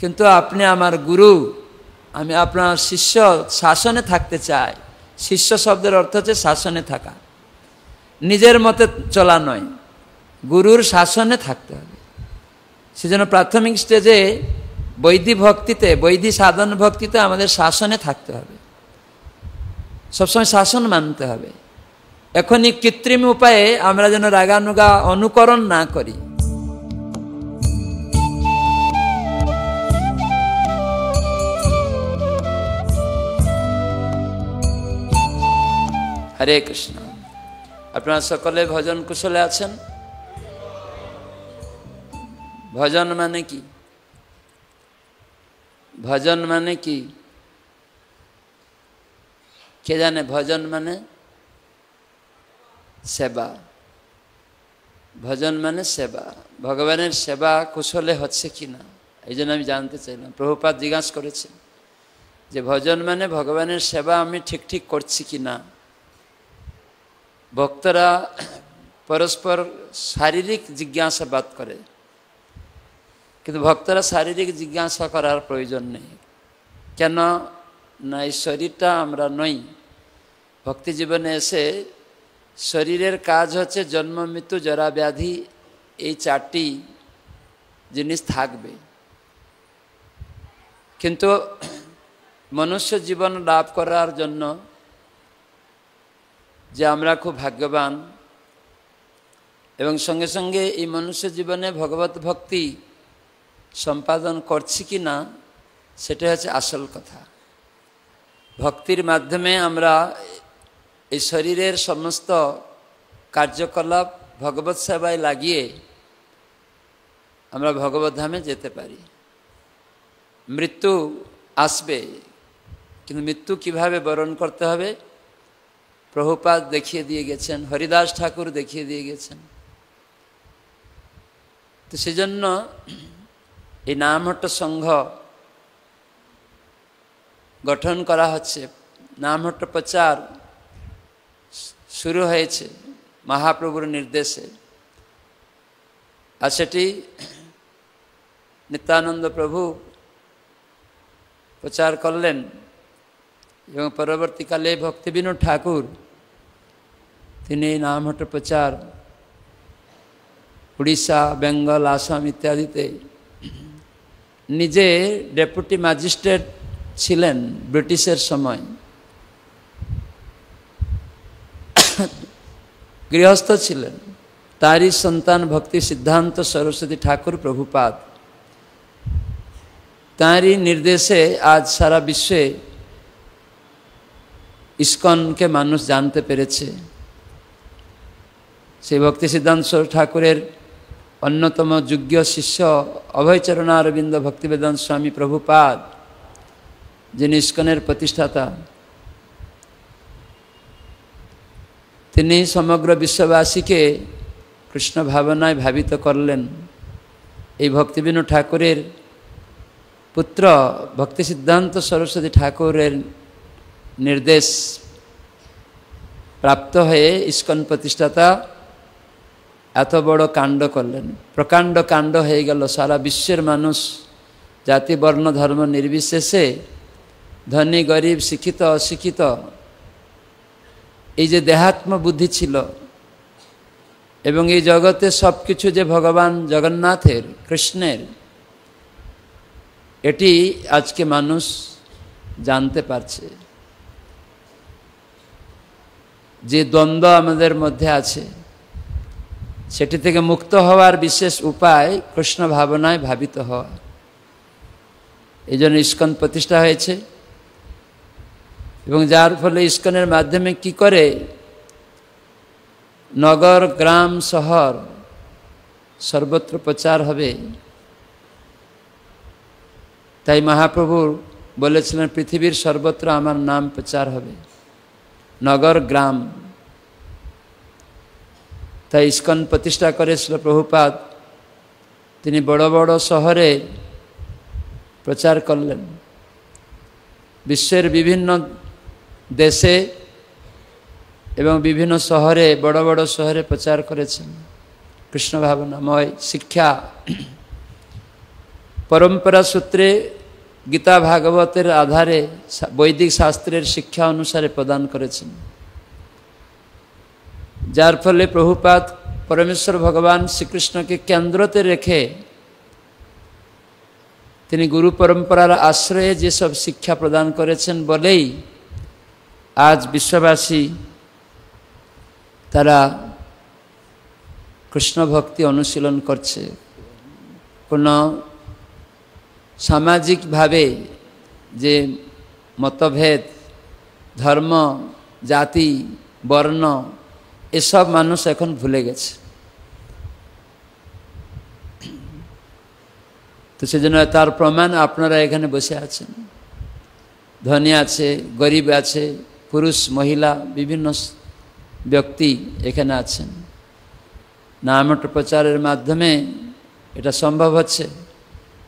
কিন্তু আপনি আমার গুরু, আমি আপনার শিষ্য, শাসনে থাকতে চাই। শিষ্য শব্দের অর্থ হচ্ছে শাসনে থাকা, নিজের মতে চলা নয়, গুরুর শাসনে থাকতে হবে। সেজন্য প্রাথমিক স্টেজে বৈধি ভক্তিতে, বৈধি সাধন ভক্তিতে আমাদের শাসনে থাকতে হবে, সবসময় শাসন মানতে হবে। এখনই কৃত্রিম উপায়ে আমরা যেন রাগানুগা অনুকরণ না করি। হরে কৃষ্ণ। আপনারা সকলে ভজন কুশলে আছেন? ভজন মানে কি? ভজন মানে কি কে জানে? ভজন মানে সেবা। ভজন মানে সেবা। ভগবানের সেবা কুশলে হচ্ছে কি না, এই জন্য আমি জানতে চাইলাম। প্রভুপাদ জিজ্ঞাসা করেছেন যে ভজন মানে ভগবানের সেবা আমি ঠিক ঠিক করছি কি না। ভক্তরা পরস্পর শারীরিক জিজ্ঞাসাবাদ করে, কিন্তু ভক্তরা শারীরিক জিজ্ঞাসা করার প্রয়োজন নেই। কেন না, এই শরীরটা আমরা নই। ভক্তি জীবনে এসে শরীরের কাজ হচ্ছে জন্ম, মৃত্যু, জরা, ব্যাধি, এই চারটি জিনিস থাকবে। কিন্তু মনুষ্য জীবন লাভ করার জন্য যে আমরা খুব ভাগ্যবান, এবং সঙ্গে সঙ্গে এই মনুষ্য জীবনে ভগবত ভক্তি সম্পাদন করছি কি না, সেটা হচ্ছে আসল কথা। ভক্তির মাধ্যমে আমরা এই শরীরের সমস্ত কার্যকলাপ ভগবত সেবায় লাগিয়ে আমরা ভগবত ধামে যেতে পারি। মৃত্যু আসবে, কিন্তু মৃত্যু কিভাবে বরণ করতে হবে প্রভুপাদ দেখিয়ে দিয়ে গেছেন, হরিদাস ঠাকুর দেখিয়ে দিয়ে গেছেন। তো সেজন্য এই নামহট্ট সংঘ গঠন করা হচ্ছে। নামহট্ট প্রচার শুরু হয়েছে মহাপ্রভুর নির্দেশে, আর সেটি নিত্যানন্দ প্রভু প্রচার করলেন, এবং পরবর্তীকালে ভক্তিবিনোদ ঠাকুর তিনি এই নামহট্ট প্রচার উড়িষ্যা, বেঙ্গল, আসাম ইত্যাদিতে নিজে ডেপুটি ম্যাজিস্ট্রেট ছিলেন ব্রিটিশের সময়, গৃহস্থ ছিলেন। তারই সন্তান ভক্তি সিদ্ধান্ত সরস্বতী ঠাকুর প্রভুপাদ, তাঁরই নির্দেশে আজ সারা বিশ্বে ইস্কনকে মানুষ জানতে পেরেছে। সেই ভক্তি সিদ্ধান্ত ঠাকুরের অন্যতম যোগ্য শিষ্য অভয়চরণারবিন্দ ভক্তিবেদান্ত স্বামী প্রভুপাদ, যিনি ইস্কনের প্রতিষ্ঠাতা, তিনি সমগ্র বিশ্ববাসীকে কৃষ্ণ ভাবনায় ভাবিত করলেন। এই ভক্তিবিনোদ ঠাকুরের পুত্র ভক্তি সিদ্ধান্ত সরস্বতী ঠাকুরের নির্দেশ প্রাপ্ত হয়ে ইস্কন প্রতিষ্ঠাতা এত বড় কাণ্ড করলেন। প্রকাণ্ড কাণ্ড হয়ে গেল। সারা বিশ্বের মানুষ, জাতি, বর্ণ, ধর্ম নির্বিশেষে, ধনী, গরিব, শিক্ষিত, অশিক্ষিত, এই যে দেহাত্ম বুদ্ধি ছিল, এবং এই জগতে সব কিছু যে ভগবান জগন্নাথের, কৃষ্ণের, এটি আজকে মানুষ জানতে পারছে। যে দ্বন্দ্ব আমাদের মধ্যে আছে, সেটি থেকে মুক্ত হওয়ার বিশেষ উপায় কৃষ্ণ ভাবনায় ভাবিত হওয়া। এই জন্য ইস্কন প্রতিষ্ঠা হয়েছে, এবং যার ফলে ইস্কনের মাধ্যমে কি করে নগর, গ্রাম, শহর সর্বত্র প্রচার হবে। তাই মহাপ্রভু বলেছিলেন পৃথিবীর সর্বত্র আমার নাম প্রচার হবে, নগর, গ্রাম। তাই ইস্কন প্রতিষ্ঠা করেছিল প্রভুপাদ। তিনি বড় বড় শহরে প্রচার করলেন, বিশ্বের বিভিন্ন দেশে এবং বিভিন্ন শহরে, বড় বড় শহরে প্রচার করেছেন কৃষ্ণ ভাবনাময় শিক্ষা। परंपरा सूत्रे गीता भागवतेर आधारे वैदिक शास्त्रेर शिक्षा अनुसारे प्रदान करेছেন। जार फले प्रभुपाद परमेश्वर भगवान श्रीकृष्ण के केंद्रते रेखे তিনি गुरु परंपरार आश्रये जे सब शिक्षा प्रदान करेছেন বলেই आज विश्ववासी तारा कृष्ण भक्ति अनुशीलन करছে। কোনো सामाजिक भावे जे मतभेद धर्म जाति वर्ण ये सब मानुष এখন ভুলে গেছে। তো সেজন্য তার প্রমাণ আপনারা এখানে বসে আছেন। ধনী আছে, গরিব আছে, পুরুষ মহিলা বিভিন্ন ব্যক্তি এখানে আছেন। নামঠ প্রচারের মাধ্যমে এটা সম্ভব হচ্ছে।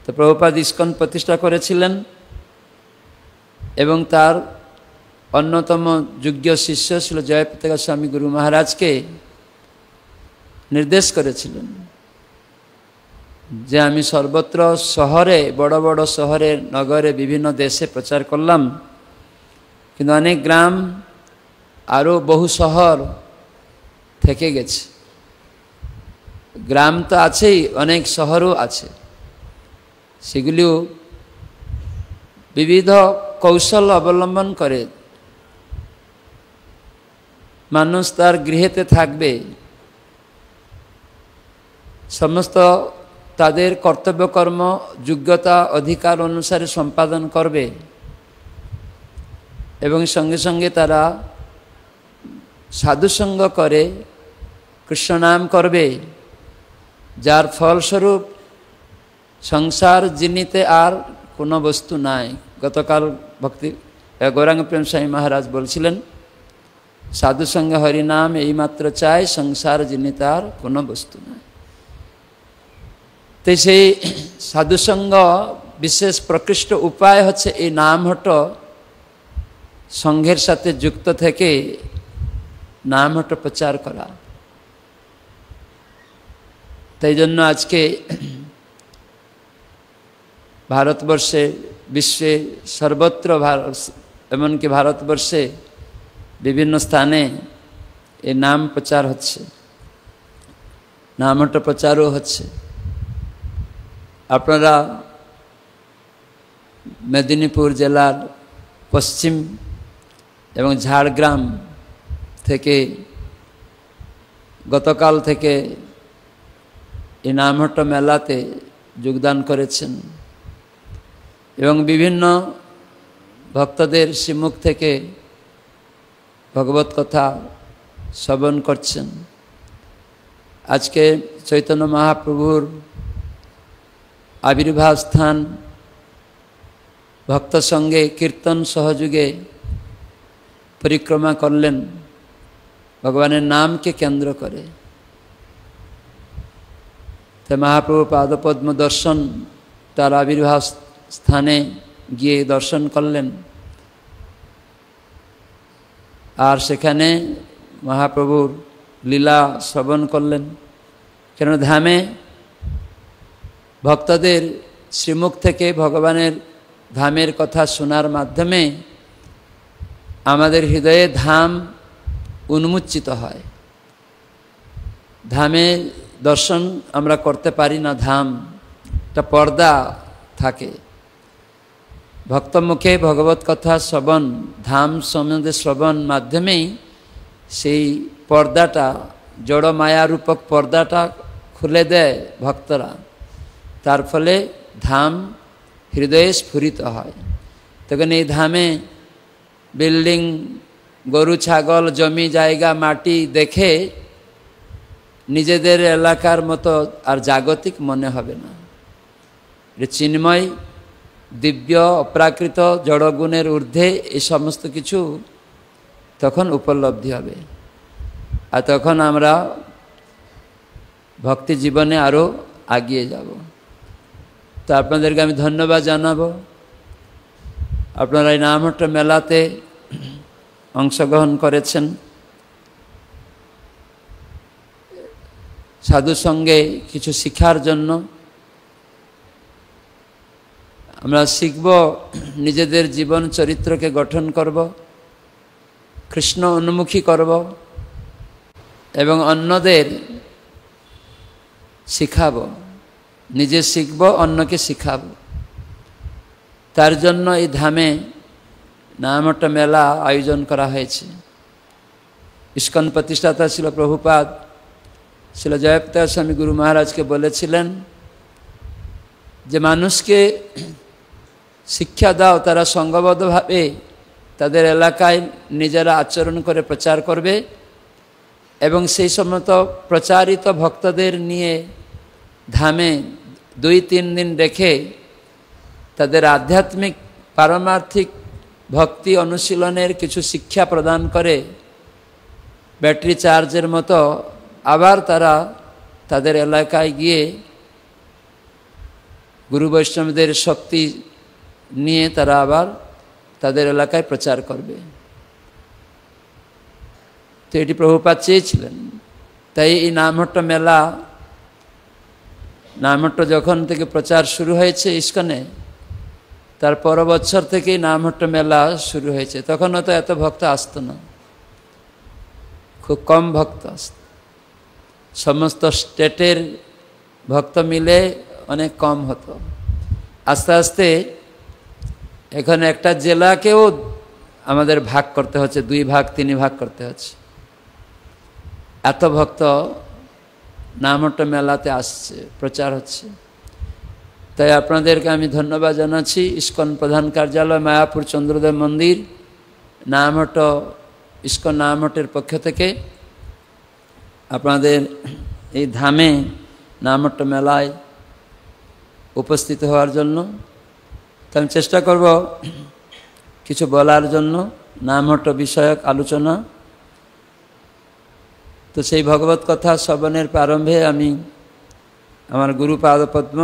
তো প্রভুপাদ ইস্কন প্রতিষ্ঠা করেছিলেন এবং তার অন্যতম যোগ্য শিষ্য ছিল জয়প্রতাকা স্বামী গুরু মহারাজকে নির্দেশ করেছিলেন যে আমি সর্বত্র শহরে বড় বড় শহরে নগরে বিভিন্ন দেশে প্রচার করলাম, কিন্তু অনেক গ্রাম আরও বহু শহর থেকে গেছে। গ্রাম তো আছেই, অনেক শহরও আছে। সেগুলিও বিবিধ কৌশল অবলম্বন করে মানুষ তার গৃহেতে থাকবে, সমস্ত তাদের কর্তব্যকর্ম যোগ্যতা অধিকার অনুসারে সম্পাদন করবে এবং সঙ্গে সঙ্গে তারা সাধুসঙ্গ করে কৃষ্ণ নাম করবে, যার ফলস্বরূপ সংসার জিনিতে আর কোনো বস্তু নাই। গতকাল ভক্তি গৌরাঙ্গ প্রেম স্বামী মহারাজ বলছিলেন সাধুসঙ্গে হরিনাম এইমাত্র চাই, সংসার জিনিতে আর কোনো বস্তু নাই। তো সেই সাধুসঙ্গ বিশেষ প্রকৃষ্ট উপায় হচ্ছে এই নামহট সংঘের সাথে যুক্ত থেকে নামহট প্রচার করা। তাই জন্য আজকে ভারতবর্ষে বিশ্বে সর্বত্র এমনকি ভারতবর্ষে বিভিন্ন স্থানে এই নাম প্রচার হচ্ছে, নামহট প্রচারও হচ্ছে। আপনারা মেদিনীপুর জেলার পশ্চিম এবং ঝাড়গ্রাম থেকে গতকাল থেকে এই নামহট মেলাতে যোগদান করেছেন এবং বিভিন্ন ভক্তদের শ্রীমুখ থেকে ভগবত কথা শ্রবণ করছেন। আজকে চৈতন্য মহাপ্রভুর আবির্ভাব স্থান ভক্ত সঙ্গে কীর্তন সহযোগে পরিক্রমা করলেন ভগবানের নামকে কেন্দ্র করে। তো মহাপ্রভু পাদপদ্ম দর্শন তার আবির্ভাব স্থানে গিয়ে দর্শন করলেন আর সেখানে মহাপ্রভুর লীলা শ্রবণ করলেন। কেন ধামে ভক্তদের শ্রীমুখ থেকে ভগবানের ধামের কথা শোনার মাধ্যমে আমাদের হৃদয়ে ধাম উন্মোচিত হয়। ধামে দর্শন আমরা করতে পারি না, ধাম একটা পর্দা থাকে। ভক্তমুখে ভগবত কথা শ্রবণ, ধাম সম্বন্ধে শ্রবণ মাধ্যমেই সেই পর্দাটা, জড় মায়ারূপক পর্দাটা খুলে দেয় ভক্তরা। তার ফলে ধাম হৃদয়ে স্ফুরিত হয়। তখন এই ধামে বিল্ডিং, গরু ছাগল, জমি জায়গা, মাটি দেখে নিজেদের এলাকার মতো আর জাগতিক মনে হবে না। চিন্ময়, দিব্য, অপ্রাকৃত, জড়গুণের ঊর্ধ্বে এই সমস্ত কিছু তখন উপলব্ধি হবে। আর তখন আমরা ভক্তি জীবনে আরও এগিয়ে যাব। তো আপনাদেরকে আমি ধন্যবাদ জানাবো, আপনারা এই নামহট মেলাতে অংশগ্রহণ করেছেন। সাধু সঙ্গে কিছু শিক্ষার জন্য আমরা শিখব, নিজেদের জীবন চরিত্রকে গঠন করব, কৃষ্ণ উন্মুখী করব এবং অন্যদের শিখাবো। নিজে শিখব, অন্যকে শিখাবো। তার জন্য এই ধামে নামহট্ট মেলা আয়োজন করা হয়েছে। ইস্কন প্রতিষ্ঠাতা ছিল প্রভুপাদ, ছিল জয়প্রকাশ স্বামী গুরু মহারাজকে বলেছিলেন যে মানুষকে শিক্ষা দাও, তারা সংঘবদ্ধভাবে তাদের এলাকায় নিজেরা আচরণ করে প্রচার করবে এবং সেই সমস্ত প্রচারিত ভক্তদের নিয়ে ধামে 2-3 দিন রেখে তাদের আধ্যাত্মিক পারমার্থিক ভক্তি অনুশীলনের কিছু শিক্ষা প্রদান করে ব্যাটারি চার্জের মতো আবার তারা তাদের এলাকায় গিয়ে গুরু বৈষ্ণবদের শক্তি নিয়ে তারা আবার তাদের এলাকায় প্রচার করবে। তো এটি প্রভুপাদ চেয়েছিলেন। তাই এই নামহট্ট মেলা, নামহট্ট যখন থেকে প্রচার শুরু হয়েছে ইস্কনে, তার পর বছর থেকেই নামহট্ট মেলা শুরু হয়েছে। তখন হয়তো এত ভক্ত আসতো না, খুব কম ভক্ত আসত। সমস্ত স্টেটের ভক্ত মিলে অনেক কম হতো। আস্তে আস্তে এখানে একটা জেলাকেও আমাদের ভাগ করতে হচ্ছে, 2 ভাগ 3 ভাগ করতে হচ্ছে। এত ভক্ত নামহট্ট মেলাতে আসছে, প্রচার হচ্ছে। তাই আপনাদেরকে আমি ধন্যবাদ জানাচ্ছি। ইস্কন প্রধান কার্যালয়, মায়াপুর চন্দ্রদেব মন্দির, নামহট্ট ইস্কন নামহট্টের পক্ষ থেকে আপনাদের এই ধামে নামহট্ট মেলায় উপস্থিত হওয়ার জন্য। তো আমি চেষ্টা করব কিছু বলার জন্য, নামহট্ট বিষয়ক আলোচনা। তো সেই ভগবত কথা শ্রবণের প্রারম্ভে আমি আমার গুরু পাদপদ্ম,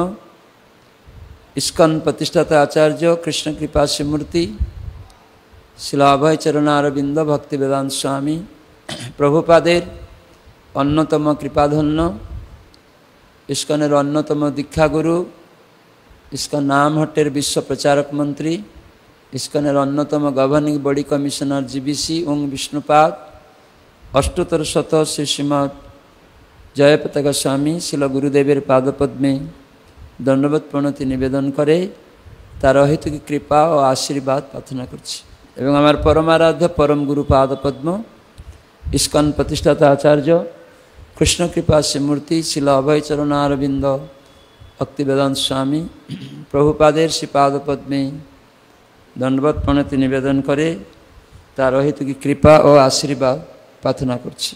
ইস্কন প্রতিষ্ঠাতা আচার্য কৃষ্ণকৃপা শ্রীমূর্তি শিল অভয় চরণারবিন্দ ভক্তি বেদান্ত স্বামী প্রভুপাদের অন্যতম কৃপাধন্য, ইস্কনের অন্যতম দীক্ষাগুরু, ইস্কন নামহট্টের বিশ্ব প্রচারক মন্ত্রী, ইস্কনের অন্যতম গভর্নিং বডি কমিশনার জিবিসি ওং বিষ্ণুপাদ, অষ্টোত্তর শত শ্রী শ্রীমৎ জয়পতাকা স্বামী শিল গুরুদেবের পাদপদ্মে দণ্ডবোধ প্রণতি নিবেদন করে তার অহেতুকী কৃপা ও আশীর্বাদ প্রার্থনা করছি। এবং আমার পরমারাধ্য পরম গুরু পাদপদ্ম, ইস্কন প্রতিষ্ঠাতা আচার্য কৃষ্ণকৃপা শ্রীমূর্তি শিল অভয়চরণারবিন্দ ভক্তিবেদান্ত স্বামী প্রভুপাদের শ্রী পাদপদ্মে দণ্ডবোধ প্রণতি নিবেদন করে তার অহেতুকী কৃপা ও আশীর্বাদ প্রার্থনা করছি।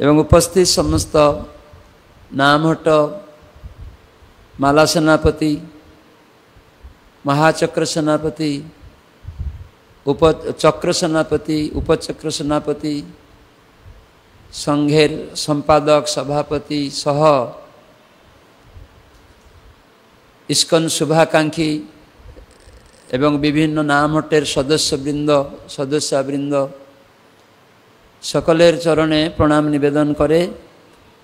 এবং উপস্থিত সমস্ত নামহট্ট মালা সেনাপতি, মহাচক্র সেনাপতি, চক্র সেনাপতি, উপচক্র সেনাপতি, সংঘের সম্পাদক সভাপতি সহ ইস্কন শুভাকাঙ্ক্ষী এবং বিভিন্ন নামহট্টের সদস্যবৃন্দ সকলের চরণে প্রণাম নিবেদন করে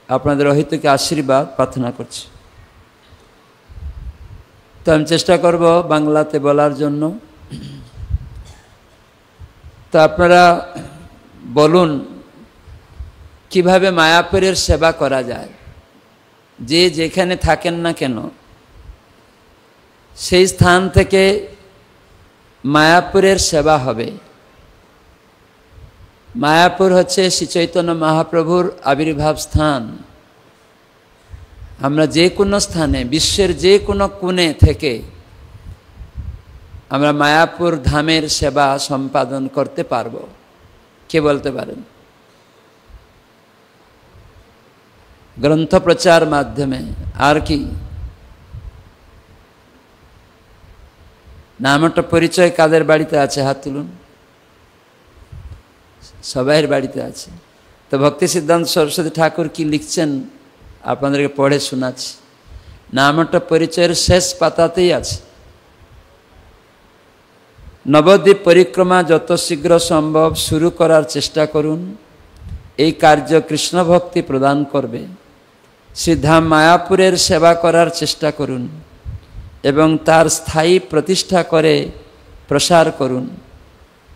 আপনাদের অহেতুকী আশীর্বাদ প্রার্থনা করছি। তো আমি চেষ্টা করব বাংলাতে বলার জন্য। তো আপনারা বলুন কিভাবে মায়াপুরের সেবা করা যায়। যে যেখানে থাকেন না কেন, সেই স্থান থেকে মায়াপুরের সেবা হবে। মায়াপুর হচ্ছে শ্রী চৈতন্য মহাপ্রভুর আবির্ভাব স্থান। আমরা যে কোনো স্থানে, বিশ্বের যে কোনো কোণে থেকে আমরা মায়াপুর ধামের সেবা সম্পাদন করতে পারব। কে বলতে পারেন? গ্রন্থ প্রচার মাধ্যমে। আর কি? নামহট্ট পরিচয় কাদের বাড়িতে আছে? হাত তুলুন। সবাইয়ের বাড়িতে আছে। তো ভক্তি সিদ্ধান্ত সরস্বতী ঠাকুর কি লিখছেন আপনাদেরকে পড়ে শোনাচ্ছি। নামহট্ট পরিচয়ের শেষ পাতাতেই আছে, নবদ্বীপ পরিক্রমা যত শীঘ্র সম্ভব শুরু করার চেষ্টা করুন। এই কার্য কৃষ্ণ ভক্তি প্রদান করবে। শ্রীধাম মায়াপুরের সেবা করার চেষ্টা করুন। এবং তার স্থায়ী প্রতিষ্ঠা করে প্রসার করুন,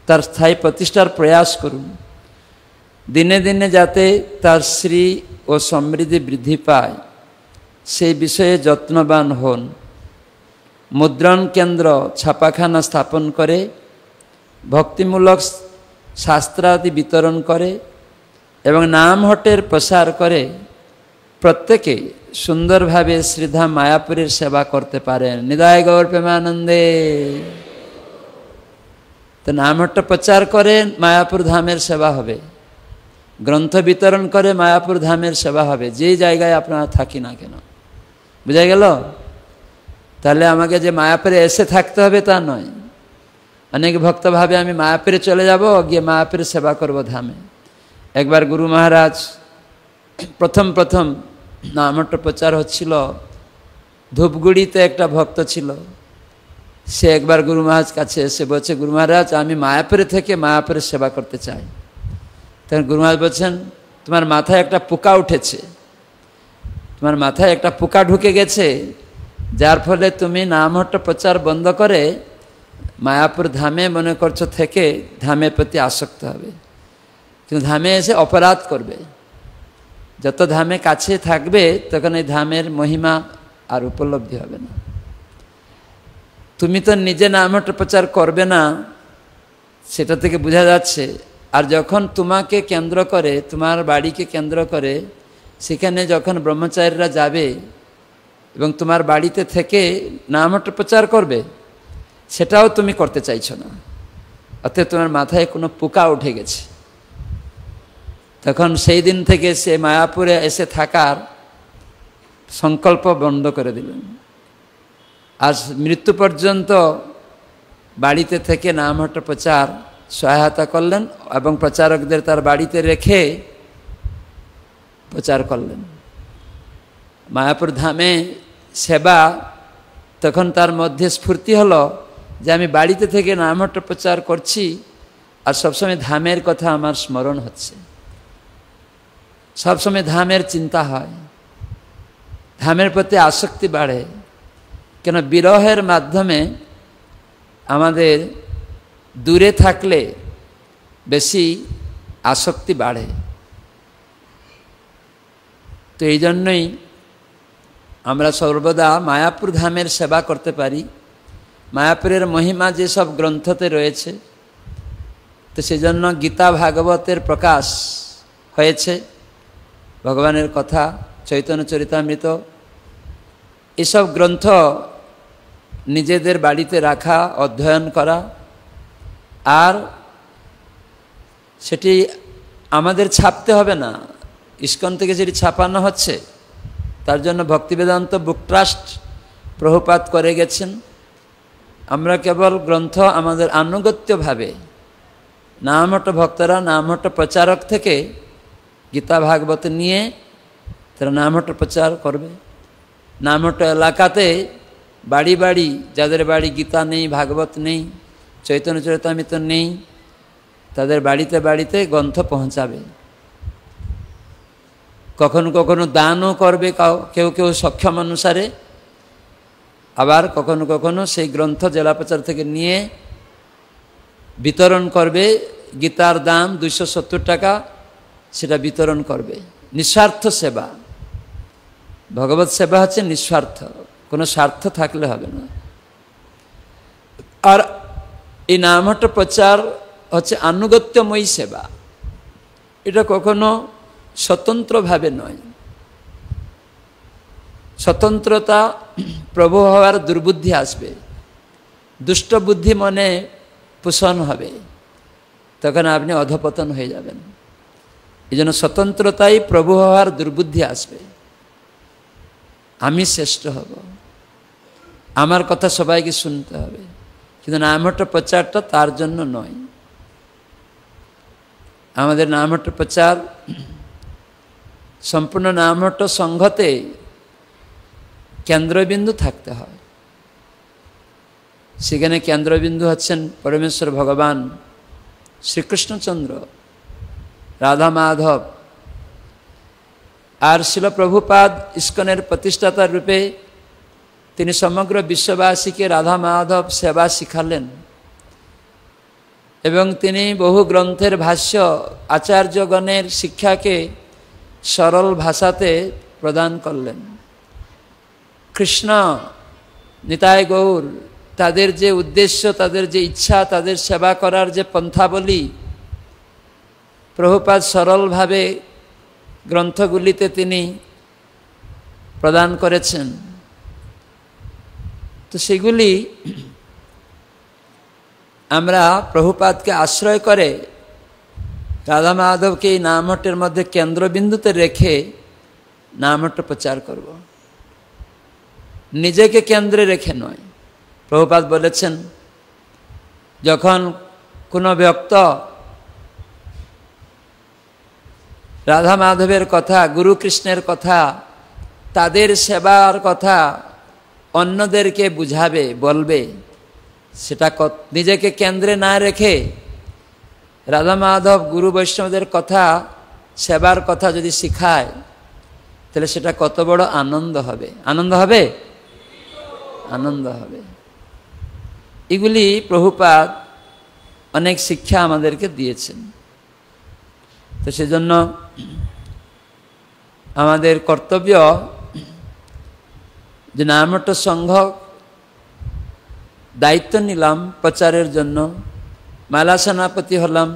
তার স্থায়ী প্রতিষ্ঠার প্রয়াস করুন। দিনে দিনে যাতে তার শ্রী ও সমৃদ্ধি বৃদ্ধি পায় সেই বিষয়ে যত্নবান হন। মুদ্রণ কেন্দ্র ছাপাখানা স্থাপন করে ভক্তিমূলক শাস্ত্রাদি বিতরণ করে এবং নামহটের প্রসার করে প্রত্যেকে সুন্দরভাবে শ্রীধাম মায়াপুরের সেবা করতে পারেন। নিদায় গৌর প্রেমানন্দে। তো নামহট্ট প্রচার করে মায়াপুর ধামের সেবা হবে, গ্রন্থ বিতরণ করে মায়াপুর ধামের সেবা হবে, যেই জায়গায় আপনারা থাকি না কেন। বুঝা গেল? তাহলে আমাকে যে মায়াপুরে এসে থাকতে হবে তা নয়। অনেক ভক্ত ভাবে আমি মায়াপুরে চলে যাব, গিয়ে মায়াপুরে সেবা করব ধামে। একবার গুরু মহারাজ প্রথম নামহট্ট প্রচার হচ্ছিল, ধূপগুড়িতে একটা ভক্ত ছিল, সে একবার গুরু মহারাজ কাছে এসে বলছে, গুরু মহারাজ আমি মায়াপুরে থেকে মায়াপুরে সেবা করতে চাই। তখন গুরু মহারাজ বলছেন, তোমার মাথায় একটা পোকা উঠেছে, তোমার মাথায় একটা পোকা ঢুকে গেছে, যার ফলে তুমি নামহট্ট প্রচার বন্ধ করে মায়াপুর ধামে মনে করছো থেকে ধামের প্রতি আসক্ত হবে, কিন্তু ধামে এসে অপরাধ করবে। যত ধামে কাছে থাকবে তখন এই ধামের মহিমা আর উপলব্ধি হবে না। তুমি তো নিজে নামহট্ট প্রচার করবে না, সেটা থেকে বোঝা যাচ্ছে। আর যখন তোমাকে কেন্দ্র করে, তোমার বাড়িকে কেন্দ্র করে সেখানে যখন ব্রহ্মচারীরা যাবে এবং তোমার বাড়িতে থেকে নামহট্ট প্রচার করবে, সেটাও তুমি করতে চাইছো না। অতএব তোমার মাথায় কোনো পোকা উঠে গেছে। তখন সেই দিন থেকে সে মায়াপুরে এসে থাকার সংকল্প বন্ধ করে দিলেন। আজ মৃত্যু পর্যন্ত বাড়িতে থেকে নামহট্ট প্রচার সহায়তা করলেন এবং প্রচারকদের তার বাড়িতে রেখে প্রচার করলেন। মায়াপুর ধামে সেবা, তখন তার মধ্যে স্ফূর্তি হলো যে আমি বাড়িতে থেকে নামহট্ট প্রচার করছি আর সবসময় ধামের কথা আমার স্মরণ হচ্ছে, সবসময় ধামের চিন্তা হয়, ধামের প্রতি আসক্তি বাড়ে। কেন বিরহের মাধ্যমে আমাদের দূরে থাকলে বেশি আসক্তি বাড়ে। তো এই জন্যই আমরা সর্বদা মায়াপুর ধামের সেবা করতে পারি। মায়াপুরের মহিমা যেসব গ্রন্থতে রয়েছে, তো সেজন্য গীতা ভাগবতের প্রকাশ হয়েছে, ভগবানের কথা, চৈতন্য চরিতামৃত, এসব গ্রন্থ নিজেদের বাড়িতে রাখা, অধ্যয়ন করা, আর সেটি আমাদের ছাপতে হবে না, ইস্কন থেকে যেটি ছাপানো হচ্ছে তার জন্য ভক্তিবেদান্ত বুক ট্রাস্ট প্রভুপাত করে গেছেন। আমরা কেবল গ্রন্থ আমাদের আনুগত্যভাবে নামহট্ট ভক্তরা, নামহট্ট প্রচারক থেকে গীতা ভাগবত নিয়ে তারা নামহট্ট প্রচার করবে। নামহট্ট এলাকাতে বাড়ি বাড়ি, যাদের বাড়ি গীতা নেই, ভাগবত নেই, চৈতন্য চরিতামৃত নেই, তাদের বাড়িতে বাড়িতে গ্রন্থ পৌঁছাবে। কখনো কখনো দানও করবে কেউ কেউ সক্ষম অনুসারে, আবার কখনো কখনো সেই গ্রন্থ জেলা প্রচার থেকে নিয়ে বিতরণ করবে। গীতার দাম 270 টাকা, সেটা বিতরণ করবে। নিঃস্বার্থ সেবা, ভগবত সেবা হচ্ছে নিঃস্বার্থ, কোনো স্বার্থ থাকলে হবে না। আর এই নামহট্ট প্রচার হচ্ছে আনুগত্যময়ী সেবা, এটা কখনো স্বতন্ত্রভাবে নয়। স্বতন্ত্রতা প্রভু হওয়ার দুর্বুদ্ধি আসবে, দুষ্ট বুদ্ধি মনে পোষণ হবে, তখন আপনি অধপতন হয়ে যাবেন। এই জন্য স্বতন্ত্রতাই প্রভু হওয়ার দুর্বুদ্ধি আসবে। আমি শ্রেষ্ঠ হব, আমার কথা সবাইকে শুনতে হবে, কিন্তু নামহট্ট প্রচারটা তার জন্য নয়। আমাদের নামহট্ট প্রচার সম্পূর্ণ নামহট্ট সংঘতে কেন্দ্রবিন্দু থাকতে হয়। সেখানে কেন্দ্রবিন্দু হচ্ছেন পরমেশ্বর ভগবান শ্রীকৃষ্ণচন্দ্র, রাধা মাধব। আর শিল প্রভুপাদ ইস্কনের প্রতিষ্ঠাতা রূপে তিনি সমগ্র বিশ্ববাসীকে রাধা মাধব সেবা শিখালেন এবং তিনি বহু গ্রন্থের ভাষ্য আচার্যগণের শিক্ষাকে সরল ভাষাতে প্রদান করলেন। কৃষ্ণ নিতাই গৌর তাদের যে উদ্দেশ্য, তাদের যে ইচ্ছা, তাদের সেবা করার যে পন্থাবলী প্রভুপাদ সরলভাবে গ্রন্থগুলিতে তিনি প্রদান করেছেন। তো সেগুলি আমরা প্রভুপাদকে আশ্রয় করে রাধা মাধবকে এই নামহট্টের মধ্যে কেন্দ্রবিন্দুতে রেখে নামহট্ট প্রচার করব, নিজেকে কেন্দ্রে রেখে নয়। প্রভুপাদ বলেছেন, যখন কোনো ভক্ত রাধা মাধবের কথা, গুরু কৃষ্ণের কথা, তাদের সেবার কথা অন্যদেরকে বুঝাবে, বলবে, সেটা নিজেকে কেন্দ্রে না রেখে রাধা মাধব গুরু বৈষ্ণবদের কথা, সেবার কথা যদি শিখায়, তাহলে সেটা কত বড় আনন্দ হবে। আনন্দ হবে, আনন্দ হবে। এগুলি প্রভুপাদ অনেক শিক্ষা আমাদেরকে দিয়েছেন। তো সেজন্য আমাদের কর্তব্য যে নামহট্ট সংঘ দায়িত্ব নিলাম প্রচারের জন্য, মালা সেনাপতি হলাম,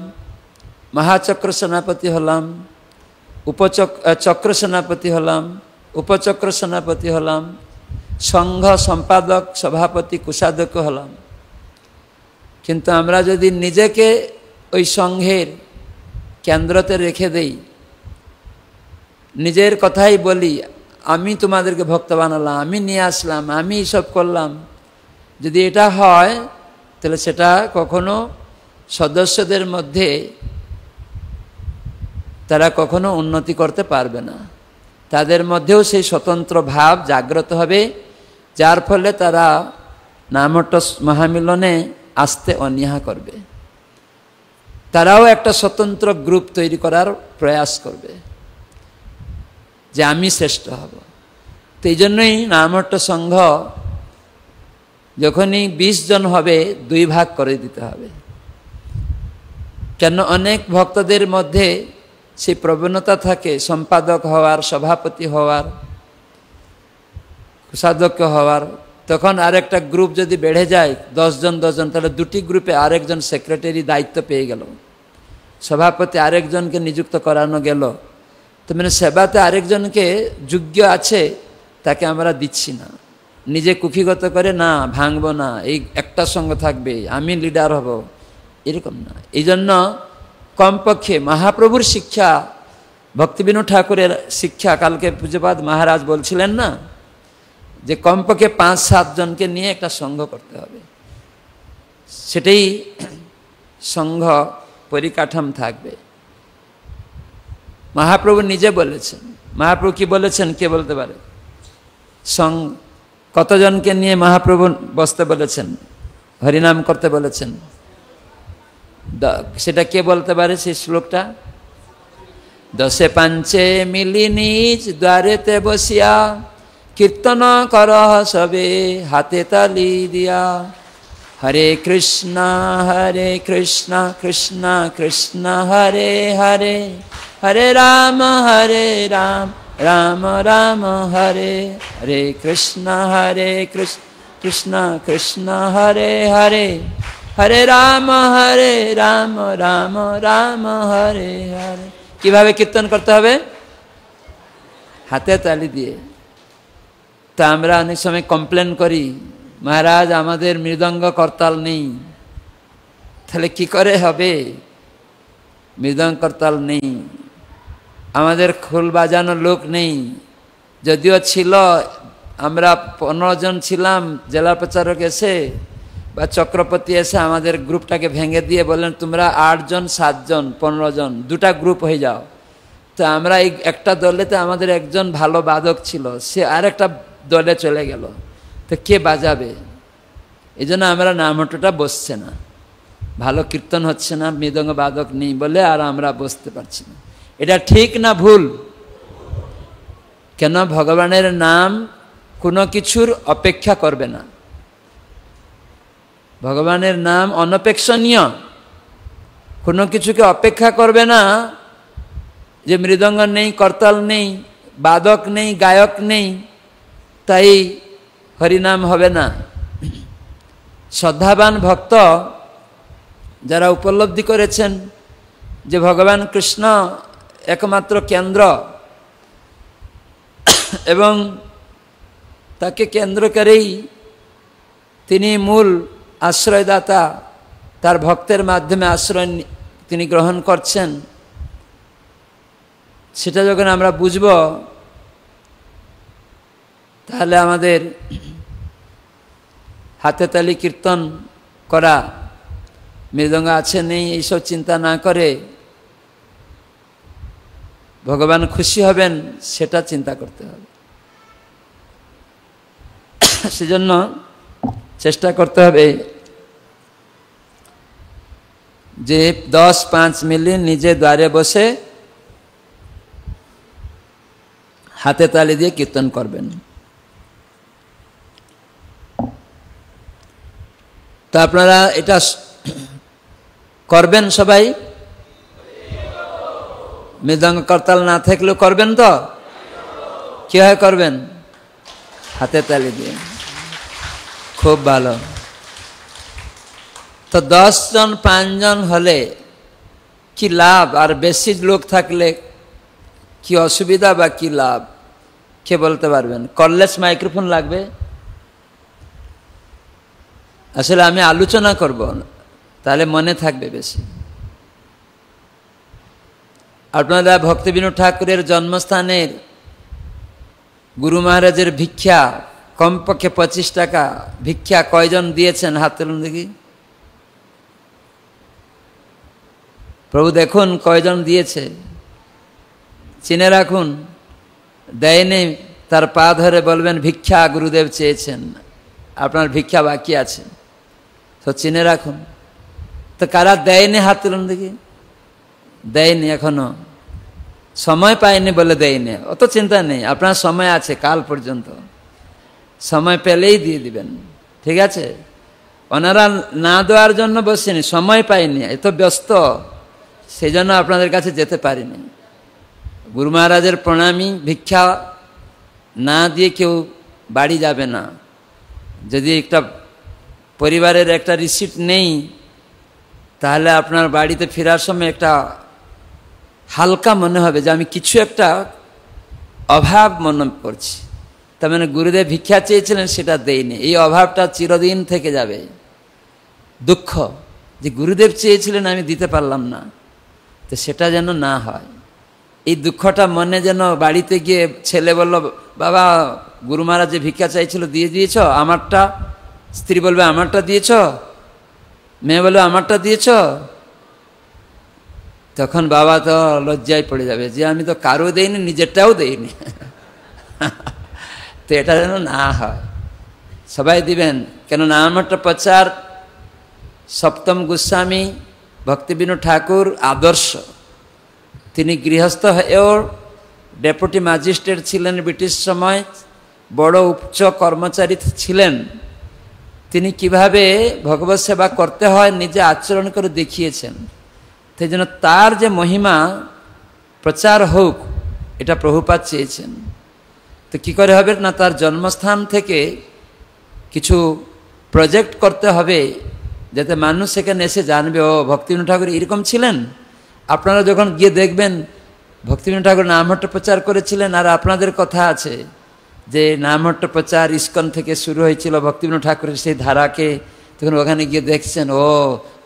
মহাচক্র সেনাপতি হলাম, চক্র সেনাপতি হলাম, উপচক্র সেনাপতি হলাম, সংঘ সম্পাদক সভাপতি কোষাধ্যক্ষ হলাম। কিন্তু আমরা যদি নিজেকে ওই সংঘের কেন্দ্রতে রেখে দেই, নিজের কথাই বলি, আমি তোমাদেরকে ভক্ত বানালাম, আমি নিয়ে আসলাম, আমি সব করলাম, যদি এটা হয় তাহলে সেটা কখনো সদস্যদের মধ্যে তারা কখনো উন্নতি করতে পারবে না। তাদের মধ্যেও সেই স্বতন্ত্র ভাব জাগ্রত হবে, যার ফলে তারা নামহট্ট মহামিলনে আসতে অনীহা করবে। তারাও একটা স্বতন্ত্র গ্রুপ তৈরি করার প্রয়াস করবে যে আমি শ্রেষ্ঠ হব। তো এই জন্যই নামহট্ট সংঘ যখনই 20 জন হবে 2 ভাগ করে দিতে হবে। কেন অনেক ভক্তদের মধ্যে সেই প্রবণতা থাকে সম্পাদক হওয়ার, সভাপতি হওয়ার, কোষাধ্যক্ষ হওয়ার। তখন আরেকটা গ্রুপ যদি বেড়ে যায় 10 জন 10 জন, তাহলে 2টি গ্রুপে আরেকজন সেক্রেটারি দায়িত্ব পেয়ে গেল, সভাপতি আরেকজনকে নিযুক্ত করানো গেল। তো মানে সেবাতে আরেকজনকে যোগ্য আছে তাকে আমরা দিচ্ছি না, নিজে কুক্ষিগত করে না, ভাঙবো না, এই একটা সঙ্গ থাকবে, আমি লিডার হব, এরকম না। এই জন্য কমপক্ষে মহাপ্রভুর শিক্ষা, ভক্তিবিনোদ ঠাকুরের শিক্ষা, কালকে পূজ্যপাদ মহারাজ বলছিলেন না যে কমপক্ষে 5-7 জনকে নিয়ে একটা সংঘ করতে হবে, সেটাই সংঘ পরিকাঠাম থাকবে। মহাপ্রভু নিজে বলেছেন, মহাপ্রভু কি বলেছেন কে বলতে পারে? কতজনকে নিয়ে মহাপ্রভু বসতে বলেছেন, হরিনাম করতে বলেছেন? সেটা কে বলতে পারে সেই শ্লোকটা? 10 পাঞ্চে মিলি নিজ দ্বারেতে বসিয়া কীর্তন কর সবে হাতে তালি দিয়া, হরে কৃষ্ণ কৃষ্ণ কৃষ্ণ হরে হরে, হরে রাম রাম রাম হরে হরে, কৃষ্ণ কৃষ্ণ কৃষ্ণ হরে হরে, হরে রাম রাম রাম হরে হরে। কিভাবে কীর্তন করতে হবে? হাতে তালি দিয়ে। তা আমরা অনেক সময় কমপ্লেন করি, মহারাজ আমাদের মৃদঙ্গ করতাল নেই। তাহলে কি করে হবে? মৃদঙ্গ করতাল নেই, আমাদের খোল বাজানোর লোক নেই। যদিও ছিল, আমরা 15 জন ছিলাম, জেলা প্রচারক এসে বা চক্রবর্তী এসে আমাদের গ্রুপটাকে ভেঙে দিয়ে বললেন তোমরা 8 জন 7 জন 15 জন 2টা গ্রুপ হয়ে যাও। তো আমরা এই একটা দলেতে আমাদের একজন ভালো বাদক ছিল, সে আরেকটা দলে চলে গেল, তো কে বাজাবে? এই জন্য আমরা নামহট্টটা বসছে না, ভালো কীর্তন হচ্ছে না, মৃদঙ্গ বাদক নেই বলে আর আমরা বসতে পারছি না। এটা ঠিক না ভুল? কেন? ভগবানের নাম কোনো কিছুর অপেক্ষা করবে না। ভগবানের নাম অনপেক্ষণীয়, কোনো কিছুকে অপেক্ষা করবে না। যে মৃদঙ্গ নেই, করতাল নেই, বাদক নেই, গায়ক নেই, তাই হরিনাম হবে না। শ্রদ্ধাবান ভক্ত যারা উপলব্ধি করেছেন যে ভগবান কৃষ্ণ একমাত্র কেন্দ্র এবং তাকে কেন্দ্র করেই তিনি মূল আশ্রয়দাতা, তার ভক্তের মাধ্যমে আশ্রয় তিনি গ্রহণ করছেন, সেটা যখন আমরা বুঝব, তাহলে আমাদের হাতে তালি কীর্তন করা, মৃদঙ্গ আছে নেই এইসব চিন্তা না করে ভগবান খুশি হবেন সেটা চিন্তা করতে হবে। সেজন্য চেষ্টা করতে হবে যে 10-5 মিনিট নিজে দ্বারে বসে হাতে তালি দিয়ে কীর্তন করবেন। তা আপনারা এটা করবেন সবাই? মৃদঙ্গ করতাল না থাকলেও করবেন তো? কিভাবে করবেন? হাতে তালি দিয়ে। খুব ভালো। তো 10 জন 5 জন হলে কি লাভ, আর বেশি লোক থাকলে কি অসুবিধা বা কি লাভ, কে বলতে পারবেন? কর্ডলেস মাইক্রোফোন লাগবে? আসলে আমি আলোচনা করব, তাহলে মনে থাকবে বেশি। আপনারা ভক্তিবিনোদ ঠাকুরের জন্মস্থানের গুরু মহারাজের ভিক্ষা কমপক্ষে 25 টাকা ভিক্ষা কয়জন দিয়েছেন? হাত তুলুন দেখি। প্রভু দেখুন কয়জন দিয়েছে, চিনে রাখুন। দেয়নি তার পা ধরে বলবেন ভিক্ষা গুরুদেব চেয়েছেন, আপনার ভিক্ষা বাকি আছে, তো চিনে রাখুন। তো কারা দেয়নি হাত তুলুন দেখি। দেয়নি, এখনো সময় পায়নি বলে দেয়নি, অত চিন্তা নেই, আপনার সময় আছে কাল পর্যন্ত, সময় পেলেই দিয়ে দিবেন, ঠিক আছে? ওনারা না দেওয়ার জন্য বসেনি, সময় পায়নি, এত ব্যস্ত, সেই জন্য আপনাদের কাছে যেতে পারিনি। গুরু মহারাজের প্রণামী ভিক্ষা না দিয়ে কেউ বাড়ি যাবে না। যদি একটা পরিবারের একটা রিসিপ্ট নেই, তাহলে আপনার বাড়িতে ফেরার সময় একটা হালকা মনে হবে যে আমি কিছু একটা অভাব মনে করছি। তার মানে গুরুদেব ভিক্ষা চেয়েছিলেন, সেটা দেয়নি, এই অভাবটা চিরদিন থেকে যাবে। দুঃখ যে গুরুদেব চেয়েছিলেন আমি দিতে পারলাম না, তো সেটা যেন না হয়। এই দুঃখটা মনে যেন বাড়িতে গিয়ে ছেলে বলল বাবা গুরু মহারাজ যে ভিক্ষা চাইছিল দিয়ে দিয়েছ আমারটা, স্ত্রী বলবে আমারটা দিয়েছ, মেয়ে বলবে আমারটা দিয়েছ, তখন বাবা তো লজ্জায় পড়ে যাবে যে আমি তো কারো দেইনি, নিজেরটাও দেইনি। তো এটা যেন না হয়, সবাই দিবেন। কেননা আমারটা প্রচার সপ্তম গোস্বামী ভক্তিবিনোদ ঠাকুর আদর্শ। তিনি গৃহস্থ হয়েও ডেপুটি ম্যাজিস্ট্রেট ছিলেন ব্রিটিশ সময়, বড় উচ্চ কর্মচারী ছিলেন। তিনি কিভাবে ভগবত সেবা করতে হয় নিজে আচরণ করে দেখিয়েছেন। সেই জন্য তার যে মহিমা প্রচার হোক, এটা প্রভুপাদ চেয়েছেন। তো কি করে হবে না, তার জন্মস্থান থেকে কিছু প্রজেক্ট করতে হবে, যাতে মানুষ সেখানে এসে জানবে ও ভক্তিবিনোদ ঠাকুর এরকম ছিলেন। আপনারা যখন গিয়ে দেখবেন ভক্তিবিনোদ ঠাকুর নামহট্ট প্রচার করেছিলেন, আর আপনাদের কথা আছে যে নামহট্ট প্রচার ইস্কন থেকে শুরু হয়েছিল ভক্তিবিনোদ ঠাকুরের সেই ধারাকে, তখন ওখানে গিয়ে দেখছেন ও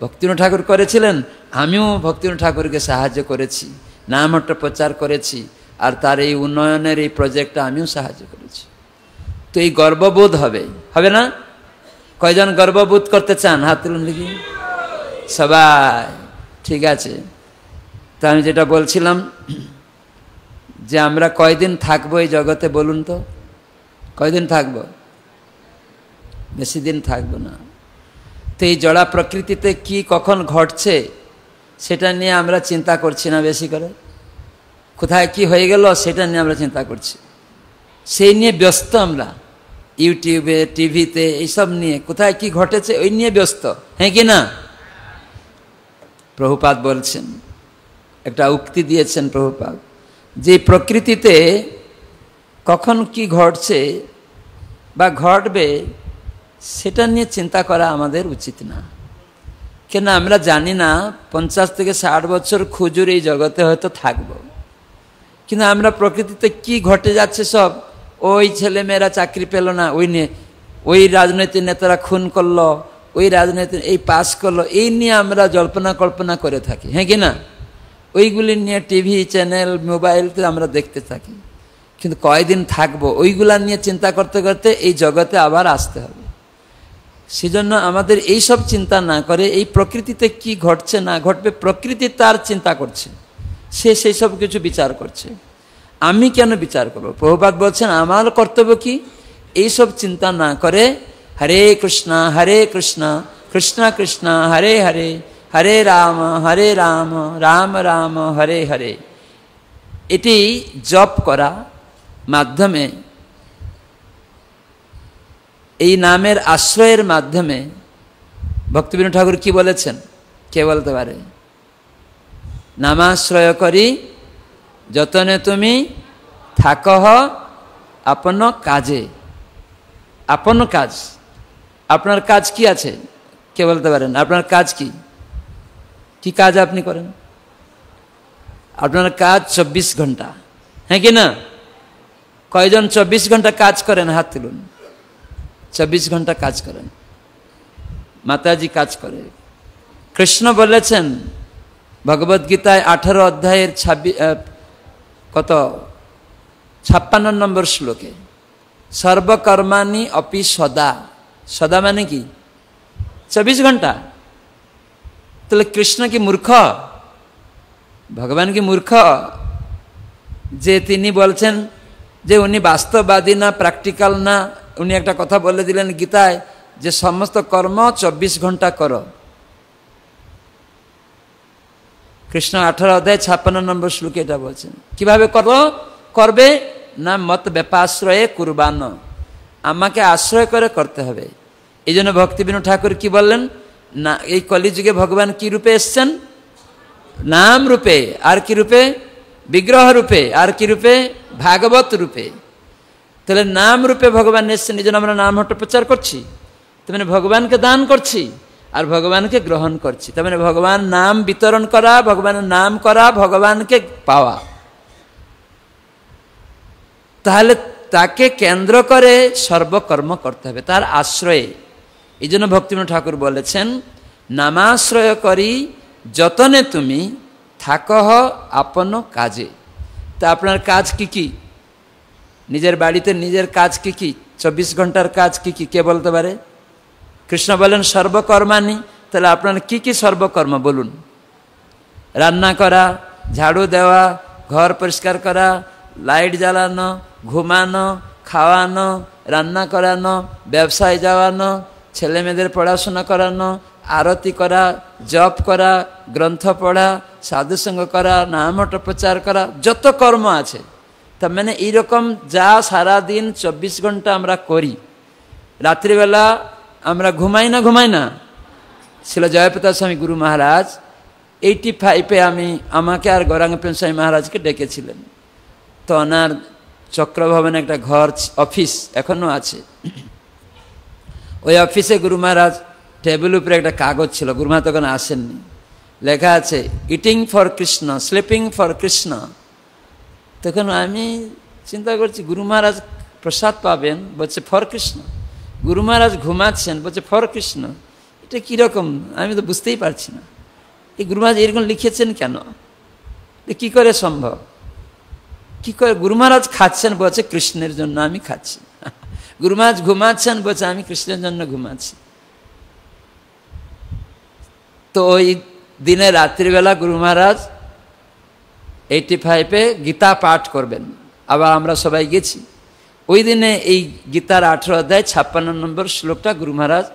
ভক্তিবিনোদ ঠাকুর করেছিলেন, আমিও ভক্তিবিনোদ ঠাকুরকে সাহায্য করেছি, নামহট্ট প্রচার করেছি, আর তার এই উন্নয়নের এই প্রজেক্টটা আমিও সাহায্য করেছি। তো এই গর্ববোধ হবে, হবে না? কয়জন গর্ববোধ করতে চান? হাত তুলুন দেখি সবাই। ঠিক আছে, তা আমি যেটা বলছিলাম যে আমরা কয়দিন থাকবো এই জগতে বলুন তো? কয়দিন থাকবো? বেশি দিন থাকবো না। তো এই জড়া প্রকৃতিতে কি কখন ঘটছে সেটা নিয়ে আমরা চিন্তা করছি না বেশি করে। কোথায় কি হয়ে গেল সেটা নিয়ে আমরা চিন্তা করছি, সেই নিয়ে ব্যস্ত আমরা। ইউটিউবে, টিভিতে এইসব নিয়ে কোথায় কি ঘটেছে ওই নিয়ে ব্যস্ত, হ্যাঁ কি না? প্রভুপাদ বলছেন, একটা উক্তি দিয়েছেন প্রভুপাদ, যে প্রকৃতিতে কখন কি ঘটছে বা ঘটবে সেটা নিয়ে চিন্তা করা আমাদের উচিত না। কেন আমরা জানি না 50 থেকে 60 বছর খুজুর এই জগতে হয়তো থাকবো, কিন্তু আমরা প্রকৃতিতে কি ঘটে যাচ্ছে সব, ওই ছেলেমেয়েরা চাকরি পেল না ওই নিয়ে, ওই রাজনৈতিক নেতারা খুন করলো, ওই রাজনীতি এই পাস করলো, এই নিয়ে আমরা জল্পনা কল্পনা করে থাকি, হ্যাঁ কি না? ওইগুলি নিয়ে টিভি চ্যানেল, মোবাইলতে আমরা দেখতে থাকি, কিন্তু কয়দিন থাকবো ওইগুলা নিয়ে চিন্তা করতে করতে এই জগতে আবার আসতে হবে। সেজন্য আমাদের এই সব চিন্তা না করে এই প্রকৃতিতে কি ঘটছে না ঘটবে, প্রকৃতি তার চিন্তা করছে, সে সেই সব কিছু বিচার করছে। আমি কেন বিচার করব? প্রভুপাদ বলছেন আমার কর্তব্য কি এইসব চিন্তা না করে হরে কৃষ্ণ কৃষ্ণ কৃষ্ণ হরে হরে, হরে রাম রাম রাম হরে হরে, এটি জপ করা মাধ্যমে, এই নামের আশ্রয়ের মাধ্যমে ভক্তিবিনোদ ঠাকুর কি বলেছেন কে বলতে পারে? নামাশ্রয় করি যতনে তুমি থাকহ আপন কাজে। আপন কাজ, আপনার কাজ কি আছে কে বলতে পারেন? আপনার কাজ কি? কি কাজ আপনি করেন? আপনার কাজ 24 ঘন্টা, হ্যাঁ কি না? কয়জন 24 ঘন্টা কাজ করেন? হাত তুলুন। 24 ঘন্টা কাজ করেন। মাতাজি কাজ করে। কৃষ্ণ বলেছেন ভগবদ গীতায় 18 অধ্যায়ের 56 নম্বর শ্লোকে, সর্বকর্মাণি অপি সদা। সদা মানে কি? 24 ঘন্টা। তাহলে কৃষ্ণ কি মূর্খ? ভগবান কি মূর্খ যে তিনি বলছেন যে উনি বাস্তববাদী না, প্র্যাকটিক্যাল না? উনি একটা কথা বলে দিলেন গীতায় যে সমস্ত কর্ম 24 ঘন্টা করো। কৃষ্ণ 18 অধ্যায় 56 নম্বর শ্লোকে এটা বলছেন। কিভাবে করবে না? মত ব্যাপাশ্রয়ে কুরবান, আমাকে আশ্রয় করে করতে হবে। এই জন্য ভক্তিবিনোদ ঠাকুর কি বললেন না, এই কলিযুগে ভগবান কি রূপে এসছেন? নাম রূপে। আর কি রূপে? বিগ্রহ রূপে। আর কি রূপে? ভাগবত রূপে। তাহলে নাম রূপে ভগবান এসছেন, এই জন্য আমরা নাম হট্ট প্রচার করছি। তার মানে ভগবানকে দান করছি আর ভগবানকে গ্রহণ করছি। তার মানে ভগবান নাম বিতরণ করা, ভগবানের নাম করা, ভগবানকে পাওয়া। তাহলে তাকে কেন্দ্র করে সর্বকর্ম করতে হবে, তার আশ্রয়ে। এই জন্য ভক্তিবিনোদ ঠাকুর বলেছেন নামাশ্রয় করি যতনে তুমি থাকহ আপন কাজে। তা আপনার কাজ কি কি? নিজের বাড়িতে নিজের কাজ কি কি? 24 ঘন্টার কাজ কি কি কে বলতে পারে? কৃষ্ণ বলেন সর্বকর্মাণি। তাহলে আপনার কি কি সর্বকর্ম বলুন? রান্না করা, ঝাড়ু দেওয়া, ঘর পরিষ্কার করা, লাইট জ্বালানো, ঘুমানো, খাওয়ানো, রান্না করানো, ব্যবসায় যাওয়ানো, ছেলে মেয়েদের পড়াশোনা করানো, আরতি করা, জপ করা, গ্রন্থ পড়া, সাধুসঙ্গ করা, নামহট্ট প্রচার করা, যত কর্ম আছে। তার মানে এইরকম যা সারাদিন 24 ঘন্টা আমরা করি, রাত্রিবেলা আমরা ঘুমাই না? ছিল জয়প্রতাপ স্বামী গুরু মহারাজ 85-এ আমাকে আর গৌরাঙ্গ প্রেম স্বামী মহারাজকে ডেকেছিলেন। তো ওনার চক্রভবনে একটা ঘর, অফিস এখনো আছে। ওই অফিসে গুরু মহারাজ টেবিল উপরে একটা কাগজ ছিল, গুরু মহারাজ তখন আসেননি, লেখা আছে eating for Krishna, sleeping for Krishna. তখন আমি চিন্তা করছি গুরু মহারাজ প্রসাদ পাবেন, বলছে ফর কৃষ্ণ। গুরু মহারাজ ঘুমাচ্ছেন, বলছে ফর কৃষ্ণ। এটা কীরকম আমি তো বুঝতেই পারছি না। এই গুরু মহারাজ এরকম লিখেছেন কেন? কি করে সম্ভব? কি করে? গুরু মহারাজ খাচ্ছেন, বলছে কৃষ্ণের জন্য আমি খাচ্ছি। গুরু মহারাজ ঘুমাচ্ছেন, বলছে আমি কৃষ্ণের জন্য ঘুমাচ্ছি। তো ওই দিনে রাত্রিবেলা গুরু মহারাজ 85-এ গীতা পাঠ করবেন। আবার আমরা সবাই গেছি। ওই দিনে এই গীতার 18 অধ্যায় 56 নম্বর শ্লোকটা গুরু মহারাজ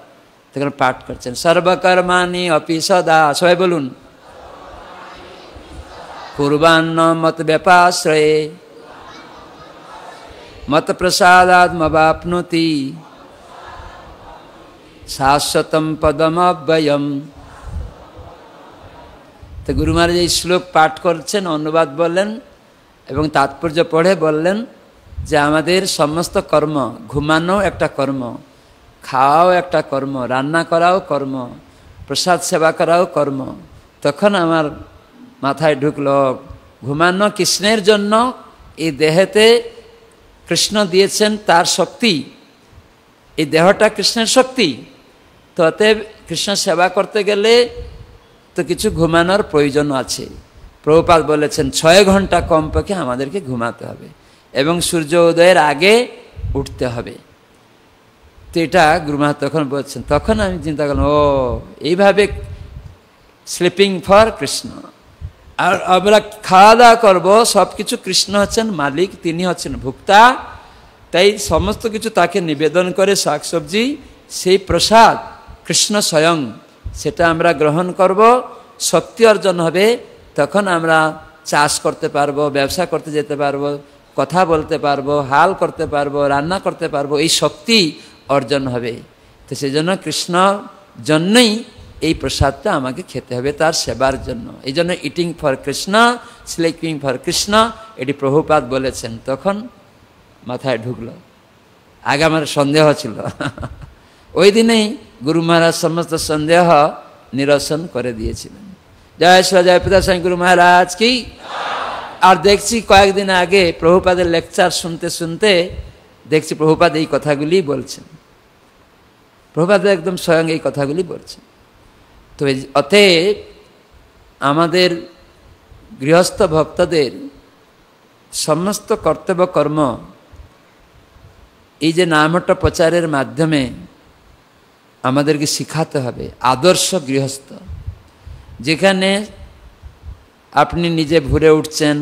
তখন পাঠ করছেন। সর্বকর্মাণি অপি সদা, সবাই বলুন, কুর্বান্ন মত ব্যাপাশ্রয়ে মত প্রসাদাৎ মবাপ্নোতি শাশ্বতম পদমব্যয়ম। তো গুরু মহারাজ এই শ্লোক পাঠ করছেন, অনুবাদ বললেন এবং তাৎপর্য পড়ে বললেন যে আমাদের সমস্ত কর্ম, ঘুমানো একটা কর্ম, খাওয়াও একটা কর্ম, রান্না করাও কর্ম, প্রসাদ সেবা করাও কর্ম। তখন আমার মাথায় ঢুকলো, ঘুমানো কৃষ্ণের জন্য, এই দেহেতে কৃষ্ণ দিয়েছেন তার শক্তি, এই দেহটা কৃষ্ণের শক্তি। তো অতএব কৃষ্ণ সেবা করতে গেলে তো কিছু ঘুমানোর প্রয়োজন আছে। প্রভুপাদ বলেছেন 6 ঘন্টা কমপক্ষে আমাদেরকে ঘুমাতে হবে এবং সূর্য উদয়ের আগে উঠতে হবে। তো এটা গুরু মহারাজ তখন বলছেন। তখন আমি চিন্তা করলাম, ও এইভাবে স্লিপিং ফর কৃষ্ণ। আর আমরা খাওয়া দাওয়া করবো, সব কিছু কৃষ্ণ হচ্ছেন মালিক, তিনি হচ্ছেন ভোক্তা। তাই সমস্ত কিছু তাকে নিবেদন করে, শাকসবজি, সেই প্রসাদ কৃষ্ণ স্বয়ং, সেটা আমরা গ্রহণ করব, শক্তি অর্জন হবে। তখন আমরা চাষ করতে পারবো, ব্যবসা করতে যেতে পারবো, কথা বলতে পারবো, হাল করতে পারবো, রান্না করতে পারবো, এই শক্তি অর্জন হবে। তো সেই জন্য কৃষ্ণ জন্যই এই প্রসাদটা আমাকে খেতে হবে, তার সেবার জন্য। এই জন্য eating for Krishna, sleeping for Krishna, এটি প্রভুপাদ বলেছেন। তখন মাথায় ঢুকলো, আগে আমার সন্দেহ ছিল। ওই দিনেই গুরু মহারাজ সমস্ত সন্দেহ নিরসন করে দিয়েছিলেন। জয় শ্রী জয় পিতা স্বামী গুরু মহারাজ কি। আর দেখছি কয়েকদিন আগে প্রভুপাদের লেকচার শুনতে শুনতে দেখছি প্রভুপাদ এই কথাগুলি বলছেন, প্রভুপাদ একদম স্বয়ং এই কথাগুলি বলছেন। তো অতএব আমাদের গৃহস্থ ভক্তদের সমস্ত কর্তব্য কর্ম এই যে নামটা প্রচারের মাধ্যমে আমাদেরকে শিখাতে হবে। আদর্শ গৃহস্থ, যেখানে আপনি নিজে ভোরে উঠছেন,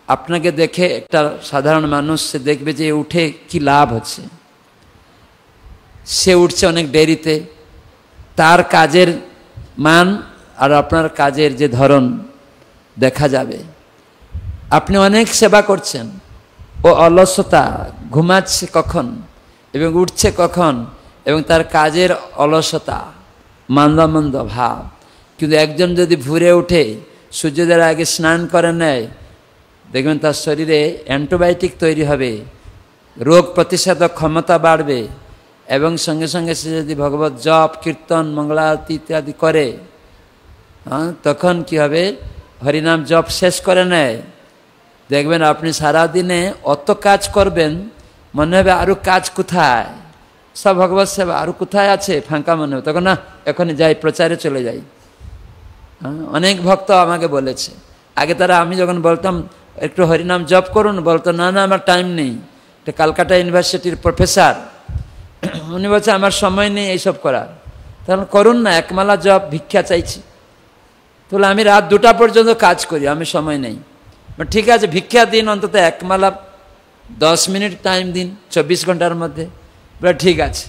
আপনাকে দেখে একটা সাধারণ মানুষ সে দেখবে যে উঠে কি লাভ হচ্ছে, সে উঠছে অনেক দেরিতে, তার কাজের মান আর আপনার কাজের যে ধরন দেখা যাবে। আপনি অনেক সেবা করছেন, ও অলসতা, ঘুমাচ্ছে কখন এবং উঠছে কখন, এবং তার কাজের অলসতা, মন্দ ভাব। কিন্তু একজন যদি ভোরে উঠে সূর্যোদয়ের আগে স্নান করে নেয়, দেখবেন তার শরীরে অ্যান্টিবায়োটিক তৈরি হবে, রোগ প্রতিষেধক ক্ষমতা বাড়বে, এবং সঙ্গে সঙ্গে সে যদি ভগবত জপ, কীর্তন, মঙ্গলারতি ইত্যাদি করে, তখন কি হবে, হরিনাম জপ শেষ করে নেয়, দেখবেন আপনি সারাদিনে অত কাজ করবেন, মনে হবে আরও কাজ কোথায়, সব ভগবত সেবা আরও কোথায় আছে, ফাঁকা মনে হবে। তখন না, এখনই যাই, প্রচারে চলে যাই। অনেক ভক্ত আমাকে বলেছে, আগে তারা, আমি যখন বলতাম একটু হরিনাম জপ করুন, বলতো না না আমার টাইম নেই। এটা ক্যালকাটা ইউনিভার্সিটির প্রফেসর, উনি বলছে আমার সময় নেই এইসব করার। তখন করুন না, একমালা জপ, ভিক্ষা চাইছি। তাহলে আমি রাত 2টা পর্যন্ত কাজ করি, আমি সময় নেই। ঠিক আছে, ভিক্ষা দিন, অন্তত একমালা 10 মিনিট টাইম দিন 24 ঘন্টার মধ্যে। বলে ঠিক আছে।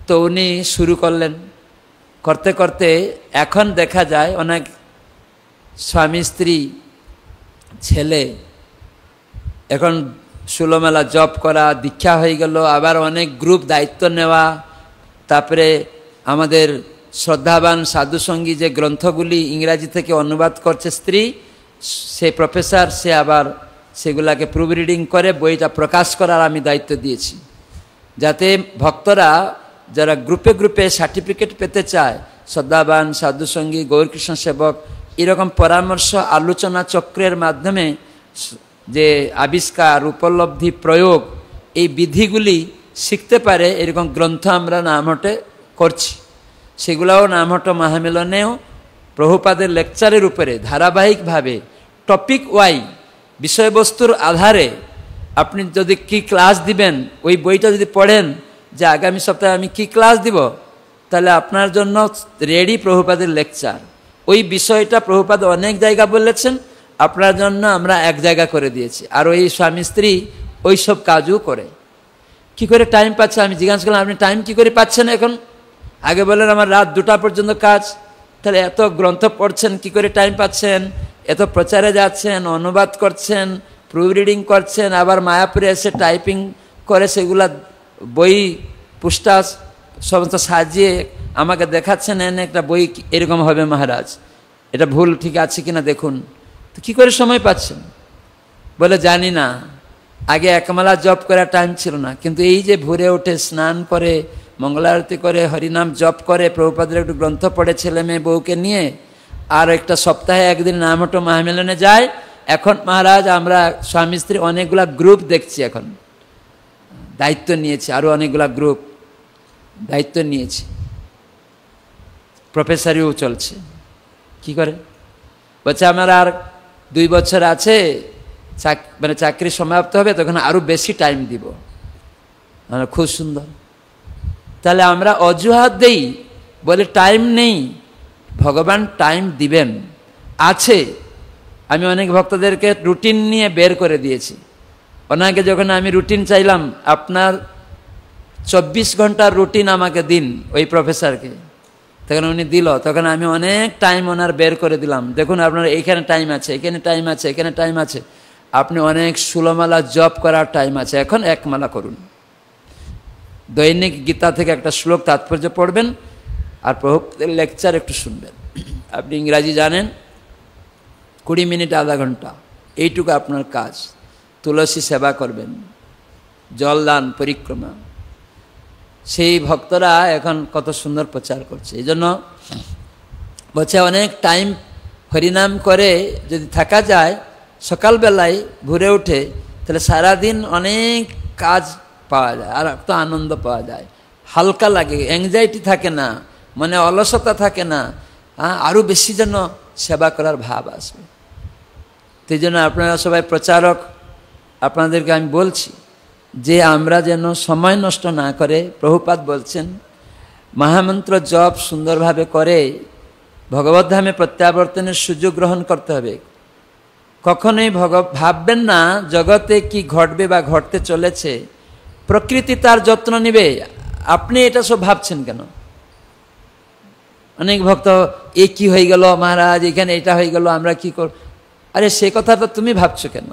তো উনি শুরু করলেন, করতে করতে এখন দেখা যায় অনেক স্বামী স্ত্রী ছেলে এখন 16 মেলা জব করা, দীক্ষা হয়ে গেল, আবার অনেক গ্রুপ দায়িত্ব নেওয়া, তারপরে আমাদের শ্রদ্ধাবান সাধুসঙ্গী যে গ্রন্থগুলি ইংরাজি থেকে অনুবাদ করছে স্ত্রী, সে প্রফেসর, সে আবার সেগুলাকে প্রুফ রিডিং করে বইটা প্রকাশ করার আমি দায়িত্ব দিয়েছি, যাতে ভক্তরা যারা গ্রুপে গ্রুপে সার্টিফিকেট পেতে চায়, শ্রদ্ধাবান সাধুসঙ্গী, গৌরকৃষ্ণ সেবক, এরকম পরামর্শ আলোচনা চক্রের মাধ্যমে যে আবিষ্কার, উপলব্ধি, প্রয়োগ, এই বিধিগুলি শিখতে পারে, এরকম গ্রন্থ আমরা নামহটে করছি। সেগুলাও নামহট মহামিলনেও প্রভুপাদের লেকচারের উপরে ধারাবাহিকভাবে টপিক ওয়াই, বিষয়বস্তুর আধারে আপনি যদি কি ক্লাস দিবেন, ওই বইটা যদি পড়েন যে আগামী সপ্তাহে আমি কি ক্লাস দিব, তাহলে আপনার জন্য রেডি প্রভুপাদের লেকচার। ওই বিষয়টা প্রভুপাদ অনেক জায়গা বলেছেন, আপনার জন্য আমরা এক জায়গা করে দিয়েছি। আর ওই স্বামী স্ত্রী ওই সব কাজও করে। কি করে টাইম পাচ্ছে, আমি জিজ্ঞাসা করলাম আপনি টাইম কি করে পাচ্ছেন এখন? আগে বলেন আমার রাত 2টা পর্যন্ত কাজ, তাহলে এত গ্রন্থ পড়ছেন, কি করে টাইম পাচ্ছেন? এত প্রচারে যাচ্ছেন, অনুবাদ করছেন, প্রুফ রিডিং করছেন, আবার মায়াপুরে এসে টাইপিং করে সেগুলা বই পুস্তা সমস্ত সাজিয়ে আমাকে দেখাচ্ছেন, এনে একটা বই এরকম হবে মহারাজ, এটা ভুল ঠিক আছে কিনা দেখুন। তো কী করে সময় পাচ্ছেন? বলে জানি না, আগে একমালা জপ করার টাইম ছিল না, কিন্তু এই যে ভোরে উঠে স্নান করে মঙ্গলারতি করে হরিনাম জপ করে প্রভুপাদের একটু গ্রন্থ পড়ে ছেলে মেয়ে বউকে নিয়ে, আর একটা সপ্তাহে একদিন নামহট্ট মহামিলনে যায়। এখন মহারাজ আমরা স্বামী স্ত্রী অনেকগুলা গ্রুপ দেখছি, এখন দায়িত্ব নিয়েছি, আরও অনেকগুলা গ্রুপ দায়িত্ব নিয়েছি, প্রফেসরিও চলছে। কি করে? বলছে আমার আর 2 বছর আছে, মানে চাকরি সমাপ্ত হবে, তখন আরও বেশি টাইম দিব। খুব সুন্দর। তাহলে আমরা অজুহাত দেই, বলে টাইম নেই। ভগবান টাইম দিবেন, আছে। আমি অনেক ভক্তদেরকে রুটিন নিয়ে বের করে দিয়েছি। ওনাকে যখন আমি রুটিন চাইলাম, আপনার 24 ঘন্টার রুটিন আমাকে দিন, ওই প্রফেসরকে, তখন উনি দিল। তখন আমি অনেক টাইম ওনার বের করে দিলাম, দেখুন আপনার এইখানে টাইম আছে, এখানে টাইম আছে, এখানে টাইম আছে, আপনি অনেক 16 মালা জপ করার টাইম আছে, এখন 1 মালা করুন। দৈনিক গীতা থেকে একটা শ্লোক তাৎপর্য পড়বেন, আর প্রভুপাদের লেকচার একটু শুনবেন। আপনি ইংরাজি জানেন, 20 মিনিট আধা ঘন্টা, এইটুকু আপনার কাজ। তুলসী সেবা করবেন, জলদান, পরিক্রমা। সেই ভক্তরা এখন কত সুন্দর প্রচার করছে। এই জন্য বলছে অনেক টাইম হরিনাম করে যদি থাকা যায়, সকালবেলায় ভোরে উঠে, তাহলে সারাদিন অনেক কাজ পাওয়া যায়, আর তো আনন্দ পাওয়া যায়, হালকা লাগে, অ্যাংজাইটি থাকে না, মানে অলসতা থাকে না, আরও বেশি যেন সেবা করার ভাব আসবে। সেই জন্য আপনারা সবাই প্রচারক, আপনাদেরকে আমি বলছি যে আমরা যেন সময় নষ্ট না করে, প্রভুপাদ বলছেন মহামন্ত্র জপ সুন্দরভাবে করে ভগবদ্ধামে প্রত্যাবর্তনের সুযোগ গ্রহণ করতে হবে। কখনোই ভাববেন না জগতে কি ঘটবে বা ঘটতে চলেছে, প্রকৃতি তার যত্ন নেবে, আপনি এটা সব ভাবছেন কেন? অনেক ভক্ত এ কি হয়ে গেল মহারাজ, এখানে এটা হয়ে গেল, আমরা কি কর? আরে সে কথাটা তুমি ভাবছো কেন?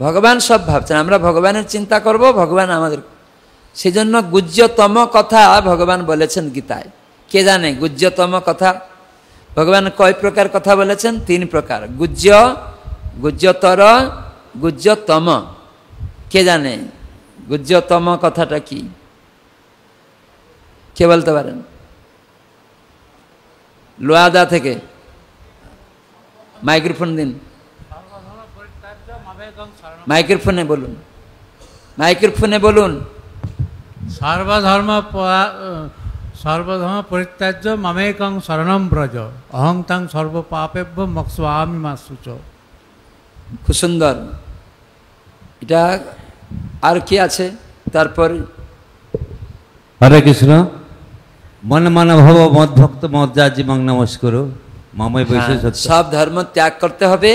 ভগবান সব ভাবছেন, আমরা ভগবানের চিন্তা করব, ভগবান আমাদের। সেজন্য গুহ্যতম কথা ভগবান বলেছেন গীতায়। কে জানে গুহ্যতম কথা? ভগবান কয় প্রকার কথা বলেছেন? 3 প্রকার। গুহ্য, গুহ্যতর, গুহ্যতম। কে জানে গুহ্যতম কথাটা কি? কে বলতে পারেন? লোয়াদা থেকে মাইক্রোফোন দিন, মাইক্রোফোনে বলুন, মাইক্রোফোনে বলুন। সর্বধর্ম পরিত্যাজ্য মামেকং শরণম ব্রজ অহং তং সর্বপাপেভ্য মোক্ষয়ামি মা শুচ। খুব সুন্দর। এটা আর কি আছে? তারপর হরে কৃষ্ণ। মন মন ভব মদ ভক্ত মজ্জাজীবং নমস্কার মাময় বৈশে। সব ধর্ম ত্যাগ করতে হবে।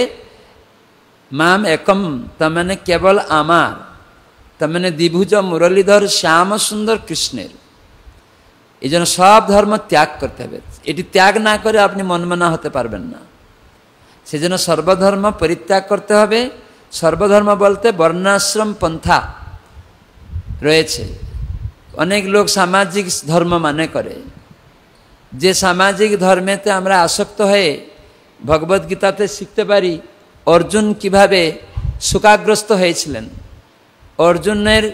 মাম একম, তার মানে কেবল আমার, তার মানে দ্বিভুজ মুরলীধর শ্যাম সুন্দর কৃষ্ণের। এই জন্য সব ধর্ম ত্যাগ করতে হবে। এটি ত্যাগ না করে আপনি মনমনা হতে পারবেন না। সেজন্য সর্বধর্ম পরিত্যাগ করতে হবে। সর্বধর্ম বলতে বর্ণাশ্রম পন্থা রয়েছে। অনেক লোক সামাজিক ধর্ম মানে করে, যে সামাজিক ধর্মেতে আমরা আসক্ত হয়ে ভগবদ্গীতাতে শিখতে পারি অর্জুন কিভাবে শোকাগ্রস্ত হয়েছিলেন। অর্জুনের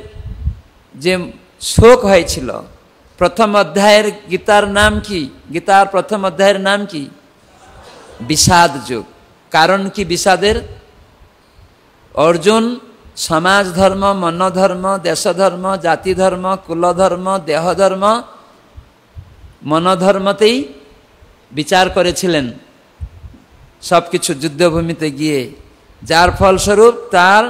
যে শোক হয়েছিল, প্রথম অধ্যায়ের গীতার নাম কি? গীতার প্রথম অধ্যায়ের নাম কি? বিষাদ যুগ। কারণ কি বিষাদের? অর্জুন সমাজ ধর্ম, মনোধর্ম, দেশধর্ম, জাতি ধর্ম, কুলধর্ম, দেহধর্ম, মনোধর্মতেই বিচার করেছিলেন সব কিছু যুদ্ধভূমিতে গিয়ে, যার ফলস্বরূপ তার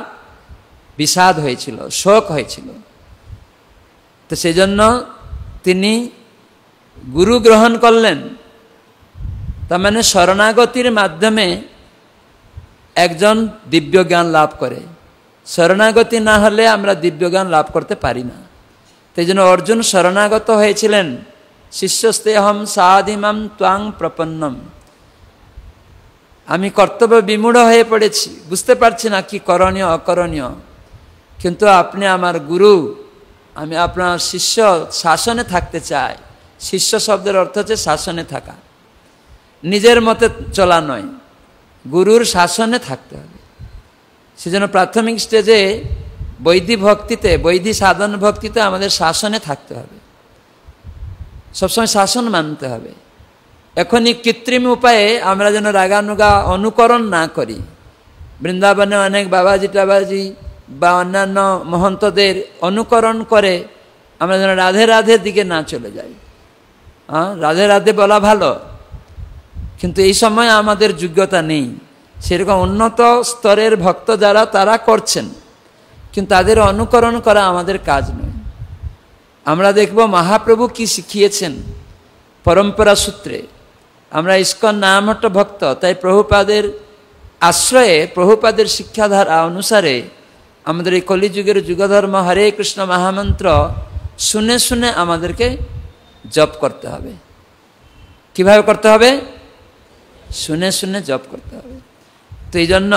বিষাদ হয়েছিল, শোক হয়েছিল। তো সেজন্য তিনি গুরু গ্রহণ করলেন। তার মানে শরণাগতির মাধ্যমে একজন দিব্য জ্ঞান লাভ করে। শরণাগতি না হলে আমরা দিব্য জ্ঞান লাভ করতে পারি না। সেই জন্য অর্জুন শরণাগত হয়েছিলেন। শিষ্যস্তেহম সাধিমাম ত্বাং প্রপন্নম। আমি কর্তব্য বিমূঢ় হয়ে পড়েছি, বুঝতে পারছি না কি করণীয় অকরণীয়, কিন্তু আপনি আমার গুরু, আমি আপনার শিষ্য শাসনে থাকতে চাই। শিষ্য শব্দের অর্থ হচ্ছে শাসনে থাকা, নিজের মতে চলা নয়, গুরুর শাসনে থাকতে হবে। সেজন্য প্রাথমিক স্টেজে বৈদিক ভক্তিতে, বৈদিক সাধন ভক্তিতে আমাদের শাসনে থাকতে হবে, সবসময় শাসন মানতে হবে। এখনই কৃত্রিম উপায়ে আমরা যেন রাগানুগা অনুকরণ না করি। বৃন্দাবনে অনেক বাবাজি টাবাজি বা অন্যান্য মহন্তদের অনুকরণ করে আমরা যেন রাধে রাধের দিকে না চলে যাই। রাধে রাধে বলা ভালো, কিন্তু এই সময় আমাদের যোগ্যতা নেই। সেরকম উন্নত স্তরের ভক্ত যারা তারা করছেন, কিন্তু তাদের অনুকরণ করা আমাদের কাজ নয়। আমরা দেখব মহাপ্রভু কি শিখিয়েছেন পরম্পরা সূত্রে। আমরা ইস্কন নামহট্ট ভক্ত, তাই প্রভুপাদের আশ্রয়ে, প্রভুপাদের শিক্ষাধারা অনুসারে আমাদের এই কলিযুগের যুগধর্ম হরে কৃষ্ণ মহামন্ত্র শুনে শুনে আমাদেরকে জপ করতে হবে। কিভাবে করতে হবে? শুনে শুনে জপ করতে হবে। তো এই জন্য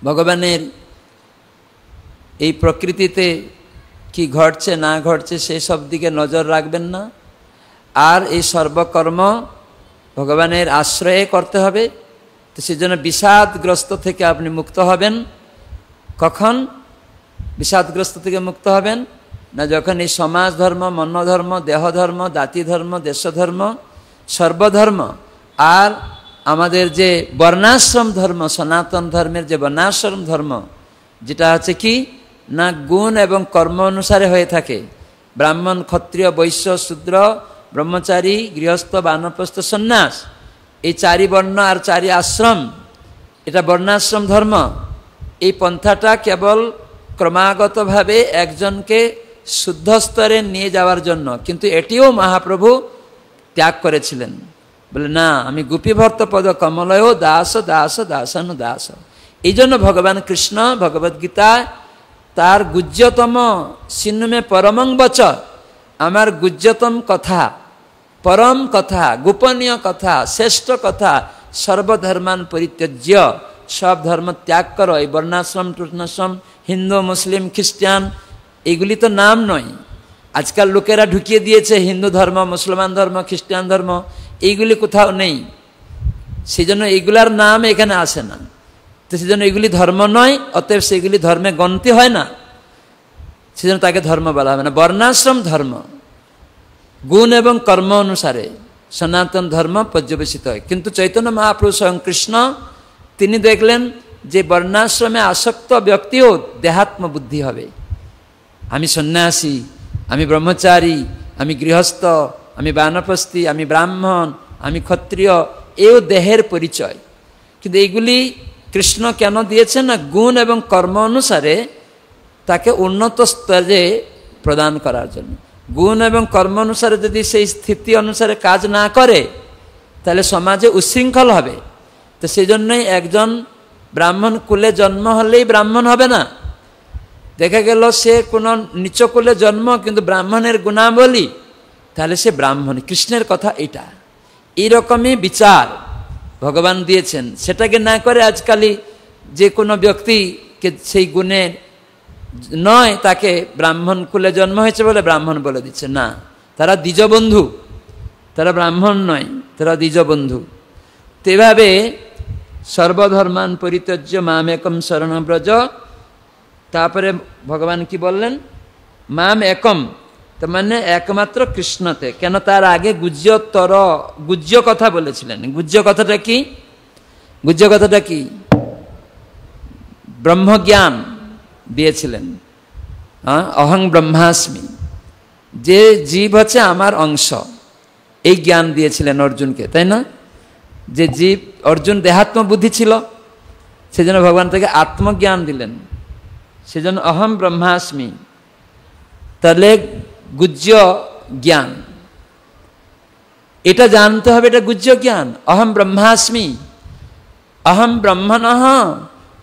ভগবানের এই প্রকৃতিতে কি ঘটছে না ঘটছে সেই সব দিকে নজর রাখবেন না, আর এই সর্বকর্ম ভগবানের আশ্রয়ে করতে হবে। তো সেই জন্য বিষাদগ্রস্ত থেকে আপনি মুক্ত হবেন। কখন বিষাদগ্রস্ত থেকে মুক্ত হবেন? না যখন এই সমাজ ধর্ম, মন্নধর্ম, দেহধর্ম, জাতি ধর্ম, দেশধর্ম, সর্বধর্ম আর আমাদের যে বর্ণাশ্রম ধর্ম, সনাতন ধর্মের যে বর্ণাশ্রম ধর্ম, যেটা হচ্ছে কি না গুণ এবং কর্ম অনুসারে হয়ে থাকে। ব্রাহ্মণ, ক্ষত্রিয়, বৈশ্য, শূদ্র, ব্রহ্মচারী, গৃহস্থ, বানপ্রস্থ, সন্ন্যাস, এই চারি বর্ণ আর চারি আশ্রম, এটা বর্ণাশ্রম ধর্ম। এই পন্থাটা কেবল ক্রমাগতভাবে একজনকে শুদ্ধ স্তরে নিয়ে যাওয়ার জন্য, কিন্তু এটিও মহাপ্রভু ত্যাগ করেছিলেন। বলে না, আমি গোপীভর্ত পদ কমলয় দাস দাস দাসানু দাস। এই জন্য ভগবান কৃষ্ণ ভগবদ্গীতা তার গুজ্যতম সিন্নুমে পরমং বচ, আমার গুজ্যতম কথা, পরম কথা, গোপনীয় কথা, শ্রেষ্ঠ কথা, সর্বধর্মান পরিত্যাজ্য, সব ধর্ম ত্যাগ করো। এই বর্ণাশ্রম টুর্ণাশ্রম, হিন্দু, মুসলিম, খ্রিস্টান, এইগুলি তো নাম নয়। আজকাল লোকেরা ঢুকিয়ে দিয়েছে হিন্দু ধর্ম, মুসলমান ধর্ম, খ্রিস্টান ধর্ম, এইগুলি কোথাও নেই। সেই জন্য এইগুলার নাম এখানে আসে না। তো সেই জন্য এগুলি ধর্ম নয়, অতএব সেগুলি ধর্মে গণতি হয় না, সেজন্য তাকে ধর্ম বলা হবে না। বর্ণাশ্রম ধর্ম গুণ এবং কর্ম অনুসারে সনাতন ধর্ম পর্যবেসিত হয়। কিন্তু চৈতন্য মহাপ্রভু স্বয়ং কৃষ্ণ তিনি দেখলেন যে বর্ণাশ্রমে আসক্ত ব্যক্তিও দেহাত্ম বুদ্ধি হবে। আমি সন্ন্যাসী, আমি ব্রহ্মচারী, আমি গৃহস্থ, আমি বানপ্রস্থী, আমি ব্রাহ্মণ, আমি ক্ষত্রিয়, এও দেহের পরিচয়। কিন্তু এইগুলি কৃষ্ণ কেন দিয়েছেন? না গুণ এবং কর্ম অনুসারে তাকে উন্নত স্তরে প্রদান করার জন্য। গুণ এবং কর্ম অনুসারে যদি সেই স্থিতি অনুসারে কাজ না করে তাহলে সমাজে উচ্ছৃঙ্খল হবে। তো সেই জন্যই একজন ব্রাহ্মণ কুলে জন্ম হলেই ব্রাহ্মণ হবে না। দেখা গেল সে কোনো নিচ কুলে জন্ম কিন্তু ব্রাহ্মণের গুণাবলী, তাহলে সে ব্রাহ্মণ। কৃষ্ণের কথা এটা, এইরকমই বিচার ভগবান দিয়েছেন। সেটাকে না করে আজকালই যে কোনো ব্যক্তিকে সেই গুণের নয় তাকে ব্রাহ্মণ কুলে জন্ম হয়েছে বলে ব্রাহ্মণ বলে দিচ্ছে না, তারা দ্বিজবন্ধু, তারা ব্রাহ্মণ নয়, তারা দ্বিজবন্ধু। তো এভাবে সর্বধর্মান পরিত্যজ্য মাম একম শরণং ব্রজ। তারপরে ভগবান কি বললেন? মাম একম, তার মানে একমাত্র কৃষ্ণতে। কেন? তার আগে গুজ্য কথা বলেছিলেন। গুজ্য কথাটা কি? গুজ্য কথাটা কি? ব্রহ্মজ্ঞান দিয়েছিলেন। অহং ব্রহ্মাস্মি, যে জীব হচ্ছে আমার অংশ, এই জ্ঞান দিয়েছিলেন অর্জুনকে, তাই না? যে জীব, অর্জুন দেহাত্ম বুদ্ধি ছিল, সেজন্য ভগবান তাকে আত্মজ্ঞান দিলেন। সেজন্য অহম ব্রহ্মাস্মি, তাহলে গুজ্য জ্ঞান, এটা জানতে হবে, এটা গুজ্য জ্ঞান। অহম ব্রহ্মাস্মি, অহম ব্রহ্মণঃ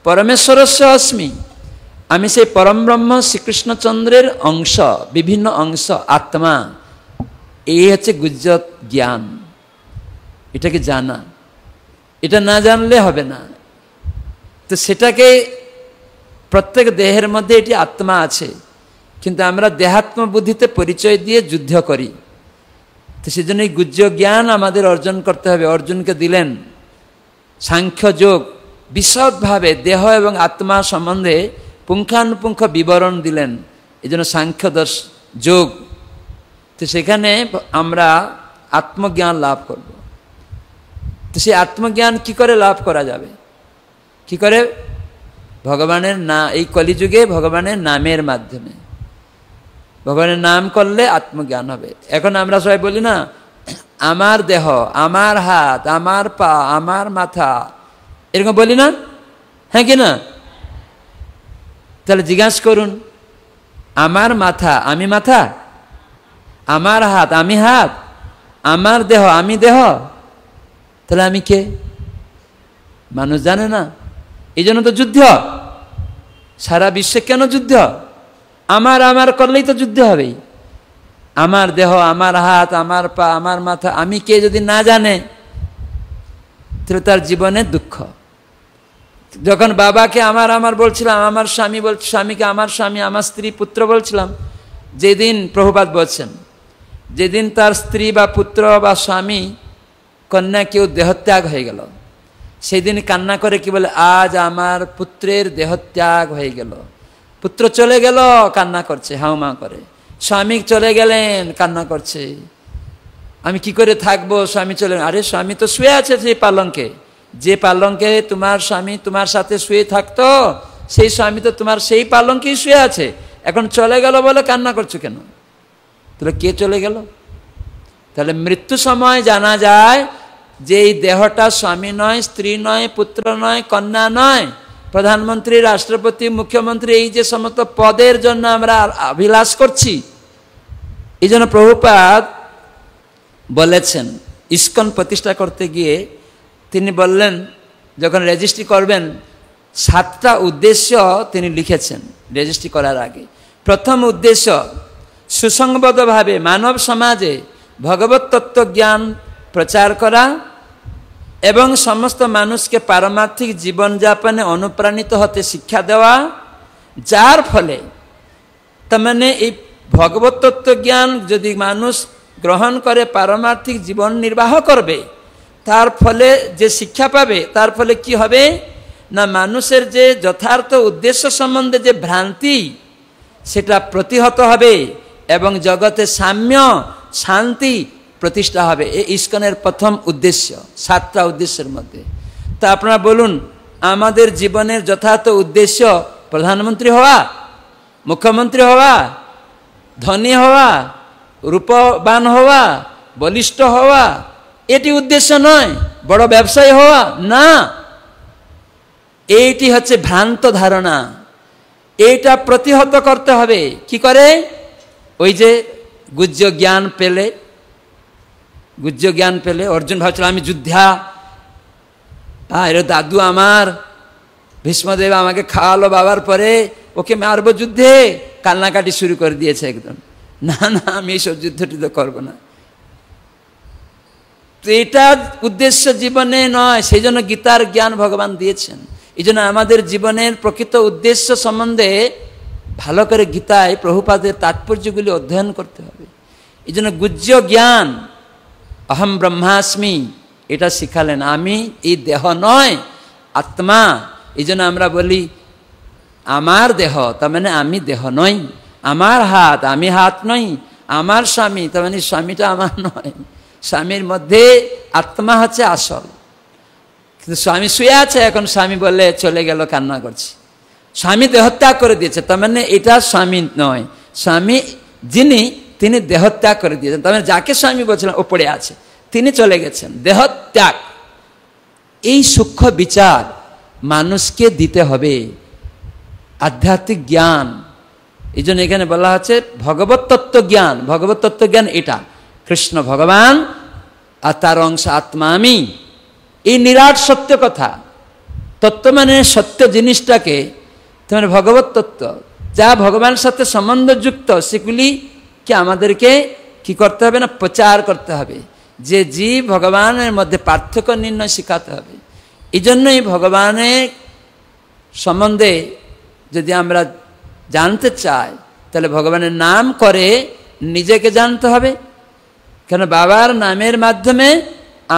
পরমেশ্বরস্য অস্মি, আমি সেই পরম ব্রহ্ম শ্রীকৃষ্ণচন্দ্রের অংশ, বিভিন্ন অংশ, আত্মা। এই হচ্ছে গুজ্জ জ্ঞান। এটাকে জানা, এটা না জানলে হবে না। তো সেটাকে প্রত্যেক দেহের মধ্যে এটি আত্মা আছে, কিন্তু আমরা দেহাত্ম বুদ্ধিতে পরিচয় দিয়ে যুদ্ধ করি। তো সেজন্য এই গুহ্য জ্ঞান আমাদের অর্জন করতে হবে। অর্জুনকে দিলেন সাংখ্য যোগ, বিশদভাবে দেহ এবং আত্মা সম্বন্ধে পুঙ্খানুপুঙ্খ বিবরণ দিলেন, এই জন্য সাংখ্য যোগ। তো সেখানে আমরা আত্মজ্ঞান লাভ করব। তো সেই আত্মজ্ঞান কি করে লাভ করা যাবে? কি করে? ভগবানের এই কলিযুগে ভগবানের নামের মাধ্যমে। ভগবানের নাম করলে আত্মজ্ঞান হবে। এখন আমরা সবাই বলি না, আমার দেহ, আমার হাত, আমার পা, আমার মাথা, এরকম বলি না? হ্যাঁ কি না? তাহলে জিজ্ঞাসা করুন, আমার মাথা আমি মাথা, আমার হাত আমি হাত, আমার দেহ আমি দেহ, তাহলে আমি কে? মানুষ জানে না। এই জন্য তো যুদ্ধ। সারা বিশ্বে কেন যুদ্ধ? আমার আমার করলেই তো যুদ্ধ হবেই। আমার দেহ, আমার হাত, আমার পা, আমার মাথা, আমি কে যদি না জানে, তাহলে তার জীবনে দুঃখ। যখন বাবাকে আমার আমার বলছিলাম, আমার স্বামী স্বামীকে আমার স্বামী, আমার স্ত্রী পুত্র বলছিলাম, যেদিন প্রভুপাদ বলছেন, যেদিন তার স্ত্রী বা পুত্র বা স্বামী কন্যা কেউ দেহত্যাগ হয়ে গেল, সেই দিন কান্না করে কি বলে, আজ আমার পুত্রের দেহত্যাগ হয়ে গেল। পুত্র চলে গেল, কান্না করছে হাউমা করে। স্বামী চলে গেলেন, কান্না করছে, আমি কি করে থাকবো, স্বামী চলে। আরে স্বামী তো শুয়ে আছে সেই পালঙ্কে, যে পালঙ্কে তোমার স্বামী তোমার সাথে শুয়ে থাকতো, সেই স্বামী তো তোমার সেই পালঙ্কেই শুয়ে আছে। এখন চলে গেল বলে কান্না করছো কেন? তাহলে কে চলে গেল? তাহলে মৃত্যু সময় জানা যায় যে এই দেহটা স্বামী নয়, স্ত্রী নয়, পুত্র নয়, কন্যা নয়, প্রধানমন্ত্রী, রাষ্ট্রপতি, মুখ্যমন্ত্রী, এই যে সমস্ত পদের জন্য আমরা অভিলাষ করছি। এই জন্য প্রভুপাদ বলেছেন, ইস্কন প্রতিষ্ঠা করতে গিয়ে তিনি বললেন, যখন রেজিস্ট্রি করবেন 7টা উদ্দেশ্য তিনি লিখেছেন রেজিস্ট্রি করার আগে। প্রথম উদ্দেশ্য, সুসংবদ্ধভাবে মানব সমাজে ভগবত তত্ত্ব জ্ঞান প্রচার করা এবং সমস্ত মানুষকে পারমার্থিক জীবনযাপনে অনুপ্রাণিত হতে শিক্ষা দেওয়া, যার ফলে তার মানে এই ভগবত তত্ত্ব জ্ঞান যদি মানুষ গ্রহণ করে পারমার্থিক জীবন নির্বাহ করবে, তার ফলে যে শিক্ষা পাবে, তার ফলে কি হবে না, মানুষের যে যথার্থ উদ্দেশ্য সম্বন্ধে যে ভ্রান্তি, সেটা প্রতিহত হবে এবং জগতে সাম্য শান্তি প্রতিষ্ঠা হবে। এই ইস্কনের প্রথম উদ্দেশ্য 7টা উদ্দেশ্যের মধ্যে। তা আপনারা বলুন, আমাদের জীবনের যথার্থ উদ্দেশ্য প্রধানমন্ত্রী হওয়া, মুখ্যমন্ত্রী হওয়া, ধনী হওয়া, রূপবান হওয়া, বলিষ্ঠ হওয়া, এটি উদ্দেশ্য নয়। বড় ব্যবসায়ী হওয়া না, এইটি হচ্ছে ভ্রান্ত ধারণা। এইটা প্রতিহত করতে হবে। কি করে? ওই যে গুহ্য জ্ঞান পেলে, গুহ্য জ্ঞান পেলে অর্জুন ভাবছিল আমি যুদ্ধা, এর দাদু আমার ভীষ্মদেব আমাকে খাওয়ালো বাবার পরে, ওকে মারবো যুদ্ধে, কান্নাকাটি শুরু করে দিয়েছে একদম। না না, আমি এইসব যুদ্ধ করবো না। তো এটা উদ্দেশ্য জীবনে নয়। সেই জন্য গীতার জ্ঞান ভগবান দিয়েছেন। এই জন্য আমাদের জীবনের প্রকৃত উদ্দেশ্য সম্বন্ধে ভালো করে গীতায় প্রভুপাদের তাৎপর্যগুলি অধ্যয়ন করতে হবে। এই জন্য গুহ্য জ্ঞান, অহম ব্রহ্মাস্মি, এটা শিখালেন। আমি এই দেহ নয়, আত্মা। এই জন্য আমরা বলি আমার দেহ, তার মানে আমি দেহ নই। আমার হাত, আমি হাত নই। আমার স্বামী, তার মানে স্বামীটা আমার নয়। স্বামীর মধ্যে আত্মা হচ্ছে আসল। কিন্তু স্বামী শুয়ে আছে, এখন স্বামী বললে চলে গেল, কান্না করছে। স্বামী দেহত্যাগ করে দিয়েছে, তার মানে এটা স্বামী নয়। স্বামী যিনি, তিনি দেহত্যাগ করে দিয়েছেন। তার মানে যাকে স্বামী বলছিলেন ও পড়ে আছে, তিনি চলে গেছেন। দেহত্যাগ, এই সূক্ষ্ম বিচার মানুষকে দিতে হবে, আধ্যাত্মিক জ্ঞান। এই জন্য এখানে বলা হচ্ছে ভগবত তত্ত্ব জ্ঞান। ভগবত তত্ত্ব জ্ঞান এটা, কৃষ্ণ ভগবান আর তার অংশ আত্মা আমি, এই নিরাট সত্য কথা। তত্ত্ব মানে সত্য জিনিসটাকে, তোমার ভগবত তত্ত্ব যা ভগবানের সাথে সম্বন্ধযুক্ত, সেগুলিকে আমাদেরকে কি করতে হবে না, প্রচার করতে হবে। যে জীব ভগবানের মধ্যে পার্থক্য নির্ণয় শেখাতে হবে। এই জন্যই ভগবানের সম্বন্ধে যদি আমরা জানতে চাই, তাহলে ভগবানের নাম করে নিজেকে জানতে হবে, কেন বাবার নামের মাধ্যমে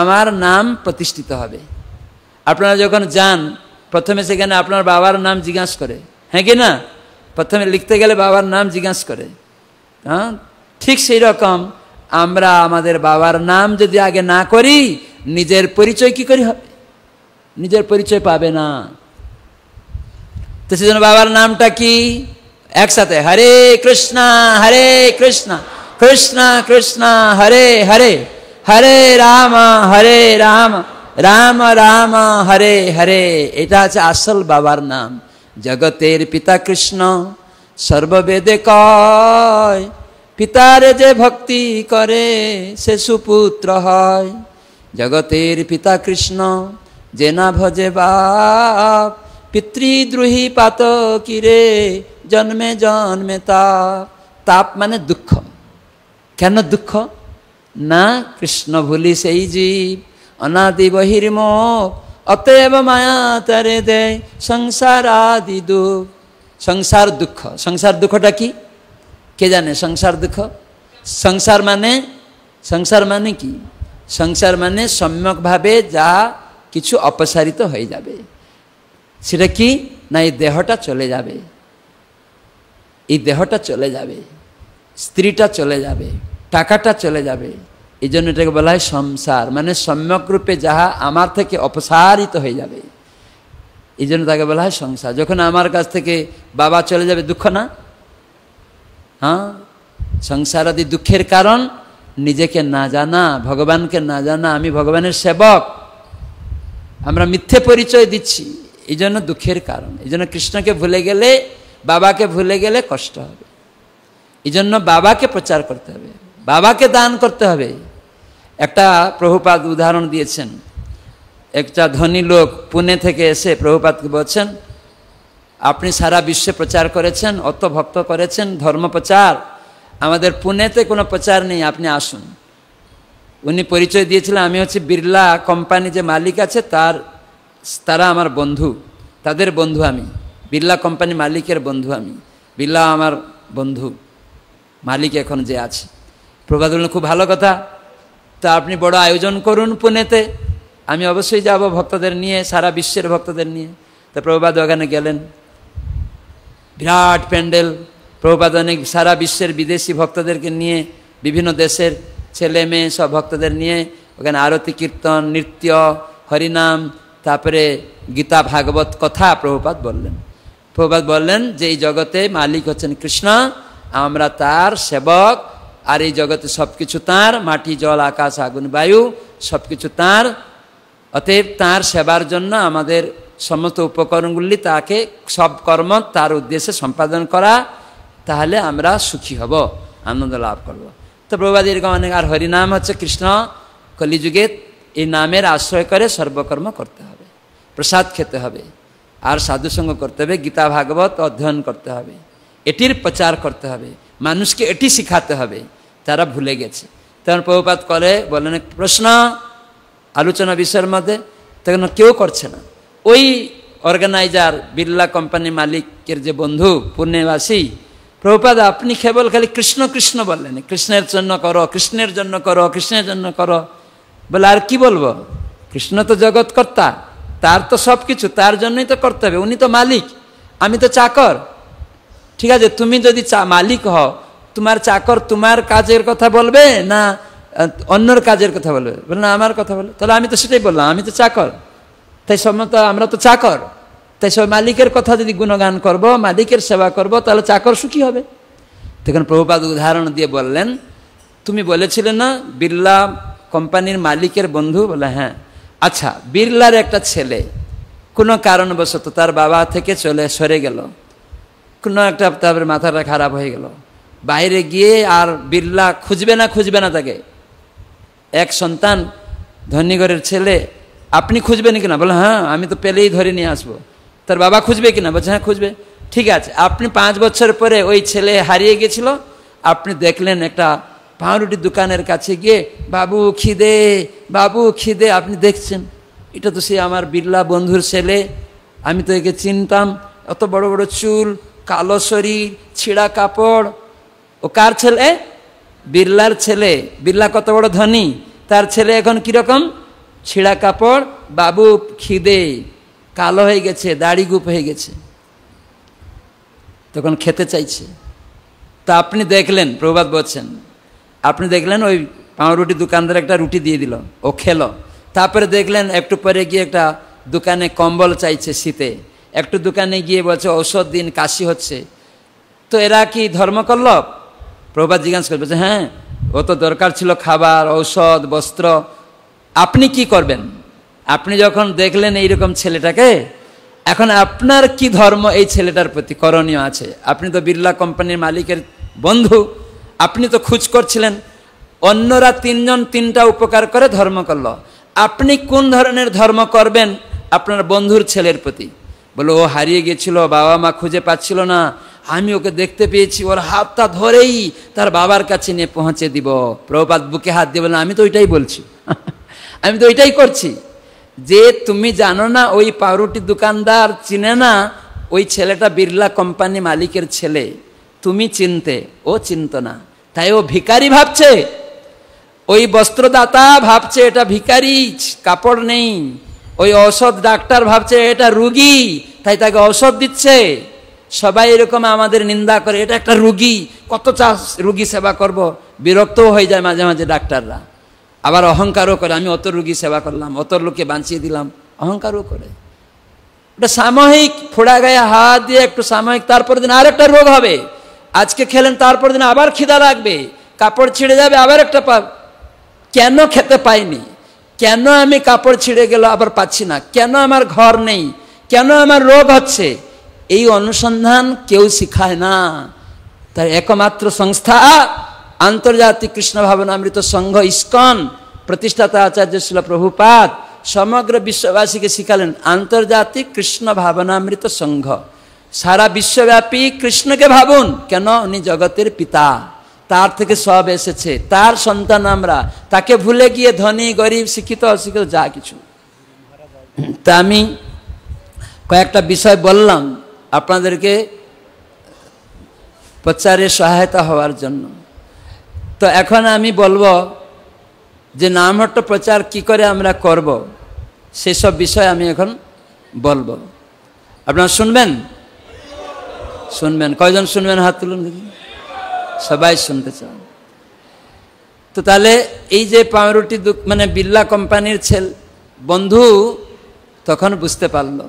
আমার নাম প্রতিষ্ঠিত হবে। আপনারা যখন যান প্রথমে সেখানে আপনার বাবার নাম জিজ্ঞাসা করে, হ্যাঁ কি না? প্রথমে লিখতে গেলে বাবার নাম জিজ্ঞাসা করে। হ্যাঁ, ঠিক সেই রকম আমরা আমাদের বাবার নাম যদি আগে না করি, নিজের পরিচয় কি করে হবে? নিজের পরিচয় পাবে না। তো সেজন্য বাবার নামটা কি? একসাথে হরে কৃষ্ণ কৃষ্ণ কৃষ্ণ হরে হরে, হরে রাম রাম রাম হরে হরে। এটা আছে আসল বাবার নাম। জগতের পিতা কৃষ্ণ সর্ববেদে কয়, পিতারে যে ভক্তি করে সে সুপুত্র হয়। জগতের পিতা কৃষ্ণ যে না ভজে বাপ, পিতৃদ্রোহী পাত কিরে জন্মে জন্মে তাপ। তাপ মানে দুঃখ। কেন দুঃখ? না কৃষ্ণ ভুলি সেই জীব অনাদি বহির্মুখ, অতএব মায়া তারে দেয় সংসার আদি দুঃখ। সংসার দুঃখ, সংসার দুঃখটা কি কে জানে? সংসার দুঃখ, সংসার মানে কি? সংসার মানে সম্যকভাবে যা কিছু অপসারিত হয়ে যাবে। সেটা কি না? এই দেহটা চলে যাবে, এই দেহটা চলে যাবে, স্ত্রীটা চলে যাবে, টাকাটা চলে যাবে। এই জন্য এটাকে বলা হয় সংসার, মানে সম্যক রূপে যাহা আমার থেকে অপসারিত হয়ে যাবে, এই জন্য তাকে বলা হয় সংসার। যখন আমার কাছ থেকে বাবা চলে যাবে, দুঃখ না? হ্যাঁ, সংসার আদি দুঃখের কারণ নিজেকে না জানা, ভগবানকে না জানা। আমি ভগবানের সেবক, আমরা মিথ্যে পরিচয় দিচ্ছি, এই জন্য দুঃখের কারণ। এই জন্য কৃষ্ণকে ভুলে গেলে, বাবাকে ভুলে গেলে কষ্ট হবে। এই জন্য বাবাকে প্রচার করতে হবে, বাবাকে দান করতে হবে। একটা প্রভুপাদ উদাহরণ দিয়েছেন। একটা ধনী লোক পুনে থেকে এসে প্রভুপাদকে বলছেন, আপনি সারা বিশ্বে প্রচার করেছেন, অত ভক্ত করেছেন, ধর্ম প্রচার, আমাদের পুনেতে কোনো প্রচার নেই, আপনি আসুন। উনি পরিচয় দিয়েছিলেন, আমি হচ্ছে বিড়লা কোম্পানি যে মালিক আছে তারা আমার বন্ধু, তাদের বন্ধু আমি, বিড়লা কোম্পানি মালিকের বন্ধু আমি, বিড়লা আমার বন্ধু, মালিক এখন যে আছে। প্রভুপাদ বললেন, খুব ভালো কথা, তা আপনি বড় আয়োজন করুন পুনেতে, আমি অবশ্যই যাব ভক্তদের নিয়ে, সারা বিশ্বের ভক্তদের নিয়ে। তো প্রভুপাদ ওখানে গেলেন, বিরাট প্যান্ডেল। প্রভুপাদ অনেক সারা বিশ্বের বিদেশি ভক্তদেরকে নিয়ে, বিভিন্ন দেশের ছেলে মেয়ে সব ভক্তদের নিয়ে ওখানে আরতি কীর্তন, নৃত্য, হরিনাম, তারপরে গীতা ভাগবত কথা প্রভুপাদ বললেন। প্রভুপাদ বললেন যে এই জগতে মালিক হচ্ছেন কৃষ্ণ, আমরা তার সেবক, আর এই জগতে সব কিছু তাঁর, মাটি জল আকাশ আগুন বায়ু সব কিছু তাঁর। অতএব তাঁর সেবার জন্য আমাদের সমস্ত উপকরণগুলি, তাকে সব কর্ম তার উদ্দেশ্যে সম্পাদন করা, তাহলে আমরা সুখী হব, আনন্দ লাভ করব। তো প্রভুপাদ এরকম অনেক। আর হরিনাম হচ্ছে কৃষ্ণ কলিযুগে এই নামের আশ্রয় করে সর্বকর্ম করতে হবে, প্রসাদ খেতে হবে, আর সাধুসঙ্গ করতে হবে, গীতা ভাগবত অধ্যয়ন করতে হবে, এটির প্রচার করতে হবে, মানুষকে এটি শিখাতে হবে। তারা ভুলে গেছে। তখন প্রভুপাদ করে বলেন প্রশ্ন আলোচনা বিষয়ের মধ্যে, তখন কেউ করছে না। ওই অর্গানাইজার বিড়লা কোম্পানি মালিকের যে বন্ধু পুণ্যবাসী, প্রভুপাদ আপনি কেবল খালি কৃষ্ণ কৃষ্ণ বললেন, কৃষ্ণের জন্য করো, কৃষ্ণের জন্য করো, কৃষ্ণের জন্য করো। বলে আর কি বলবো, কৃষ্ণ তো জগৎকর্তা, তার তো সব কিছু, তার জন্যই তো করতে হবে, উনি তো মালিক, আমি তো চাকর। ঠিক আছে, তুমি যদি মালিক হও, তোমার চাকর তোমার কাজের কথা বলবে না অন্যর কাজের কথা বলবে? বলে না, আমার কথা বলে। তাহলে আমি তো সেটাই বললাম, আমি তো চাকর, তাই সম্মত আমরা তো চাকর, তাই সব মালিকের কথা যদি গুণগান করব, মালিকের সেবা করব, তাহলে চাকর সুখী হবে। তখন প্রভুপাদ উদাহরণ দিয়ে বললেন, তুমি বলেছিলে না বিড়লা কোম্পানির মালিকের বন্ধু? বলে হ্যাঁ। আচ্ছা, বিড়লার একটা ছেলে কোনো কারণবশত তার বাবা থেকে সরে গেল, কোনো একটা তারপরে মাথাটা খারাপ হয়ে গেল, বাইরে গিয়ে আর বিড়লা খুঁজবে না তাকে। এক সন্তান ধনী ঘরের ছেলে, আপনি খুঁজবেন কিনা? বলে হ্যাঁ, আমি তো পেলেই ধরে নিয়ে আসবো। তার বাবা খুঁজবে কিনা? বলছে হ্যাঁ খুঁজবে। ঠিক আছে, আপনি 5 বছর পরে ওই ছেলে হারিয়ে গেছিল, আপনি দেখলেন একটা পাউরুটির দোকানের কাছে গিয়ে বাবু খিদে, বাবু খিদে, আপনি দেখছেন এটা তো সে আমার বিড়লা বন্ধুর ছেলে, আমি তো একে চিনতাম, অত বড় বড় চুল, কালো শরীর, ছিঁড়া কাপড়। ও কার ছেলে? বিড়লার ছেলে। বিড়লা কত বড় ধনী, তার ছেলে এখন কিরকম? ছিঁড়া কাপড়, বাবু খিদে, কালো হয়ে গেছে, দাড়ি গুপ হয়ে গেছে, তখন খেতে চাইছে। তা আপনি দেখলেন, প্রভাত বলছেন, আপনি দেখলেন ওই পাউরুটি দোকানদার একটা রুটি দিয়ে দিল, ও খেলো। তারপরে দেখলেন একটু পরে গিয়ে একটা দোকানে কম্বল চাইছে শীতে, একটু দোকানে গিয়ে বলছে ঔষধ দিন, কাশি হচ্ছে। তো এরা কি ধর্ম করলো? প্রভাত জিজ্ঞাসা করে বলছে, হ্যাঁ, ও তো দরকার ছিল খাবার, ঔষধ, বস্ত্র। আপনি কি করবেন? আপনি যখন দেখলেন এইরকম ছেলেটাকে, এখন আপনার কি ধর্ম এই ছেলেটার প্রতি করণীয় আছে? আপনি তো বিড়লা কোম্পানির মালিকের বন্ধু, আপনি তো খোঁজ করছিলেন। অন্যরা তিনজন তিনটা উপকার করে ধর্ম করলো, আপনি কোন ধরনের ধর্ম করবেন আপনার বন্ধুর ছেলের প্রতি? বলো, ও হারিয়ে গেছিল, বাবা মা খুঁজে পাচ্ছিল না, আমি ওকে দেখতে পেয়েছি, ওর হাতটা ধরেই তার বাবার কাছে নিয়ে পৌঁছে দিব। প্রভুপাদ বুকে হাত দিয়ে বললেন, আমি তো ওইটাই বলছি, আমি তো ওইটাই করছি। যে তুমি জানো না, ওই পাউরুটি দোকানদার চিনে না ওই ছেলেটা বিড়লা কোম্পানি মালিকের ছেলে, তুমি চিনতে, ও চিনত না, তাই ও ভিখারি ভাবছে। ওই বস্ত্রদাতা ভাবছে এটা ভিখারি, কাপড় নেই। ওই ঔষধ ডাক্তার ভাবছে এটা রুগী, তাই তাকে ঔষধ দিচ্ছে। সবাই এরকম আমাদের নিন্দা করে, এটা একটা রুগী, কত চাষ রুগী সেবা করব। বিরক্তও হয়ে যায় মাঝে মাঝে ডাক্তাররা, আবার অহংকারও করে, আমি অত রুগী সেবা করলাম, অত লোককে বাঁচিয়ে দিলাম, অহংকারও করে। ওটা সাময়িক, ফোড়া গায়ে হাত দিয়ে একটু সাময়িক, তারপর দিন আর একটা রোগ হবে। আজকে খেলেন, তারপর দিন আবার খিদা লাগবে, কাপড় ছিঁড়ে যাবে, আবার একটা কেন খেতে পাইনি, কেন আমি কাপড় ছিঁড়ে গেল আবার পাচ্ছি না, কেন আমার ঘর নেই, কেন আমার রোগ হচ্ছে, এই অনুসন্ধান কেউ শিখায় না। তার একমাত্র সংস্থা আন্তর্জাতিক কৃষ্ণ ভাবনামৃত সংঘ ইস্কন, প্রতিষ্ঠাতা আচার্য শ্রীল প্রভুপাদ সমগ্র বিশ্ববাসীকে শিখালেন আন্তর্জাতিক কৃষ্ণ ভাবনামৃত সংঘ। সারা বিশ্বব্যাপী কৃষ্ণকে ভাবুন, কেন? উনি জগতের পিতা, তার থেকে সব এসেছে, তার সন্তান আমরা। তাকে ভুলে গিয়ে ধনী গরিব, শিক্ষিত অশিক্ষিত যা কিছু। তা আমি কয়েকটা বিষয় বললাম আপনাদেরকে প্রচারে সহায়তা হওয়ার জন্য। তো এখন আমি বলবো যে নামহট্ট প্রচার কি করে আমরা করব, সেসব বিষয় আমি এখন বলবো। আপনারা শুনবেন? শুনবেন? কয়জন শুনবেন? হাত তুলুন দেখি। সবাই শুনতে চান। তো তাহলে এই যে পাউরুটি মানে বিড়লা কোম্পানির বন্ধু তখন বুঝতে পারলো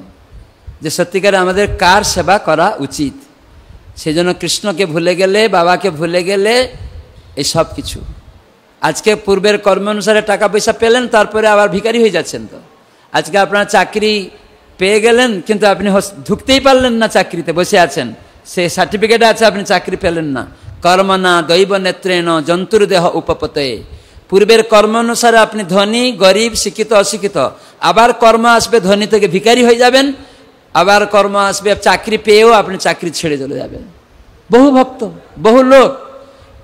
যে সত্যিকারে আমাদের কার সেবা করা উচিত। সেই জন্য কৃষ্ণকে ভুলে গেলে, বাবাকে ভুলে গেলে এই সব কিছু। আজকে পূর্বের কর্ম অনুসারে টাকা পয়সা পেলেন, তারপরে আবার ভিখারি হয়ে যাচ্ছেন। তো আজকে আপনার চাকরি পেয়ে গেলেন, কিন্তু আপনি ঢুকতেই পারলেন না, চাকরিতে বসে আছেন, সে সার্টিফিকেট আছে, আপনি চাকরি পেলেন না। কর্মনা দৈব নেত্রেণ জন্তুর দেহ উপপতে। পূর্বের কর্ম অনুসারে আপনি ধনী গরিব শিক্ষিত অশিক্ষিত, আবার কর্ম আসবে ধনী থেকে ভিখারি হয়ে যাবেন, আবার কর্ম আসবে চাকরি পেয়েও আপনি চাকরি ছেড়ে চলে যাবেন। বহু ভক্ত, বহু লোক।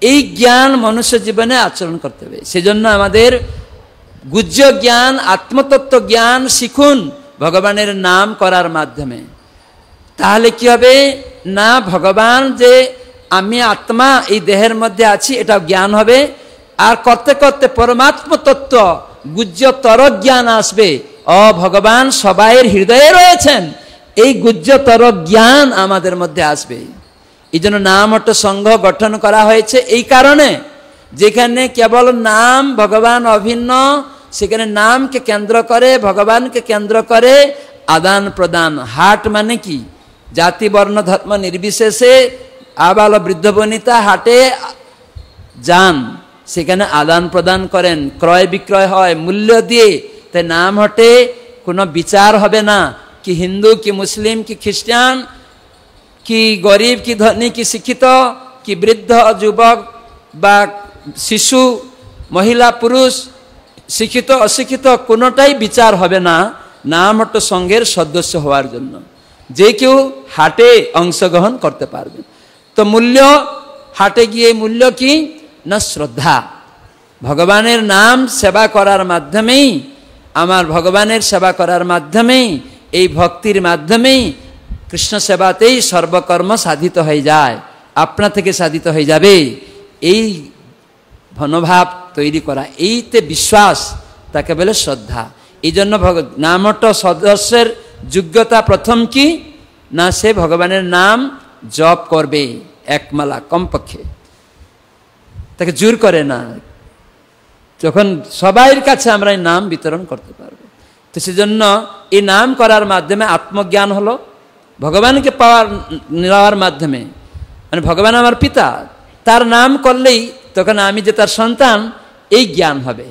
এই জ্ঞান মনুষ্য জীবনে আচরণ করতে হবে। সেজন্য আমাদের গুহ্য জ্ঞান, আত্মতত্ত্ব জ্ঞান শিখুন ভগবানের নাম করার মাধ্যমে। তাহলে কি হবে না, ভগবান যে আমি আত্মা এই দেহের মধ্যে আছি এটা জ্ঞান হবে, আর করতে করতে পরমাত্ম তত্ত্ব গুহ্যতর জ্ঞান আসবে। ভগবান সবাইয়ের হৃদয়ে রয়েছেন, এই গুহ্যতর জ্ঞান আমাদের মধ্যে আসবে। এই জন্য নামহট্ট সংঘ গঠন করা হয়েছে এই কারণে, যেখানে কেবল নাম ভগবান অভিন্ন, সেখানে নামকে কেন্দ্র করে, ভগবানকে কেন্দ্র করে আদান প্রদান। হাট মানে কি? জাতি বর্ণ ধর্ম নির্বিশেষে আবাল বৃদ্ধ বনিতা হাটে যান, সেখানে আদান প্রদান করেন, ক্রয় বিক্রয় হয় মূল্য দিয়ে। তাই নামহট্টে কোনো বিচার হবে না কি হিন্দু কি মুসলিম কি খ্রিস্টান কি গরিব কি ধনী কি শিক্ষিত কি বৃদ্ধ যুবক বা শিশু মহিলা পুরুষ শিক্ষিত অশিক্ষিত কোনোটাই বিচার হবে না নামহট্ট সংঘের সদস্য হওয়ার জন্য। যে কেউ হাটে অংশগ্রহণ করতে পারবে। তো মূল্য, হাটে গিয়ে মূল্য কি না? শ্রদ্ধা। ভগবানের নাম সেবা করার মাধ্যমেই, আমার ভগবানের সেবা করার মাধ্যমেই, এই ভক্তির মাধ্যমেই কৃষ্ণ সেবাতেই সর্বকর্ম সাধিত হয়ে যায়, আপনা থেকে সাধিত হয়ে যাবে, এই মনোভাব তৈরি করা, এইতে বিশ্বাস, তাকে বলে শ্রদ্ধা। এই জন্য নামট সদস্যের যোগ্যতা প্রথম কি না, সে ভগবানের নাম জপ করবে একমালা কমপক্ষে, তাকে জোর করে না। যখন সবাইয়ের কাছে আমরা এই নাম বিতরণ করতে পারবো, তো সেজন্য এই নাম করার মাধ্যমে আত্মজ্ঞান হলো, ভগবানকে নেওয়ার মাধ্যমে, মানে ভগবান আমার পিতা, তার নাম করলেই তখন আমি যে তার সন্তান এই জ্ঞান হবে।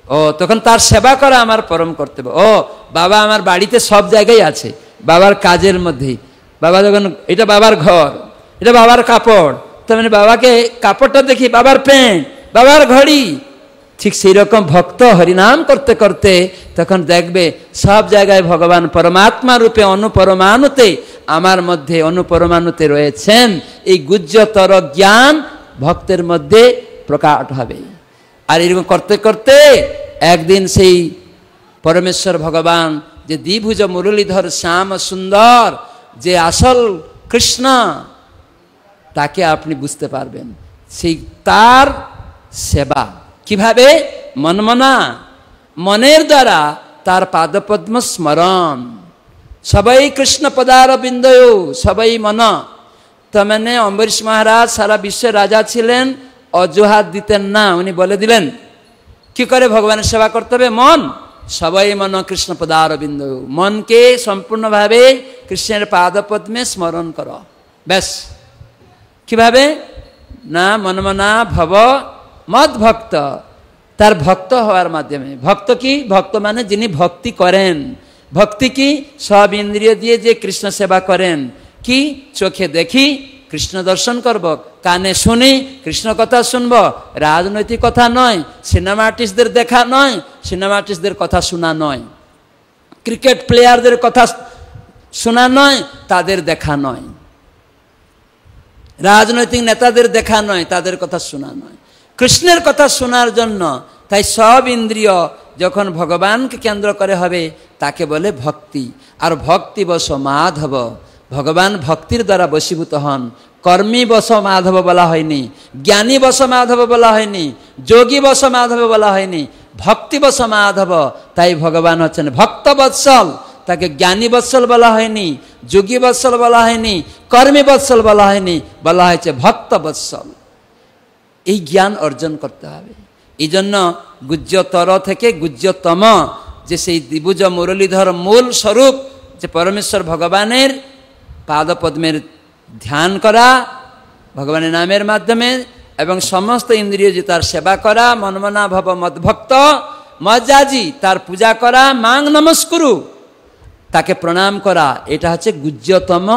ও তখন তার সেবা করা আমার পরম কর্তব্য। ও বাবা আমার বাড়িতে সব জায়গায় আছে, বাবার কাজের মধ্যেই, বাবা যখন এটা বাবার ঘর, এটা বাবার কাপড়, তার মানে বাবাকে কাপড়টা দেখি বাবার প্যান্ট, বাবার ঘড়ি, ঠিক সেই রকম ভক্ত হরিনাম করতে করতে তখন দেখবে সব জায়গায় ভগবান পরমাত্মা রূপে অনুপরমাণুতে আমার মধ্যে অনুপরমাণুতে রয়েছেন। এই গুহ্যতর জ্ঞান ভক্তের মধ্যে প্রকাট হবে। আর এরকম করতে করতে একদিন সেই পরমেশ্বর ভগবান যে দ্বিভুজ মুরলীধর শ্যাম সুন্দর, যে আসল কৃষ্ণ, তাকে আপনি বুঝতে পারবেন। সেই তার সেবা কিভাবে, মনমনা, মনের দ্বারা তার পাদপদ্ম স্মরণ, সবাই কৃষ্ণ পদারবিন্দয়, সবাই মন। তার মানে অম্বরীশ মহারাজ সারা বিশ্বের রাজা ছিলেন, অজুহাত দিতেন না, উনি বলে দিলেন কি করে ভগবানের সেবা করতে হবে, মন, সবাই মন কৃষ্ণ পদারবিন্দয়, মনকে সম্পূর্ণভাবে কৃষ্ণের পাদপদ্মে স্মরণ করো, ব্যাস। কিভাবে না, মনমনা ভব মদ ভক্ত, তার ভক্ত হওয়ার মাধ্যমে। ভক্ত কি, ভক্ত মানে যিনি ভক্তি করেন। ভক্তি কি, সব ইন্দ্রিয় দিয়ে যে কৃষ্ণ সেবা করেন। কি, চোখে দেখি কৃষ্ণ দর্শন করব, কানে শুনি কৃষ্ণ কথা শুনব, রাজনৈতিক কথা নয়, সিনেমা আর্টিস্টদের দেখা নয়, সিনেমা আর্টিস্টদের কথা শোনা নয়, ক্রিকেট প্লেয়ারদের কথা শোনা নয়, তাদের দেখা নয়, রাজনৈতিক নেতাদের দেখা নয়, তাদের কথা শোনা নয়, কৃষ্ণের কথা শোনার জন্য। তাই সব ইন্দ্রিয় যখন ভগবানকে কেন্দ্র করে হবে, তাকে বলে ভক্তি। আর ভক্তি বশ মাধব, ভগবান ভক্তির দ্বারা বশীভূত হন। কর্মী বশ মাধব বলা হয়নি, জ্ঞানী বশ মাধব বলা হয়নি, যোগী বশ মাধব বলা হয়নি, ভক্তি বশ মাধব। তাই ভগবান হচ্ছেন ভক্ত বৎসল, তাকে জ্ঞানী বৎসল বলা হয়নি, যোগী বৎসল বলা হয়নি, কর্মী বৎসল বলা হয়নি, বলা হয়েছে ভক্ত বৎসল। এই জ্ঞান অর্জন করতে হবে। এই জন্য গুহ্যতর থেকে গুহ্যতম, যে সেই দ্বিভুজ মুরলীধর মূল স্বরূপ, যে পরমেশ্বর ভগবানের পাদপদ্মের ধ্যান করা ভগবানের নামের মাধ্যমে, এবং সমস্ত ইন্দ্রিয় যে তার সেবা করা, মনমনা ভব মদ্ভক্ত মজ্জাজি, তার পূজা করা, মাং নমস্কুরু, তাকে প্রণাম করা, এটা হচ্ছে গুহ্যতম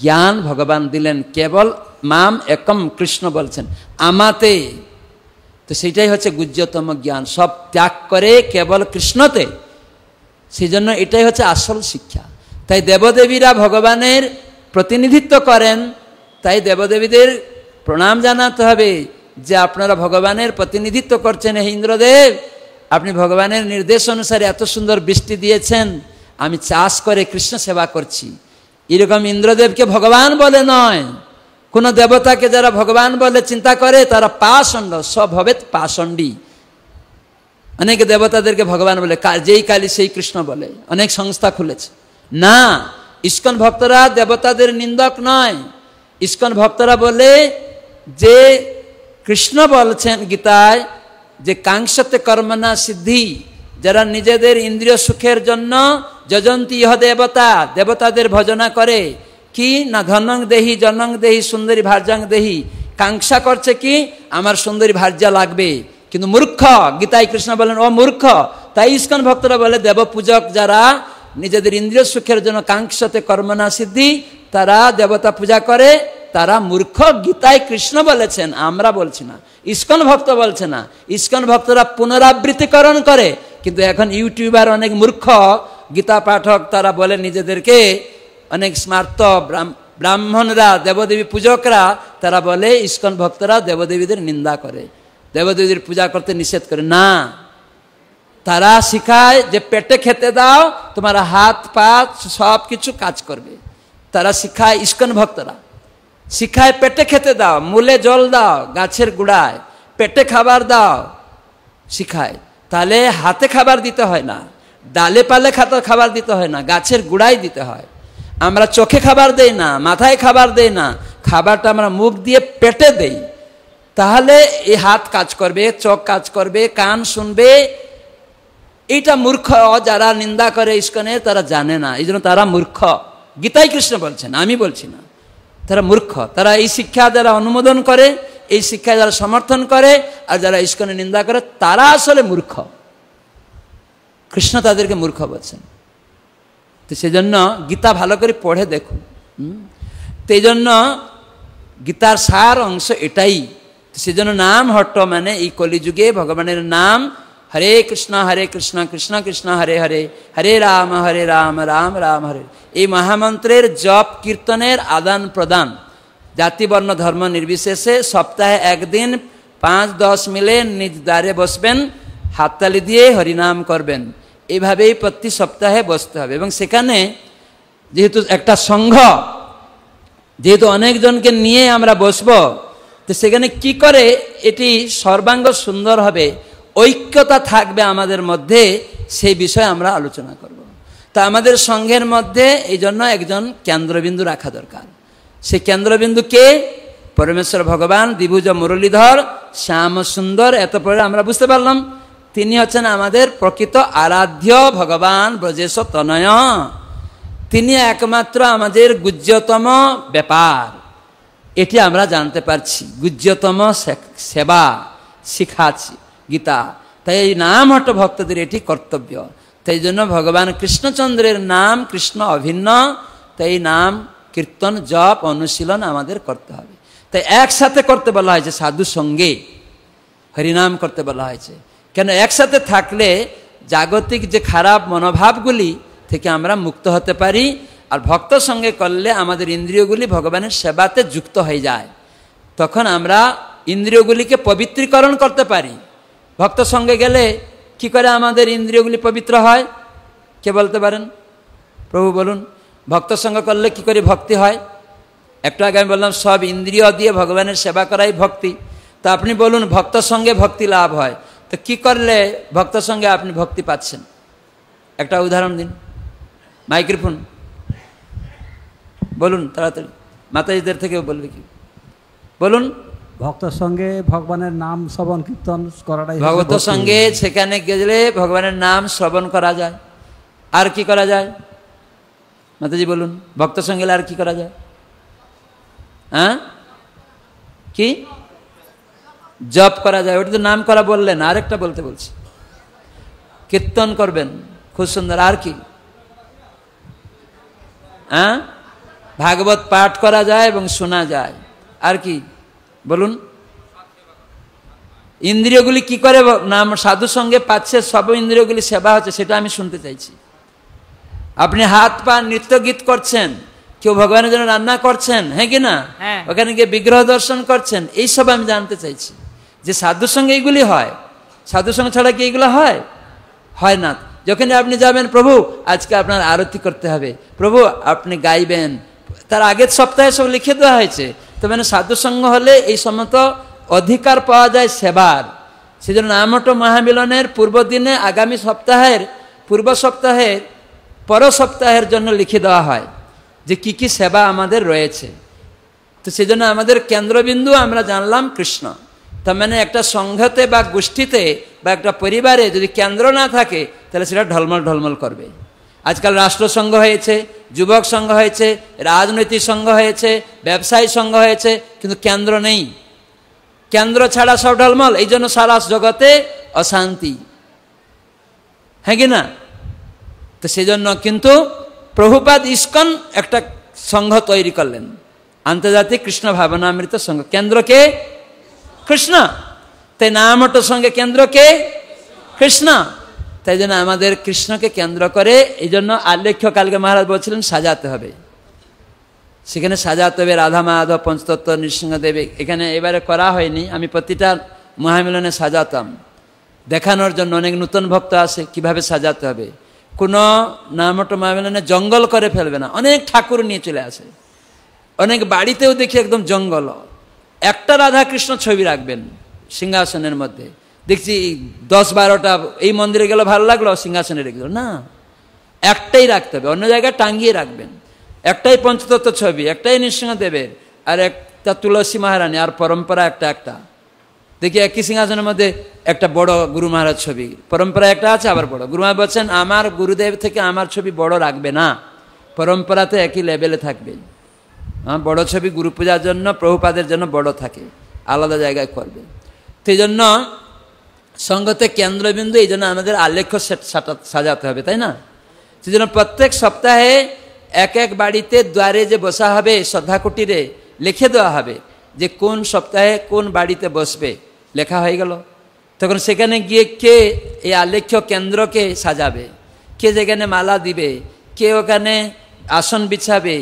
জ্ঞান ভগবান দিলেন। কেবল মাম একম কৃষ্ণ বলছেন, আমাতে, তো সেটাই হচ্ছে গুহ্যতম জ্ঞান, সব ত্যাগ করে কেবল কৃষ্ণতে। সেই জন্য এটাই হচ্ছে আসল শিক্ষা। তাই দেবদেবীরা ভগবানের প্রতিনিধিত্ব করেন, তাই দেবদেবীদের প্রণাম জানাতে হবে যে আপনারা ভগবানের প্রতিনিধিত্ব করছেন। হে ইন্দ্রদেব, আপনি ভগবানের নির্দেশ অনুসারে এত সুন্দর বৃষ্টি দিয়েছেন, আমি চাষ করে কৃষ্ণ সেবা করছি। এরকম ইন্দ্রদেবকে ভগবান বলে নয়, কোন দেবতাকে যারা ভগবান বলে চিন্তা করে তারা পাষণ্ড, স্বভাবে পাষণ্ডী। অনেক দেবতাদেরকে ভগবান বলে, যেই কালী সেই কৃষ্ণ বলে, অনেক সংস্থা খুলেছে। না, ইস্কন ভক্তরা দেবতাদের নিন্দক নয়। ইস্কন ভক্তরা বলে যে কৃষ্ণ বলছেন গীতায় যে কাঙ্ক্ষতে কর্মনা সিদ্ধি, যারা নিজেদের ইন্দ্রিয় সুখের জন্য যজন্তি ইহ দেবতা, দেবতাদের ভজনা করে, কি না ধনং দেহি জনং দেহি সুন্দরী ভার্যাং দেহি, কাঙ্ক্ষা করছে কি আমার সুন্দরী ভার্যা লাগবে, কিন্তু মূর্খ। গীতায় কৃষ্ণ বলেন ও মূর্খ। তাই ইস্কন ভক্তরা বলে দেবপূজক যারা নিজেদের ইন্দ্রিয় সুখের জন্য কাঙ্ক্ষতে কর্মনা সিদ্ধি, তারা দেবতা পূজা করে, তারা মূর্খ। গীতায় কৃষ্ণ বলেছেন, আমরা বলছি না, ইস্কন ভক্ত বলছে না। ইস্কন ভক্তরা পুনরাবৃত্তিকরণ করে, কিন্তু এখন ইউটিউবার অনেক মূর্খ গীতা পাঠক, তারা বলে নিজেদেরকে অনেক স্মার্ত ব্রাহ্মণরা, দেবদেবী পূজকরা, তারা বলে ইস্কন ভক্তরা দেবদেবীদের নিন্দা করে, দেবদেবীদের পূজা করতে নিষেধ করে। না, তারা শিখায় যে পেটে খেতে দাও, তোমার হাত পা সব কিছু কাজ করবে, তারা শিখায়, ইস্কন ভক্তরা শিখায় পেটে খেতে দাও, মূলে জল দাও, গাছের গুড়ায় পেটে খাবার দাও শিখায়। তাহলে হাতে খাবার দিতে হয় না, ডালে পালে খাবার দিতে হয় না, গাছের গুড়াই দিতে হয়। আমরা চোখে খাবার দেই না, মাথায় খাবার দেই না, খাবারটা আমরা মুখ দিয়ে পেটে দেই। তাহলে এই হাত কাজ করবে, চোখ কাজ করবে, কান শুনবে। এইটা মূর্খ যারা নিন্দা করে ইস্কনে, তারা জানে না, এই জন্য তারা মূর্খ। গীতাই কৃষ্ণ বলছেন, আমি বলছি না। তারা মূর্খ, তারা এই শিক্ষা যারা অনুমোদন করে, এই শিক্ষা যারা সমর্থন করে, আর যারা ইস্কনে নিন্দা করে, তারা আসলে মূর্খ। কৃষ্ণ তাদেরকে মূর্খ বলছেন। তো সেজন্য গীতা ভালো করে পড়ে দেখুন। তো এই জন্য গীতার সার অংশ এটাই। সেজন্য নাম হট্ট মানে এই কলিযুগে ভগবানের নাম, হরে কৃষ্ণ কৃষ্ণ কৃষ্ণ হরে হরে, হরে রাম রাম রাম হরে। এই মহামন্ত্রের জপ কীর্তনের আদান প্রদান, জাতি বর্ণ ধর্ম নির্বিশেষে সপ্তাহে একদিন 5-10 মিলে নিজ দ্বারে বসবেন, হাততালি দিয়ে হরিনাম করবেন। এইভাবেই প্রতি সপ্তাহে বসতে হবে। এবং সেখানে যেহেতু একটা সংঘ, যেহেতু অনেকজনকে নিয়ে আমরা বসবো, তো সেখানে কি করে এটি সর্বাঙ্গ সুন্দর হবে, ঐক্যতা থাকবে আমাদের মধ্যে, সেই বিষয়ে আমরা আলোচনা করব। তা আমাদের সংঘের মধ্যে এই জন্য একজন কেন্দ্রবিন্দু রাখা দরকার। সেই কেন্দ্রবিন্দু কে? পরমেশ্বর ভগবান, দ্বিভুজ মুরলীধর, শ্যাম সুন্দর। এত পরে আমরা বুঝতে পারলাম তিনি হচ্ছেন আমাদের প্রকৃত আরাধ্য ভগবান, ব্রজেশ তনয়। তিনি একমাত্র আমাদের গুহ্যতম ব্যাপার, এটি আমরা জানতে পারছি। গুহ্যতম সেবা শিখাচ্ছি গীতা। তাই এই নাম হট্ট ভক্তদের এটি কর্তব্য। তাই জন্য ভগবান কৃষ্ণচন্দ্রের নাম কৃষ্ণ অভিন্ন। তাই নাম কীর্তন জপ অনুশীলন আমাদের করতে হবে। তাই একসাথে করতে বলা হয়েছে, সাধু সঙ্গে হরিনাম করতে বলা হয়েছে। কেন? একসাথে থাকলে জাগতিক যে খারাপ মনোভাবগুলি থেকে আমরা মুক্ত হতে পারি। আর ভক্ত সঙ্গে করলে আমাদের ইন্দ্রিয়গুলি ভগবানের সেবাতে যুক্ত হয়ে যায়। তখন আমরা ইন্দ্রিয়গুলিকে পবিত্রীকরণ করতে পারি। ভক্ত সঙ্গে গেলে কি করে আমাদের ইন্দ্রিয়গুলি পবিত্র হয়? কে বলতে পারেন? প্রভু বলুন। ভক্ত সঙ্গে করলে কি করে ভক্তি হয়? একটু আগে আমি বললাম সব ইন্দ্রিয় দিয়ে ভগবানের সেবা করাই ভক্তি। তো আপনি বলুন ভক্ত সঙ্গে ভক্তি লাভ হয়, তো কি করলে ভক্ত সঙ্গে আপনি ভক্তি পাচ্ছেন? একটা উদাহরণ দিন, মাইক্রোফোন বলুন তাড়াতাড়ি, মাতাজিদের থেকেও বলবে কি বলুন। ভক্তের সঙ্গে ভগবানের নাম শ্রবণ কীর্তন করাটাই ভগবত সঙ্গে সেখানে গেলে ভগবানের নাম শ্রবণ করা যায়। আর কি করা যায় মাতাজি বলুন? ভক্ত সঙ্গে গেলে আর কি করা যায়? হ্যাঁ, কি জপ করা যায়? ওটা তো নাম করা বললেন, আরেকটা বলতে বলছি, কীর্তন করবেন, খুব সুন্দর। আর কি? হ্যাঁ, ভাগবত পাঠ করা যায় এবং শোনা যায়। আর কি বলুন? ইন্দ্রিয়গুলি কি করে নাম সাধু সঙ্গে পাচ্ছে, সব ইন্দ্রিয়গুলি সেবা হচ্ছে, সেটা আমি শুনতে চাইছি। আপনি হাত পা নৃত্য গীত করছেন, কেউ ভগবানের জন্য রান্না করছেন, হ্যাঁ কি না? ওখানে গিয়ে বিগ্রহ দর্শন করছেন, এইসব আমি জানতে চাইছি যে সাধু সঙ্গে এইগুলি হয়। সাধু সঙ্গে ছাড়া কি এইগুলো হয়? হয় না। যখন আপনি যাবেন, প্রভু আজকে আপনার আরতি করতে হবে, প্রভু আপনি গাইবেন, তার আগের সপ্তাহে সব লিখে দেওয়া হয়েছে। তো মানে সাধু সঙ্গ হলে এই সমস্ত অধিকার পাওয়া যায় সেবার। সেজন্য নামহট্ট মহামিলনের পূর্ব দিনে আগামী সপ্তাহের, পূর্ব সপ্তাহের, পর সপ্তাহের জন্য লিখে দেওয়া হয় যে কি কি সেবা আমাদের রয়েছে। তো সেজন্য আমাদের কেন্দ্রবিন্দু আমরা জানলাম কৃষ্ণ। তার মানে একটা সংঘতে বা গোষ্ঠীতে বা একটা পরিবারে যদি কেন্দ্র না থাকে, তাহলে সেটা ঢলমল ঢলমল করবে। আজকাল রাষ্ট্রসংঘ হয়েছে, যুবক সংঘ হয়েছে, রাজনৈতিক সংঘ হয়েছে, ব্যবসায়ী সংঘ হয়েছে, কিন্তু কেন্দ্র নেই। কেন্দ্র ছাড়া সব ঢলমল। এই জন্য সারা জগতে অশান্তি, হ্যাঁ কি না? তো সেজন্য কিন্তু প্রভুপাদ ইস্কন একটা সংঘ তৈরি করলেন, আন্তর্জাতিক কৃষ্ণ ভাবনামৃত সংঘ। কেন্দ্রকে কৃষ্ণ, তাই নামহট্ট সঙ্গে কেন্দ্রকে কৃষ্ণ। তাই জন্য আমাদের কৃষ্ণকে কেন্দ্র করে, এই জন্য আলেখ্য কালকে মহারাজ বলছিলেন সাজাতে হবে। সেখানে সাজাতে হবে রাধা মাধব, পঞ্চতত্ত্ব, নৃসিংহদেব। এখানে এবারে করা হয়নি, আমি প্রতিটা মহামিলনে সাজাতাম দেখানোর জন্য। অনেক নতুন ভক্ত আসে, কিভাবে সাজাতে হবে। কোনো নামটো মহামিলনে জঙ্গল করে ফেলবে না, অনেক ঠাকুর নিয়ে চলে আসে, অনেক বাড়িতেও দেখি একদম জঙ্গল। একটা রাধাকৃষ্ণ ছবি রাখবেন সিংহাসনের মধ্যে, দেখছি 10-12টা, এই মন্দিরে গেলে ভালো লাগলো সিংহাসনে রেখে দিল না, একটাই রাখতে হবে, অন্য জায়গায় টাঙ্গিয়ে রাখবেন। একটাই পঞ্চতত্ত্ব ছবি, একটাই নৃসিংহদেবের, আর একটা তুলসী মহারানী, আর পরম্পরা একটা। দেখি একই সিংহাসনের মধ্যে একটা বড় গুরু মহারাজ ছবি, পরম্পরা একটা আছে আবার বড়। গুরু মহারাজ বলছেন আমার গুরুদেব থেকে আমার ছবি বড় রাখবে না, পরম্পরাতে একই লেভেলে থাকবে। বড় ছবি গুরু পূজার জন্য, প্রভুপাদের জন্য বড় থাকে, আলাদা জায়গায় করবে। সেই জন্য সঙ্গতে কেন্দ্রবিন্দু, এই জন্য আমাদের আলেখ্য সাজাতে হবে, তাই না? সেই জন্য প্রত্যেক সপ্তাহে এক এক বাড়িতে দ্বারে যে বসা হবে, শ্রদ্ধা কুটিরে লিখে দেওয়া হবে যে কোন সপ্তাহে কোন বাড়িতে বসবে, লেখা হয়ে গেল। তখন সেখানে গিয়ে কে এই আলেখ্য কেন্দ্রকে সাজাবে, কে যেখানে মালা দিবে, কে ওখানে আসন বিছাবে,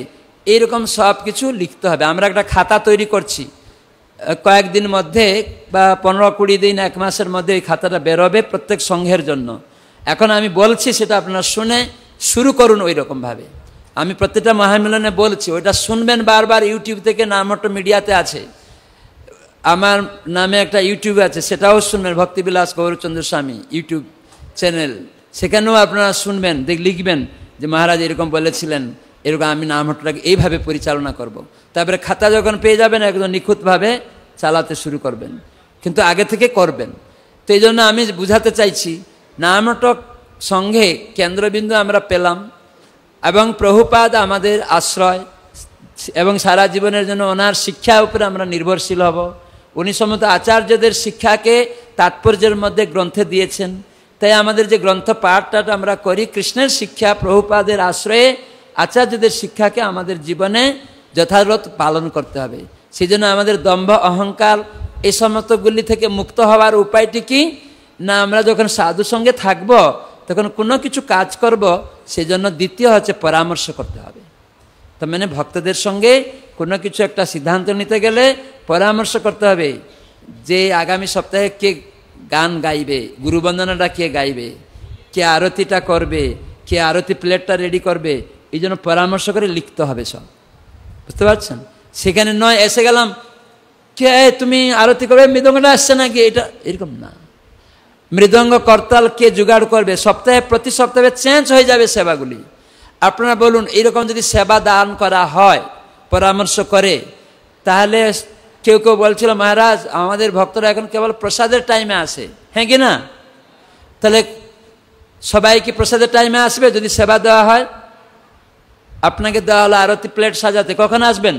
এইরকম সব কিছু লিখতে হবে। আমরা একটা খাতা তৈরি করছি, কয়েকদিন মধ্যে বা 15-20 দিন, 1 মাসের মধ্যে এই খাতাটা বেরোবে প্রত্যেক সংঘের জন্য। এখন আমি বলছি, সেটা আপনারা শুনে শুরু করুন ওই রকমভাবে। আমি প্রত্যেকটা মহামিলনে বলছি, ওইটা শুনবেন বারবার। ইউটিউব থেকে নামটো মিডিয়াতে আছে, আমার নামে একটা ইউটিউব আছে, সেটাও শুনবেন, ভক্তিবিলাস গৌরচন্দ্র স্বামী ইউটিউব চ্যানেল, সেখানেও আপনারা শুনবেন, লিখবেন যে মহারাজ এরকম বলেছিলেন, এরকম আমি নামটাকে এইভাবে পরিচালনা করব। তারপরে খাতা যখন পেয়ে যাবেন একদম নিখুঁতভাবে চালাতে শুরু করবেন, কিন্তু আগে থেকে করবেন। তো এই জন্য আমি বুঝাতে চাইছি, নামটক সঙ্গে কেন্দ্রবিন্দু আমরা পেলাম, এবং প্রভুপাদ আমাদের আশ্রয়, এবং সারা জীবনের জন্য ওনার শিক্ষা উপরে আমরা নির্ভরশীল হব। উনি সমস্ত আচার্যদের শিক্ষাকে তাৎপর্যের মধ্যে গ্রন্থে দিয়েছেন, তাই আমাদের যে গ্রন্থ পাঠটা আমরা করি, কৃষ্ণের শিক্ষা, প্রভুপাদের আশ্রয়ে আচার্যদের শিক্ষাকে আমাদের জীবনে যথাযথ পালন করতে হবে। সেই জন্য আমাদের দম্ভ, অহংকার, এই সমস্তগুলি থেকে মুক্ত হওয়ার উপায়টি কি না, আমরা যখন সাধু সঙ্গে থাকব তখন কোনো কিছু কাজ করব, সেই জন্য দ্বিতীয় হচ্ছে পরামর্শ করতে হবে। তো মানে ভক্তদের সঙ্গে কোনো কিছু একটা সিদ্ধান্ত নিতে গেলে পরামর্শ করতে হবে, যে আগামী সপ্তাহে কে গান গাইবে, গুরুবন্দনাটা কে গাইবে, কে আরতিটা করবে, কে আরতি প্লেটটা রেডি করবে, এই জন্য পরামর্শ করে লিখতে হবে সব, বুঝতে পারছেন? সেখানে নয় এসে গেলাম, কে তুমি আরতি করবে, মৃদঙ্গটা আসছে নাকি, এটা এরকম না। মৃদঙ্গ করতাল কে জোগাড় করবে, সপ্তাহে প্রতি সপ্তাহে চেঞ্জ হয়ে যাবে সেবাগুলি। আপনারা বলুন, এইরকম যদি সেবা দান করা হয় পরামর্শ করে, তাহলে কেউ কেউ বলছিল মহারাজ আমাদের ভক্তরা এখন কেবল প্রসাদের টাইমে আসে, হ্যাঁ কি না? তাহলে সবাই কি প্রসাদের টাইমে আসবে যদি সেবা দেওয়া হয়? আপনাকে দেওয়া হলো আরতি প্লেট সাজাতে, কখন আসবেন?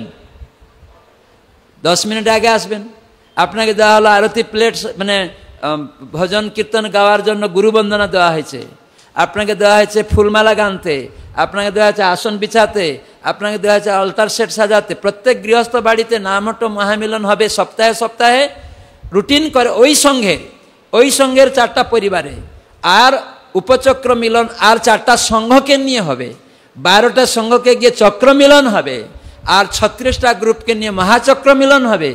10 মিনিট আগে আসবেন। আপনাকে দেওয়া হলো আরতি প্লেট, মানে ভজন কীর্তন গাওয়ার জন্য গুরুবন্দনা দেওয়া হয়েছে, আপনাকে দেওয়া হয়েছে ফুলমালা গানতে, আপনাকে দেওয়া হয়েছে আসন বিছাতে, আপনাকে দেওয়া হয়েছে অল্টার সেট সাজাতে। প্রত্যেক গৃহস্থ বাড়িতে নামটো মহামিলন হবে সপ্তাহে সপ্তাহে, রুটিন করে ওই সঙ্ঘের 4টা পরিবারে, আর উপচক্র মিলন আর 4টা সংঘকে নিয়ে হবে, 12টা সংঘকে গিয়ে চক্র মিলন হবে, আর 36টা গ্রুপকে নিয়ে মহাচক্র মিলন হবে,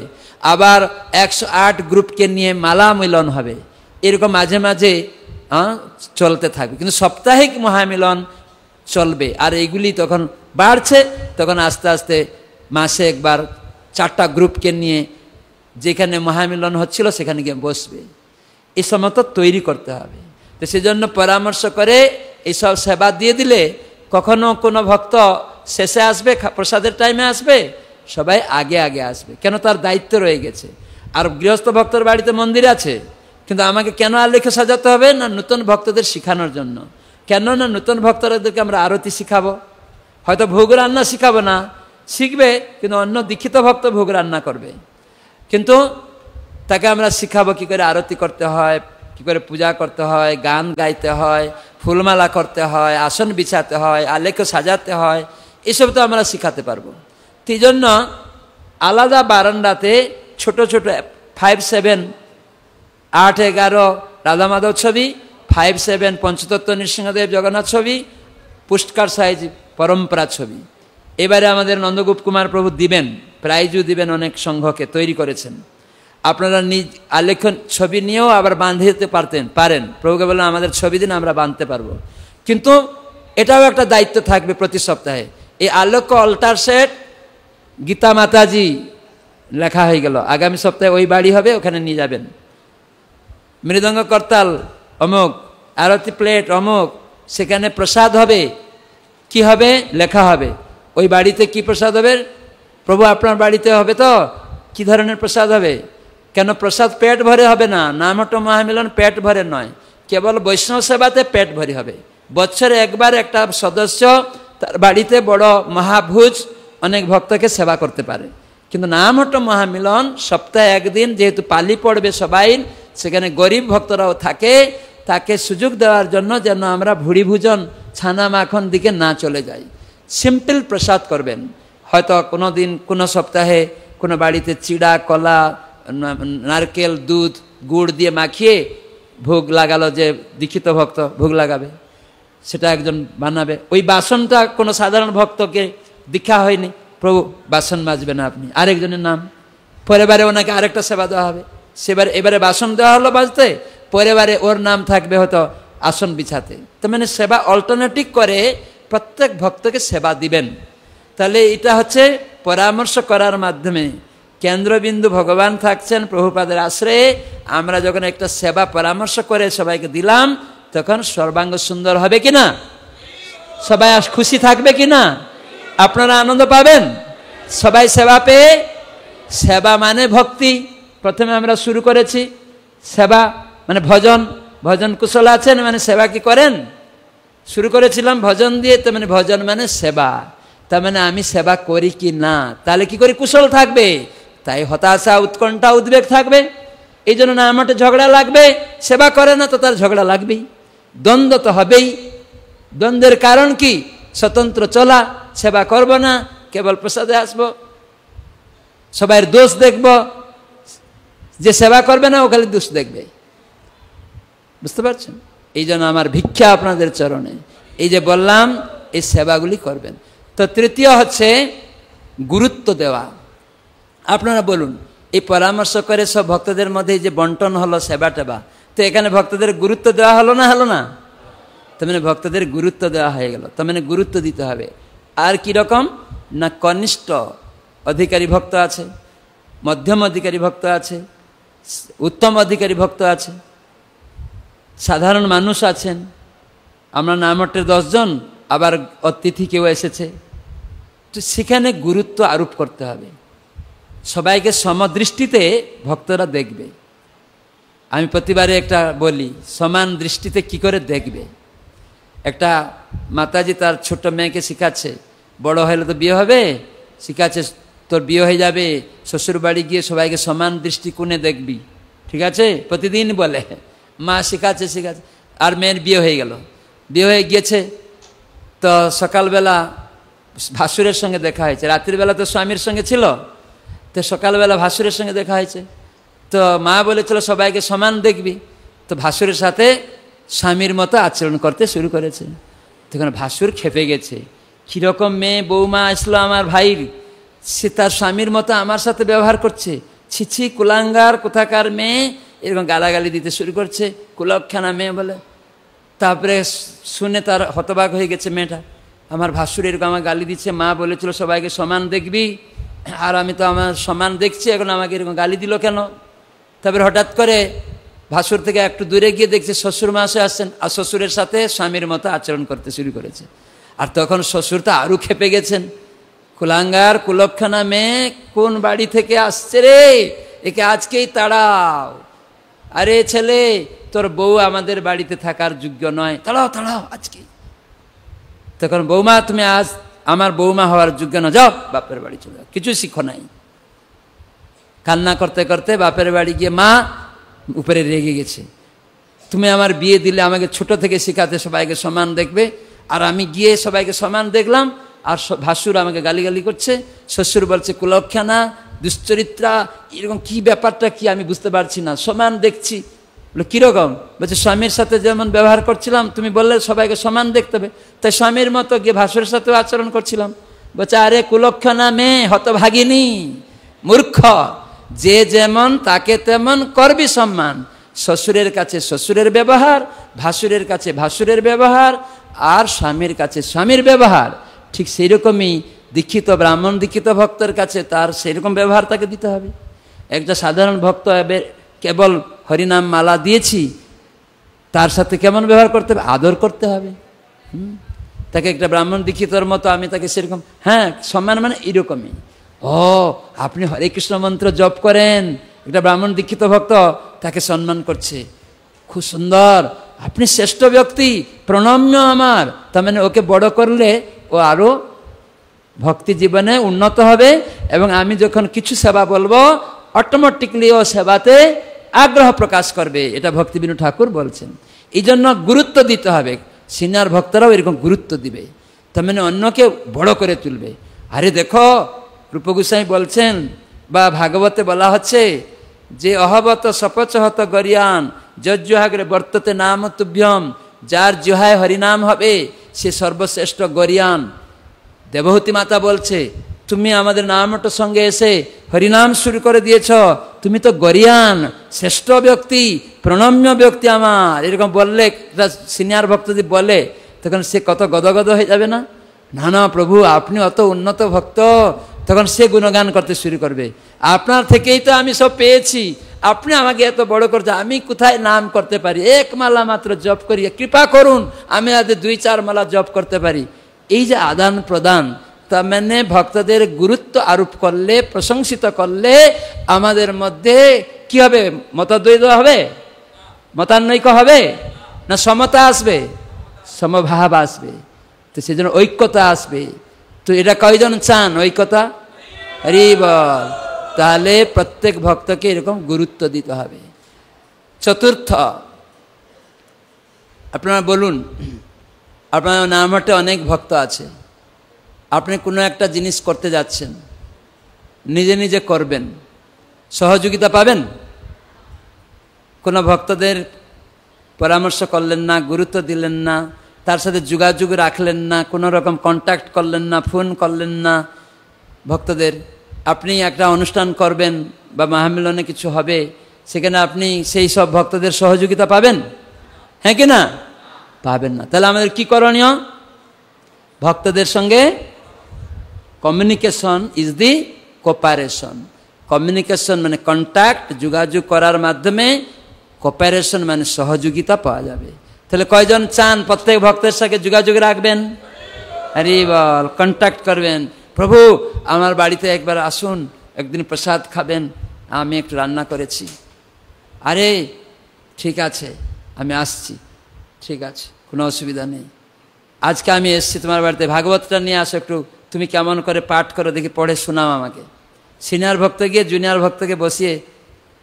আবার 108 গ্রুপকে নিয়ে মালা মিলন হবে। এরকম মাঝে মাঝে চলতে থাকবে, কিন্তু সাপ্তাহিক মহামিলন চলবে। আর এইগুলি তখন বাড়ছে, তখন আস্তে আস্তে মাসে একবার 4টা গ্রুপকে নিয়ে যেখানে মহামিলন হচ্ছিল সেখানে গিয়ে বসবে। এই সমস্ত তৈরি করতে হবে। তো সেজন্য পরামর্শ করে এইসব সেবা দিয়ে দিলে কখনো কোনো ভক্ত শেষে আসবে, প্রসাদের টাইমে আসবে, সবাই আগে আগে আসবে, কেন তার দায়িত্ব রয়ে গেছে। আর গৃহস্থ ভক্তর বাড়িতে মন্দির আছে, কিন্তু আমাকে কেন আলেখ্য সাজাতে হবে না, নতুন ভক্তদের শিখানোর জন্য। কেন না, নতুন ভক্তদেরকে আমরা আরতি শিখাবো, হয়তো ভোগ রান্না শিখাবো না, শিখবে, কিন্তু অন্য দীক্ষিত ভক্ত ভোগ রান্না করবে, কিন্তু তাকে আমরা শিখাবো কি করে আরতি করতে হয়, কি করে পূজা করতে হয়, গান গাইতে হয়, ফুলমালা করতে হয়, আসন বিছাতে হয়, আলেখ্য সাজাতে হয়, এসব তো আমরা শিখাতে পারবো। এই জন্য আলাদা বারান্দাতে ছোট ছোট 5, 7, 8, 11 রাধা মাধব ছবি, 5, 7 পঞ্চতত্ত্ব নৃসিংহদেব জগন্নাথ ছবি, পুষ্টকার সাইজ পরম্পরা ছবি। এবারে আমাদের নন্দগোপ কুমার প্রভু দিবেন, প্রাইজও দিবেন, অনেক সংঘকে তৈরি করেছেন। আপনারা নিজ আলেখ্য ছবি নিয়েও আবার বাঁধতে পারেন। প্রভুকে বললেন আমাদের ছবি দিন, আমরা বাঁধতে পারবো। কিন্তু এটাও একটা দায়িত্ব থাকবে প্রতি সপ্তাহে। এই আলোক অল্টার সেট গীতা মাতাজি লেখা হয়ে গেল, আগামী সপ্তাহে ওই বাড়ি হবে, ওখানে নিয়ে যাবেন। মৃদঙ্গ করতাল অমুক, আরতি প্লেট অমুক, সেখানে প্রসাদ হবে, কি হবে লেখা হবে। ওই বাড়িতে কি প্রসাদ হবে? প্রভু আপনার বাড়িতে হবে তো কি ধরনের প্রসাদ হবে? কেন প্রসাদ পেট ভরে হবে না, নামহট্ট মহামিলন পেট ভরে নয়, কেবল বৈষ্ণব সেবাতে পেট ভরে হবে। বছরে একবার একটা সদস্য তার বাড়িতে বড় মহাভোজ অনেক ভক্তকে সেবা করতে পারে, কিন্তু নামহট্ট মহামিলন সপ্তাহে একদিন, যেহেতু পালি পড়বে সবাই, সেখানে গরিব ভক্তরাও থাকে, তাকে সুযোগ দেওয়ার জন্য যেন আমরা ভুড়ি ভোজন ছানা মাখন দিকে না চলে যাই। সিম্পল প্রসাদ করবেন। হয়তো কোনো দিন কোনো সপ্তাহে কোনো বাড়িতে চিড়া, কলা, নারকেল, দুধ, গুড় দিয়ে মাখিয়ে ভোগ লাগালো, যে দীক্ষিত ভক্ত ভোগ লাগাবে সেটা একজন বানাবে। ওই বাসনটা কোনো সাধারণ ভক্তকে দীক্ষা হয়নি, প্রভু বাসন মাজবেন আপনি, আরেকজনের নাম, পরের বারে ওনাকে আরেকটা সেবা দেওয়া হবে। এবারে বাসন দেওয়া হলো বাজতে, পরের বারে ওর নাম থাকবে হয়তো আসন বিছাতে। তো মানে সেবা অল্টারনেটিভ করে প্রত্যেক ভক্তকে সেবা দিবেন। তাহলে এটা হচ্ছে পরামর্শ করার মাধ্যমে কেন্দ্রবিন্দু ভগবান থাকছেন প্রভুপাদের আশ্রয়ে। আমরা যখন একটা সেবা পরামর্শ করে সবাইকে দিলাম, তখন সর্বাঙ্গ সুন্দর হবে কিনা, সবাই খুশি থাকবে কিনা, আপনারা আনন্দ পাবেন সবাই সেবা পেয়ে। সেবা মানে ভক্তি। প্রথমে আমরা শুরু করেছি সেবা মানে ভজন, ভজন কুশল আছেন মানে সেবা কি করেন, শুরু করেছিলাম ভজন দিয়ে, তো মানে ভজন মানে সেবা, তার মানে আমি সেবা করি কি না, তাহলে কি করি কুশল থাকবে, তাই হতাশা, উৎকণ্ঠা, উদ্বেগ থাকবে। এই জন্য না আমার ঝগড়া লাগবে, সেবা করে না তো তার ঝগড়া লাগবেই, দ্বন্দ্ব তো হবেই। দ্বন্দ্বের কারণ কি, স্বতন্ত্র চলা, সেবা করব না, কেবল প্রসাদে আসবো, সবাইয়ের দোষ দেখব, যে সেবা করবে না ও খালি দোষ দেখবে। বুঝতে পারছেন? এই জন্য আমার ভিক্ষা আপনাদের চরণে, এই যে বললাম এই সেবাগুলি করবেন। তো তৃতীয় হচ্ছে গুরুত্ব দেওয়া। আপনারা বলুন, এই পরামর্শ করে সব ভক্তদের মধ্যে যে বন্টন হলো সেবা টেবা, তো এখানে ভক্তদের গুরুত্ব দেওয়া হলো না, হলো না? তার মানে ভক্তদের গুরুত্ব দেওয়া হয়ে গেল, তার মানে গুরুত্ব দিতে হবে। আর কি রকম না, কনিষ্ঠ অধিকারী ভক্ত আছে, মধ্যম অধিকারী ভক্ত আছে, উত্তম অধিকারী ভক্ত আছে, সাধারণ মানুষ আছেন। আমরা নামটের 10 জন, আবার অতিথি কেউ এসেছে, তো সেখানে গুরুত্ব আরোপ করতে হবে। সবাইকে সমদৃষ্টিতে ভক্তরা দেখবে। আমি প্রতিবারে একটা বলি, সমান দৃষ্টিতে কি করে দেখবে। একটা মাতাজি তার ছোট মেয়েকে শিখাচ্ছে, বড় হলে তো বিয়ে হবে, শিখাচ্ছে তোর বিয়ে হয়ে যাবে, শ্বশুর বাড়ি গিয়ে সবাইকে সমান দৃষ্টিকোণে দেখবি, ঠিক আছে, প্রতিদিন বলে। মা শিখাচ্ছে। আর মেয়ের বিয়ে হয়ে গেল, বিয়ে হয়ে গিয়েছে, তো সকালবেলা ভাসুরের সঙ্গে দেখা হয়েছে, রাত্রিবেলা তো স্বামীর সঙ্গে ছিল, তো সকালবেলা ভাসুরের সঙ্গে দেখা হয়েছে। তো মা বলেছিল সবাইকে সমান দেখবি, তো ভাসুরের সাথে স্বামীর মতো আচরণ করতে শুরু করেছে। তখন ভাসুর খেপে গেছে, কীরকম মেয়ে বৌমা আসলো আমার ভাইর, সে তার স্বামীর মতো আমার সাথে ব্যবহার করছে, ছিছি কুলাঙ্গার কোথাকার মেয়ে, এরকম গালাগালি দিতে শুরু করছে, কুলক্ষণা মেয়ে বলে। তারপরে শুনে তার হতবাক হয়ে গেছে মেয়েটা, আমার ভাসুর এরকম আমার গালি দিচ্ছে, মা বলেছিল সবাইকে সমান দেখবি, আর আমি তো আমার সমান দেখছি, এখন আমাকে এরকম গালি দিল কেন। তারপরে হঠাৎ করে ভাসুর থেকে একটু দূরে গিয়ে দেখছে শ্বশুর মাসে আসছেন, আর শ্বশুরের সাথে স্বামীর মতো আচরণ করতে শুরু করেছে। আর তখন শ্বশুর তো আরও খেপে গেছেন, কুলাঙ্গার কুলক্ষণা মেয়ে কোন বাড়ি থেকে আসছে রে, একে আজকেই তাড়াও, আরে ছেলে তোর বউ আমাদের বাড়িতে থাকার যোগ্য নয়, তাড়াও তাড়াও আজকেই। তখন বৌমা তুমি আজ আমার বৌমা হওয়ার যোগ্য না, যাও বাপের বাড়ি চলে যাও, কিছু শিখো নাই। কান্না করতে করতে বাপের বাড়ি গিয়ে মা উপরে রেগে গেছে, তুমি আমার বিয়ে দিলে আমাকে ছোট থেকে শেখাতে সবাইকে সমান দেখবে, আর আমি গিয়ে সবাইকে সমান দেখলাম, আর ভাসুর আমাকে গালিগালি করছে, শ্বশুর বলছে কুলক্ষণা দুশ্চরিত্রা, এরকম কি ব্যাপারটা কি আমি বুঝতে পারছি না, সমান দেখছি। বলে কীরকম? বলছে স্বামীর সাথে যেমন ব্যবহার করছিলাম, তুমি বললে সবাইকে সমান দেখতে হবে, তাই স্বামীর মতো গিয়ে ভাসুরের সাথেও আচরণ করছিলাম। বলছে আরে কুলক্ষণা মেয়ে, হতভাগিনী, মূর্খ, যে যেমন তাকে তেমন করবি সম্মান। শ্বশুরের কাছে শ্বশুরের ব্যবহার, ভাসুরের কাছে ভাসুরের ব্যবহার, আর স্বামীর কাছে স্বামীর ব্যবহার ঠিক সেই রকমই দীক্ষিত ব্রাহ্মণ দীক্ষিত ভক্তের কাছে তার সেরকম ব্যবহার তাকে দিতে হবে। একটা সাধারণ ভক্ত কেবল হরিনাম মালা দিয়েছি, তার সাথে কেমন ব্যবহার করতে হবে? আদর করতে হবে। তাকে একটা ব্রাহ্মণ দীক্ষিতর মতো আমি তাকে সেরকম, হ্যাঁ, সম্মান মানে এরকমই। ও আপনি হরে কৃষ্ণ মন্ত্র জপ করেন, একটা ব্রাহ্মণ দীক্ষিত ভক্ত তাকে সম্মান করছে, খুব সুন্দর, আপনি শ্রেষ্ঠ ব্যক্তি, প্রণম্য আমার। তার মানে ওকে বড় করলে ও আরো ভক্তি জীবনে উন্নত হবে, এবং আমি যখন কিছু সেবা বলবো অটোমেটিকলি ও সেবাতে আগ্রহ প্রকাশ করবে। এটা ভক্তিবিনোদ ঠাকুর বলছেন। এই জন্য গুরুত্ব দিতে হবে, সিনিয়র ভক্তরাও এরকম গুরুত্ব দিবে, তার মানে অন্যকে বড় করে তুলবে। আরে দেখো রূপ গোস্বামী বলছেন বা ভাগবতে বলা হচ্ছে যে অহবত সপচহত গরিয়ান যজ্জহাগ্রে বর্ততে নাম তুভ্যম, যার জুহায় হরিনাম হবে সে সর্বশ্রেষ্ঠ গরিয়ান। দেবহূতি মাতা বলছে তুমি আমাদের নামটার সঙ্গে এসে হরিনাম শুরু করে দিয়েছ, তুমি তো গরিয়ান, শ্রেষ্ঠ ব্যক্তি, প্রণম্য ব্যক্তি আমার। এরকম বললে সিনিয়র ভক্ত যদি বলে তখন সে কত গদগদ হয়ে যাবে না? না না প্রভু আপনি অত উন্নত ভক্ত, তখন সে গুণগান করতে শুরু করবে, আপনার থেকেই তো আমি সব পেয়েছি, আপনি আমাকে এত বড় করতে, আমি কোথায় নাম করতে পারি, এক মালা মাত্র জপ করি, কৃপা করুন আমি আজ 2-4 মালা জপ করতে পারি। এই যে আদান প্রদান, তার মানে ভক্তদের গুরুত্ব আরোপ করলে, প্রশংসিত করলে আমাদের মধ্যে কি হবে? মতদ্বৈত হবে? মতান্বৈক্য হবে না? সমতা আসবে, সমভাব আসবে, তো সেজন্য ঐক্যতা আসবে। তো এটা কয়জন চান ঐক্যতা? হরি বল। তাহলে প্রত্যেক ভক্তকে এরকম গুরুত্ব দিতে হবে। চতুর্থ, আপনারা বলুন, আপনার নামহাটে অনেক ভক্ত আছে, আপনি কোনো একটা জিনিস করতে যাচ্ছেন, নিজে নিজে করবেন, সহযোগিতা পাবেন? কোনো ভক্তদের পরামর্শ করলেন না, গুরুত্ব দিলেন না, তার সাথে যোগাযোগ রাখলেন না, কোনো রকম কন্ট্যাক্ট করলেন না, ফোন করলেন না ভক্তদের। আপনি একটা অনুষ্ঠান করবেন বা মহামিলনে কিছু হবে, সেখানে আপনি সেই সব ভক্তদের সহযোগিতা পাবেন? হ্যাঁ কি না? পাবেন না। তাহলে আমাদের কি করণীয়? ভক্তদের সঙ্গে communication is the cooperation. Communication মানে কন্ট্যাক্ট, যোগাযোগ করার মাধ্যমে, কোপারেশন মানে সহযোগিতা পাওয়া যাবে। তাহলে কয়জন চান প্রত্যেক ভক্তের সাথে যোগাযোগ রাখবেন? হরি বল। কন্ট্যাক্ট করবেন, প্রভু আমার বাড়িতে একবার আসুন, একদিন প্রসাদ খাবেন, আমি একটু রান্না করেছি। আরে ঠিক আছে আমি আসছি, ঠিক আছে কোনো অসুবিধা নেই, আজকে আমি এসছি তোমার বাড়িতে, ভাগবতটা নিয়ে আসো একটু, তুমি কেমন করে পাঠ করো দেখি, পড়ে শোনাও আমাকে। সিনিয়র ভক্ত গিয়ে জুনিয়র ভক্তকে বসিয়ে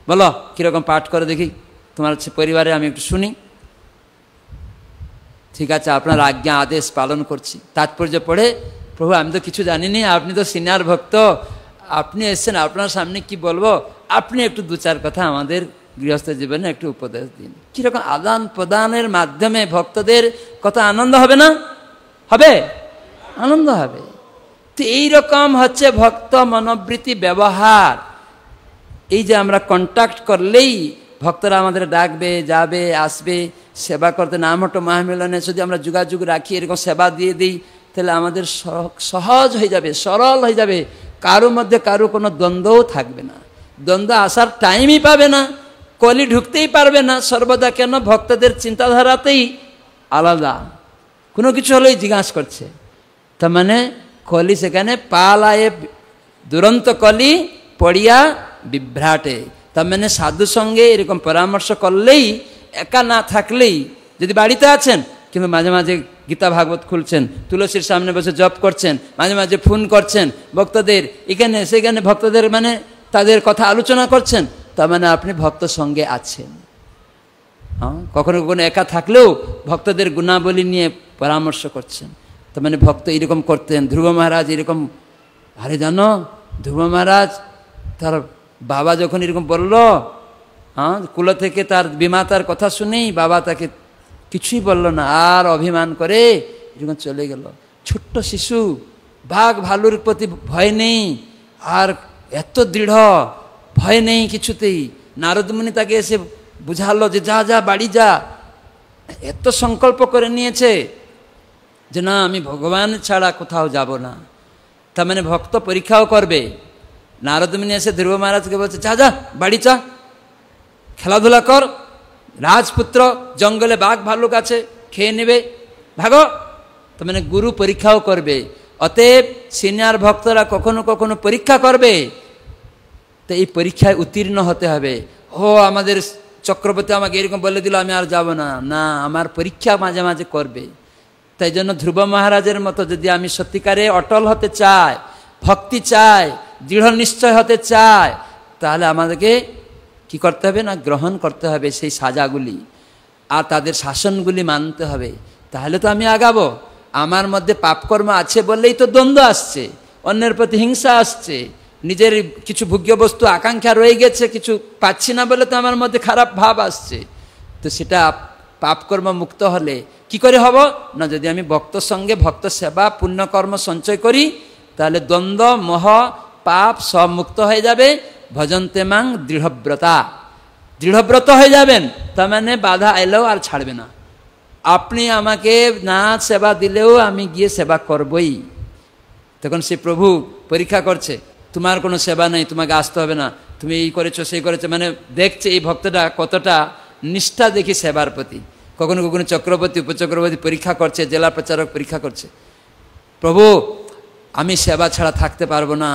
বলো কীরকম পাঠ করো দেখি, তোমার পরিবারে আমি একটু শুনি। ঠিক আছে আপনার আজ্ঞা আদেশ পালন করছি। তাৎপর্য পড়ে, প্রভু আমি তো কিছু জানিনি, আপনি তো সিনিয়র ভক্ত, আপনি এসছেন, আপনার সামনে কি বলবো, আপনি একটু 2-4 কথা আমাদের গৃহস্থ জীবনে একটু উপদেশ দিন। কীরকম আদান প্রদানের মাধ্যমে ভক্তদের কত আনন্দ হবে না? হবে, আনন্দ হবে। তো এইরকম হচ্ছে ভক্ত মনোবৃত্তি ব্যবহার। এই যে আমরা কন্ট্যাক্ট করলেই ভক্তরা আমাদের ডাকবে, যাবে, আসবে, সেবা করতে। নামহট্ট মহামিলনে যদি আমরা যোগাযোগ রাখি, এরকম সেবা দিয়ে দিই, তাহলে আমাদের সহজ হয়ে যাবে, সরল হয়ে যাবে, কারো মধ্যে কারো কোনো দ্বন্দ্বও থাকবে না, দ্বন্দ্ব আসার টাইমই পাবে না, কলি ঢুকতেই পারবে না। সর্বদা কেন? ভক্তদের চিন্তাধারাতেই আলাদা, কোনো কিছু হলেই জিজ্ঞাসা করছে, তার মানে কলি সেখানে পালায়ে দুরন্ত কলি পড়িয়া বিভ্রাটে। তার মানে সাধু সঙ্গে এরকম পরামর্শ করলেই, একা না থাকলেই, যদি বাড়িতে আছেন কিন্তু মাঝে মাঝে গীতা ভাগবত খুলছেন, তুলসীর সামনে বসে জপ করছেন, মাঝে মাঝে ফোন করছেন ভক্তদের, এখানে সেখানে ভক্তদের মানে তাদের কথা আলোচনা করছেন, তার মানে আপনি ভক্ত সঙ্গে আছেন। হ্যাঁ, কখনো কখনো একা থাকলেও ভক্তদের গুণাবলী নিয়ে পরামর্শ করছেন, তার মানে ভক্ত এরকম করতেন। ধ্রুব মহারাজ এরকম, আরে জানো ধ্রুব মহারাজ তার বাবা যখন এরকম বলল, হ্যাঁ কুল থেকে তার বিমাতার কথা শুনেই বাবা তাকে কিছুই বলল না, আর অভিমান করে এরকম চলে গেল। ছোট্ট শিশু, বাঘ ভালুর প্রতি ভয় নেই, আর এত দৃঢ়, ভয় নেই কিছুতেই। নারদমুনি তাকে এসে বুঝালো যে যা যা বাড়ি যা, এত সংকল্প করে নিয়েছে, যে না আমি ভগবান ছাড়া কোথাও যাব না। তার মানে ভক্ত পরীক্ষাও করবে। নারদ মুনি এসে ধ্রুব মহারাজকে বলছে, যা যা বাড়ি চা, খেলাধুলা কর, রাজপুত্র, জঙ্গলে বাঘ ভাল্লুক আছে, খেয়ে নেবে, ভাগো। তার মানে গুরু পরীক্ষাও করবে। অতএব সিনিয়র ভক্তরা কখনো কখনো পরীক্ষা করবে, তো এই পরীক্ষায় উত্তীর্ণ হতে হবে। ও আমাদের চক্রবর্তী আমাকে এরকম বলে দিল, আমি আর যাব না, না, আমার পরীক্ষা মাঝে মাঝে করবে। তাই জন্য ধ্রুব মহারাজের মতো যদি আমি সত্যিকারে অটল হতে চাই, ভক্তি চাই, দৃঢ় নিশ্চয় হতে চাই, তাহলে আমাদেরকে কি করতে হবে না, গ্রহণ করতে হবে সেই সাজাগুলি আর তাদের শাসনগুলি মানতে হবে। তাহলে তো আমি আগাবো। আমার মধ্যে পাপকর্ম আছে বললেই তো দ্বন্দ্ব আসছে, অন্যের প্রতি হিংসা আসছে, নিজের কিছু ভোগ্য বস্তু আকাঙ্ক্ষা রয়ে গেছে, কিছু পাচ্ছি না বলে তো আমার মধ্যে খারাপ ভাব আসছে। তো সেটা পাপকর্ম মুক্ত হলে কি করে হব না, যদি আমি ভক্ত সঙ্গে ভক্ত সেবা পুণ্যকর্ম সঞ্চয় করি, তাহলে দ্বন্দ্ব মোহ পাপ সব মুক্ত হয়ে যাবে। ভজন্তে মাং দৃঢ়ব্রতা, দৃঢ়ব্রত হয়ে যাবেন। তার মানে বাধা এলেও আর ছাড়বে না। আপনি আমাকে না সেবা দিলেও আমি গিয়ে সেবা করবই। তখন সে প্রভু পরীক্ষা করছে, তোমার কোনো সেবা নেই, তোমাকে আসতে হবে না, তুমি এই করেছো সেই করেছো, মানে দেখছে এই ভক্তটা কতটা নিষ্ঠা দেখি সেবার প্রতি। কখনো কখনো চক্রবর্তী উপচক্রবর্তী পরীক্ষা করছে, জেলা প্রচারক পরীক্ষা করছে, প্রভু আমি সেবা ছাড়া থাকতে পারবো না,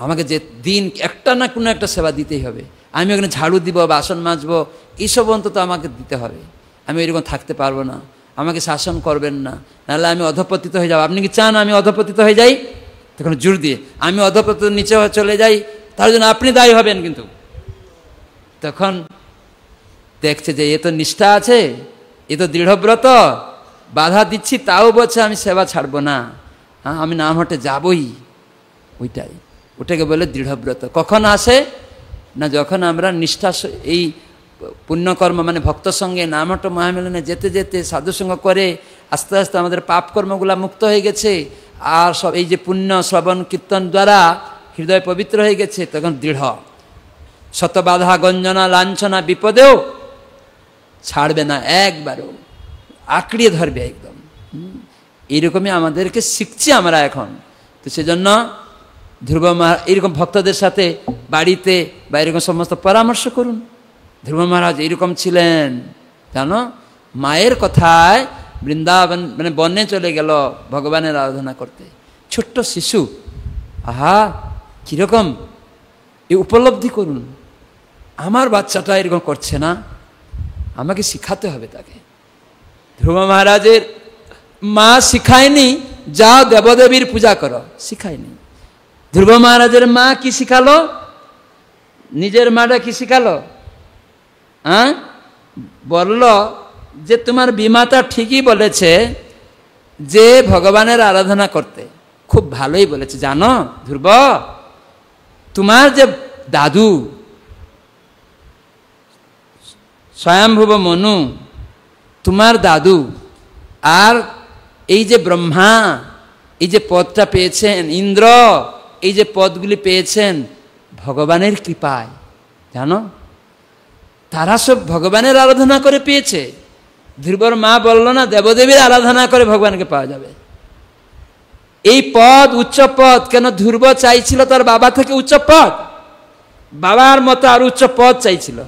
আমাকে যে দিন একটা না কোনো একটা সেবা দিতেই হবে, আমি ওখানে ঝাড়ু দিব, বাসন মাজবো, এইসব অন্তত আমাকে দিতে হবে, আমি এরকম থাকতে পারবো না, আমাকে শাসন করবেন না, নাহলে আমি অধঃপতিত হয়ে যাব। আপনি কি চান আমি অধঃপতিত হয়ে যাই? তখন জোর দিয়ে আমি অধঃপতিত নিচে চলে যাই, তার জন্য আপনি দায়ী হবেন। কিন্তু তখন দেখছে যে এ তো নিষ্ঠা আছে, এ তো দৃঢ়ব্রত, বাধা দিচ্ছি তাও বলছে আমি সেবা ছাড়বো না, আমি নাম হটে যাবই। ওটাকে বলে দৃঢ়ব্রত। কখন আসে না, যখন আমরা নিষ্ঠা এই পুণ্যকর্ম মানে ভক্ত সঙ্গে নামহট্ট মহামিলনে যেতে যেতে সাধুসঙ্গ করে আস্তে আস্তে আমাদের পাপ কর্মগুলা মুক্ত হয়ে গেছে, আর সব এই যে পুণ্য শ্রবণ কীর্তন দ্বারা হৃদয় পবিত্র হয়ে গেছে, তখন দৃঢ়, শত বাধা গঞ্জনা লাঞ্ছনা বিপদেও ছাড়বে না, একবারও আঁকড়িয়ে ধরবে একদম। এইরকমই আমাদেরকে শিখছি আমরা এখন। তো সেজন্য ধ্রুব মহারাজ এইরকম ভক্তদের সাথে বাড়িতে বা এরকম সমস্ত পরামর্শ করুন। ধ্রুব মহারাজ এইরকম ছিলেন, জানো, মায়ের কথায় বৃন্দাবন মানে বনে চলে গেল ভগবানের আরাধনা করতে, ছোট্ট শিশু। আহা কিরকম এই উপলব্ধি করুন, আমার বাচ্চাটা এরকম করছে না, আমাকে শিখাতে হবে তাকে। ধ্রুব মহারাজের মা শিখায়নি যাও দেবদেবীর পূজা করো, শিখায়নি। ধ্রুব মহারাজের মা কি শিখালো, নিজের মাটা কি শিখালো, বলল যে তোমার বিমাতা ঠিকই বলেছে যে ভগবানের আরাধনা করতে, খুব ভালোই বলেছে। জানো ধ্রুব, তোমার যে দাদু স্বয়ম্ভুব মনু, তোমার দাদু, আর এই যে ব্রহ্মা এই যে পদটা পেয়েছেন, ইন্দ্র এই যে পদগুলি পেয়েছেন ভগবানের কৃপায়, জানো, তারা সব ভগবানের আরাধনা করে পেয়েছে। ধ্রুবর মা বলল না দেবদেবীর আরাধনা করে ভগবানকে পাওয়া যাবে। এই পদ উচ্চ পদ, কেন ধ্রুব চাইছিল তার বাবা থেকে উচ্চ পদ, বাবার মতো আর উচ্চ পদ চাইছিল।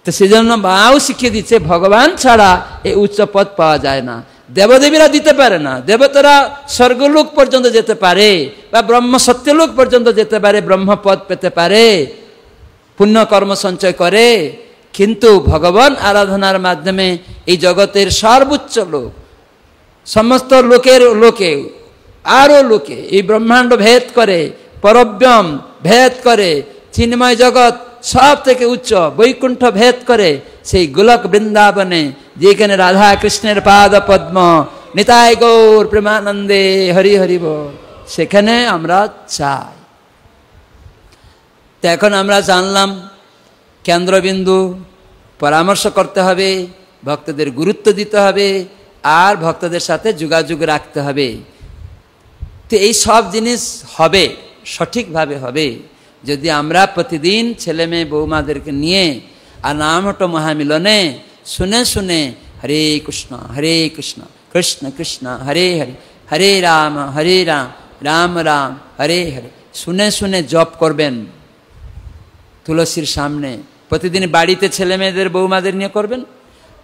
তো সেজন্য মাও শিখিয়ে দিচ্ছে ভগবান ছাড়া এই উচ্চ পদ পাওয়া যায় না, দেবদেবীরা দিতে পারে না। দেবতারা স্বর্গলোক পর্যন্ত যেতে পারে বা ব্রহ্ম সত্যলোক পর্যন্ত যেতে পারে, ব্রহ্মপদ পেতে পারে পুণ্যকর্ম সঞ্চয় করে, কিন্তু ভগবান আরাধনার মাধ্যমে এই জগতের সর্বোচ্চ লোক, সমস্ত লোকের লোকে আরও লোকে এই ব্রহ্মাণ্ড ভেদ করে, পরব্রহ্ম ভেদ করে, চিন্ময় জগৎ সব থেকে উচ্চ বৈকুণ্ঠ ভেদ করে সেই গোলক বৃন্দাবনে, যেখানে রাধা কৃষ্ণের পাদ পদ্ম, নিতাই গৌর প্রেমানন্দে হরি হরি বল, সেখানে আমরা চাই। তো এখন আমরা জানলাম কেন্দ্রবিন্দু, পরামর্শ করতে হবে, ভক্তদের গুরুত্ব দিতে হবে, আর ভক্তদের সাথে যোগাযোগ রাখতে হবে। তো এই সব জিনিস হবে, সঠিকভাবে হবে যদি আমরা প্রতিদিন ছেলে মেয়ে বৌমাদেরকে নিয়ে আর নামহট্ট মহামিলনে শুনে শুনে হরে কৃষ্ণ কৃষ্ণ কৃষ্ণ হরে হরে, হরে রাম রাম রাম হরে হরে। শুনে শুনে জপ করবেন তুলসীর সামনে, প্রতিদিন বাড়িতে ছেলে মেয়েদের বৌমাদের নিয়ে করবেন।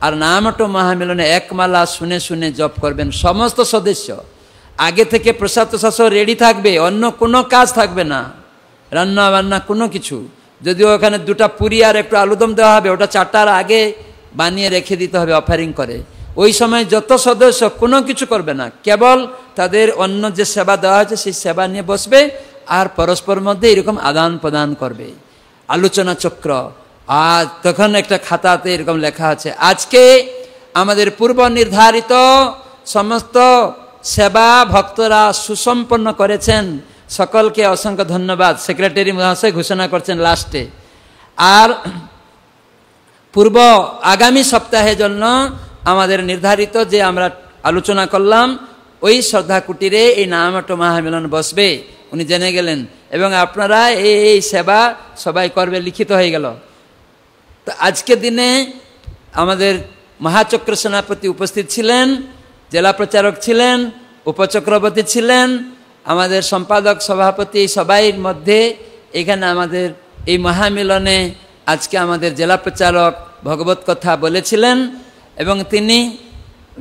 আর নামটো মহামিলনে এক মালা শুনে শুনে জপ করবেন সমস্ত সদস্য। আগে থেকে প্রসাদ প্রসাদ রেডি থাকবে, অন্য কোনো কাজ থাকবে না, রান্না বান্না কোনো কিছু। যদিও ওখানে 2টা পুরি আর একটু আলুদম দেওয়া হবে, ওটা 4টার আগে বানিয়ে রেখে দিতে হবে অফারিং করে। ওই সময় যত সদস্য কোনো কিছু করবে না, কেবল তাদের অন্য যে সেবা দেওয়া হয়েছে সেই সেবা নিয়ে বসবে আর পরস্পর মধ্যে এরকম আদান প্রদান করবে, আলোচনা চক্র। আর তখন একটা খাতাতে এরকম লেখা আছে, আজকে আমাদের পূর্ব নির্ধারিত সমস্ত সেবা ভক্তরা সুসম্পন্ন করেছেন, সকলকে অসংখ্য ধন্যবাদ। সেক্রেটারি মহাশয় ঘোষণা করছেন লাস্টে। আর পূর্ব আগামী সপ্তাহের জন্য আমাদের নির্ধারিত যে আমরা আলোচনা করলাম, ওই শ্রদ্ধা কুটিরে এই নামটো মহামিলন বসবে, উনি জেনে গেলেন। এবং আপনারা এই সেবা সবাই করবে, লিখিত হয়ে গেল। তো আজকের দিনে আমাদের মহাচক্র সেনাপতি উপস্থিত ছিলেন, জেলা প্রচারক ছিলেন, উপচক্রবর্তী ছিলেন, আমাদের সম্পাদক সভাপতি, সবাইয়ের মধ্যে এখানে আমাদের এই মহামিলনে আজকে আমাদের জেলা প্রচারক ভগবত কথা বলেছিলেন। এবং তিনি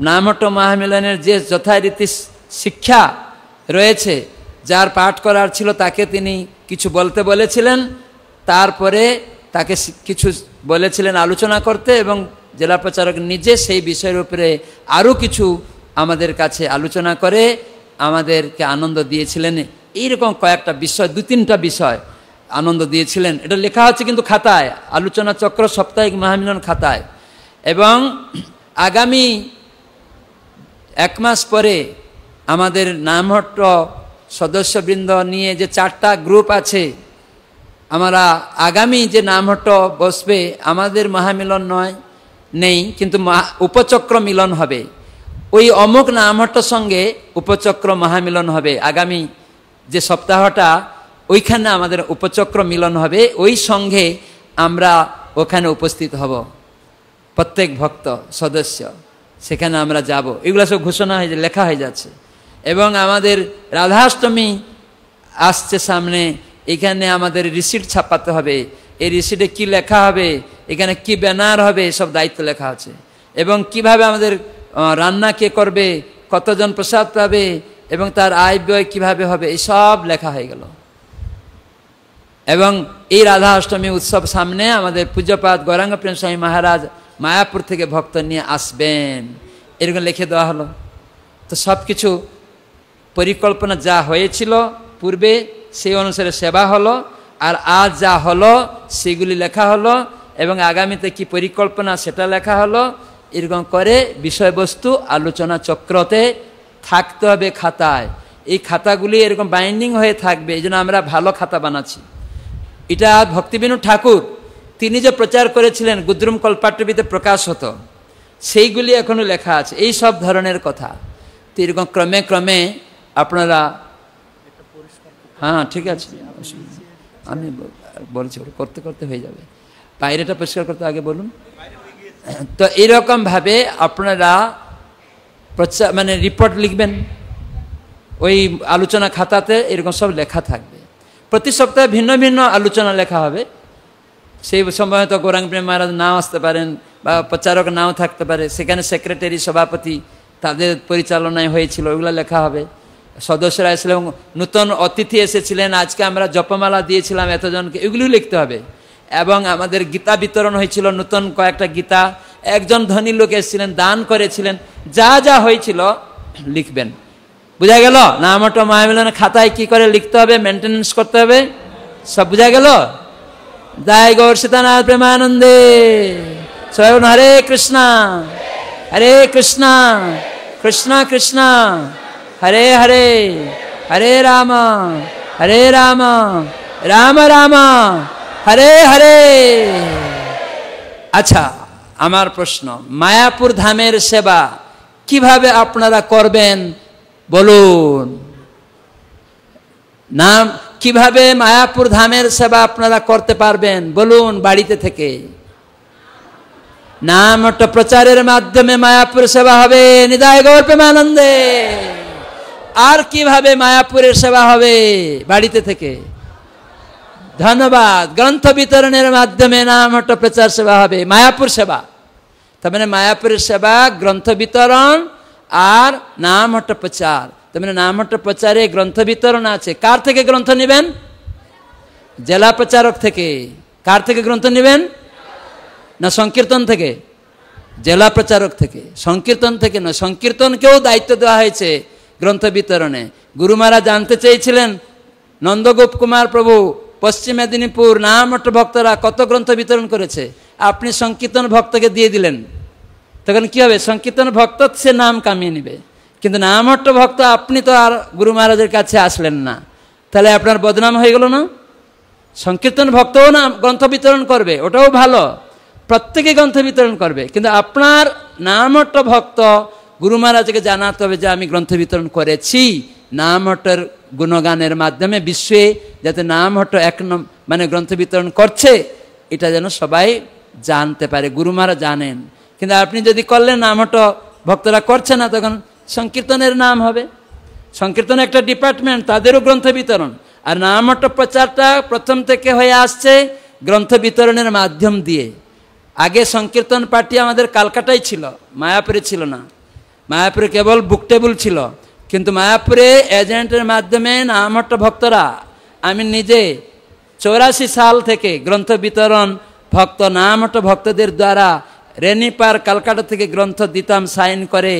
নামটো মহামিলনের যে যথারীতি শিক্ষা রয়েছে, যার পাঠ করার ছিল তাকে তিনি কিছু বলতে বলেছিলেন, তারপরে তাকে কিছু বলেছিলেন আলোচনা করতে, এবং জেলা প্রচারক নিজে সেই বিষয়ের উপরে আরও কিছু আমাদের কাছে আলোচনা করে আমাদেরকে আনন্দ দিয়েছিলেন। এইরকম কয়েকটা বিষয়, 2-3টা বিষয় আনন্দ দিয়েছিলেন। এটা লেখা হচ্ছে কিন্তু খাতায়, আলোচনা চক্র সাপ্তাহিক মহামিলন খাতায়। এবং আগামী 1 মাস পরে আমাদের নামহট্ট সদস্যবৃন্দ নিয়ে যে 4টা গ্রুপ আছে, আমরা আগামী যে নামহট্ট বসবে, আমাদের মহামিলন নেই, কিন্তু উপচক্র মিলন হবে। ওই অমুক নামহট্টর সঙ্গে উপচক্র মহামিলন হবে আগামী যে সপ্তাহটা, ওইখানে আমাদের উপচক্র মিলন হবে। ওই সঙ্গে আমরা ওখানে উপস্থিত হব, প্রত্যেক ভক্ত সদস্য সেখানে আমরা যাব। এগুলো সব ঘোষণা হয়ে লেখা হয়ে যাচ্ছে। এবং আমাদের রাধাষ্টমী আসছে সামনে, এখানে আমাদের রিসিট ছাপাতে হবে। এই রিসিটে কি লেখা হবে, এখানে কি ব্যানার হবে, সব দায়িত্ব লেখা আছে। এবং কিভাবে আমাদের রান্না কে করবে, কতজন প্রসাদ পাবে, এবং তার আয় ব্যয় কীভাবে হবে, এই সব লেখা হয়ে গেল। এবং এই রাধা অষ্টমী উৎসব সামনে আমাদের পূজ্যপাদ গৌরাঙ্গ প্রেম স্বামী মহারাজ মায়াপুর থেকে ভক্ত নিয়ে আসবেন, এরকম লিখে দেওয়া হলো। তো সব কিছু পরিকল্পনা যা হয়েছিল পূর্বে, সেই অনুসারে সেবা হলো। আর আজ যা হলো সেগুলি লেখা হলো, এবং আগামীতে কি পরিকল্পনা সেটা লেখা হলো। এরকম করে বিষয়বস্তু আলোচনা চক্রতে থাকতে হবে খাতায়। এই খাতাগুলি এরকম বাইন্ডিং হয়ে থাকবে, এই জন্য আমরা ভালো খাতা বানাচ্ছি। এটা ভক্তিবিনোদ ঠাকুর তিনি যে প্রচার করেছিলেন গুদ্রুম কল্পাট্টবিতে প্রকাশ হতো, সেইগুলি এখনো লেখা আছে, এই সব ধরনের কথা। তো এরকম ক্রমে ক্রমে আপনারা, হ্যাঁ ঠিক আছে, আমি বলছি করতে করতে হয়ে যাবে। বাইরেটা পরিষ্কার করতে আগে বলুন। তো এরকমভাবে আপনারা মানে রিপোর্ট লিখবেন, ওই আলোচনা খাতাতে এরকম সব লেখা থাকবে। প্রতি সপ্তাহে ভিন্ন ভিন্ন আলোচনা লেখা হবে। সেই সময় হয়তো গৌরাঙ্গ প্রেম মহারাজ নাও আসতে পারেন, বা প্রচারক নাও থাকতে পারে, সেখানে সেক্রেটারি সভাপতি তাদের পরিচালনায় হয়েছিল, ওইগুলো লেখা হবে। সদস্যরা এসেছিলেন, নতুন অতিথি এসেছিলেন, আজকে আমরা জপমালা দিয়েছিলাম এতজনকে, এগুলিও লিখতে হবে। এবং আমাদের গীতা বিতরণ হয়েছিল, নতুন কয়েকটা গীতা, একজন ধনী লোক এসেছিলেন, দান করেছিলেন, যা যা হয়েছিল লিখবেন। বুঝা গেল? নামটো মহামিলনের খাতায় কি করে লিখতে হবে, মেনটেনেন্স করতে হবে, সব বুঝা গেল? জয় গৌর সীতানাথ প্রেমানন্দে। স্বয়ং হরে কৃষ্ণ হরে কৃষ্ণ কৃষ্ণ কৃষ্ণ হরে হরে, হরে রাম রাম রাম হরে হরে। আচ্ছা, আমার প্রশ্ন, মায়াপুর ধামের সেবা কিভাবে আপনারা করবেন বলুন? নাম কিভাবে মায়াপুর ধামের সেবা আপনারা করতে পারবেন বলুন বাড়িতে থেকে? নামট প্রচারের মাধ্যমে মায়াপুর সেবা হবে। নিদায় গৌর প্রেমানন্দে। আর কিভাবে মায়াপুরের সেবা হবে? বাড়িতে থেকে। ধন্যবাদ। গ্রন্থ বিতরণের মাধ্যমে নামট প্রচার সেবা হবে, মায়াপুর সেবা। তার মানে মায়াপুরের সেবা, গ্রন্থ বিতরণ আর নামট প্রচার। তার মানে নামট প্রচারে গ্রন্থ বিতরণ আছে। কার থেকে গ্রন্থ নেবেন? জেলা প্রচারক থেকে। কার থেকে গ্রন্থ নেবেন? না সংকীর্তন থেকে? জেলা প্রচারক থেকে। সংকীর্তন থেকে না, সংকীর্তনকেও দায়িত্ব দেওয়া হয়েছে গ্রন্থ বিতরণে। গুরু মহারাজ জানতে চেয়েছিলেন নন্দগোপ কুমার প্রভু পশ্চিম মেদিনীপুর নামট ভক্তরা কত গ্রন্থ বিতরণ করেছে, আপনি সংকীর্তন ভক্তকে দিয়ে দিলেন, তখন কি হবে? সংকীর্তন ভক্ত সে নাম কামিয়ে নেবে, কিন্তু নামট ভক্ত আপনি তো আর গুরু মহারাজের কাছে আসলেন না, তাহলে আপনার বদনাম হয়ে গেল না? সংকীর্তন ভক্তও না গ্রন্থ বিতরণ করবে, ওটাও ভালো, প্রত্যেকে গ্রন্থ বিতরণ করবে, কিন্তু আপনার নামট ভক্ত গুরু মহারাজকে জানাতে হবে যে আমি গ্রন্থ বিতরণ করেছি। নামটের গুণগানের মাধ্যমে বিশ্বে যাতে নামট মানে গ্রন্থ বিতরণ করছে এটা যেন সবাই জানতে পারে, গুরু মহারাজ জানেন। কিন্তু আপনি যদি করলেন নামট ভক্তরা করছে না, তখন সংকীর্তনের নাম হবে। সংকীর্তন একটা ডিপার্টমেন্ট, তাদেরও গ্রন্থ বিতরণ। আর নামট প্রচারটা প্রথম থেকে হয়ে আসছে গ্রন্থ বিতরণের মাধ্যম দিয়ে। আগে সংকীর্তন পার্টি আমাদের কালকাটায় ছিল, মায়াপুরে ছিল না। মায়াপুরে কেবল বুক টেবুল ছিল, কিন্তু মায়াপুরে এজেন্টের মাধ্যমে নামট ভক্তরা, আমি নিজে 84 সাল থেকে গ্রন্থ বিতরণ ভক্ত নামট ভক্তদের দ্বারা রেনি পার্ক কালকাটা থেকে গ্রন্থ দিতাম, সাইন করে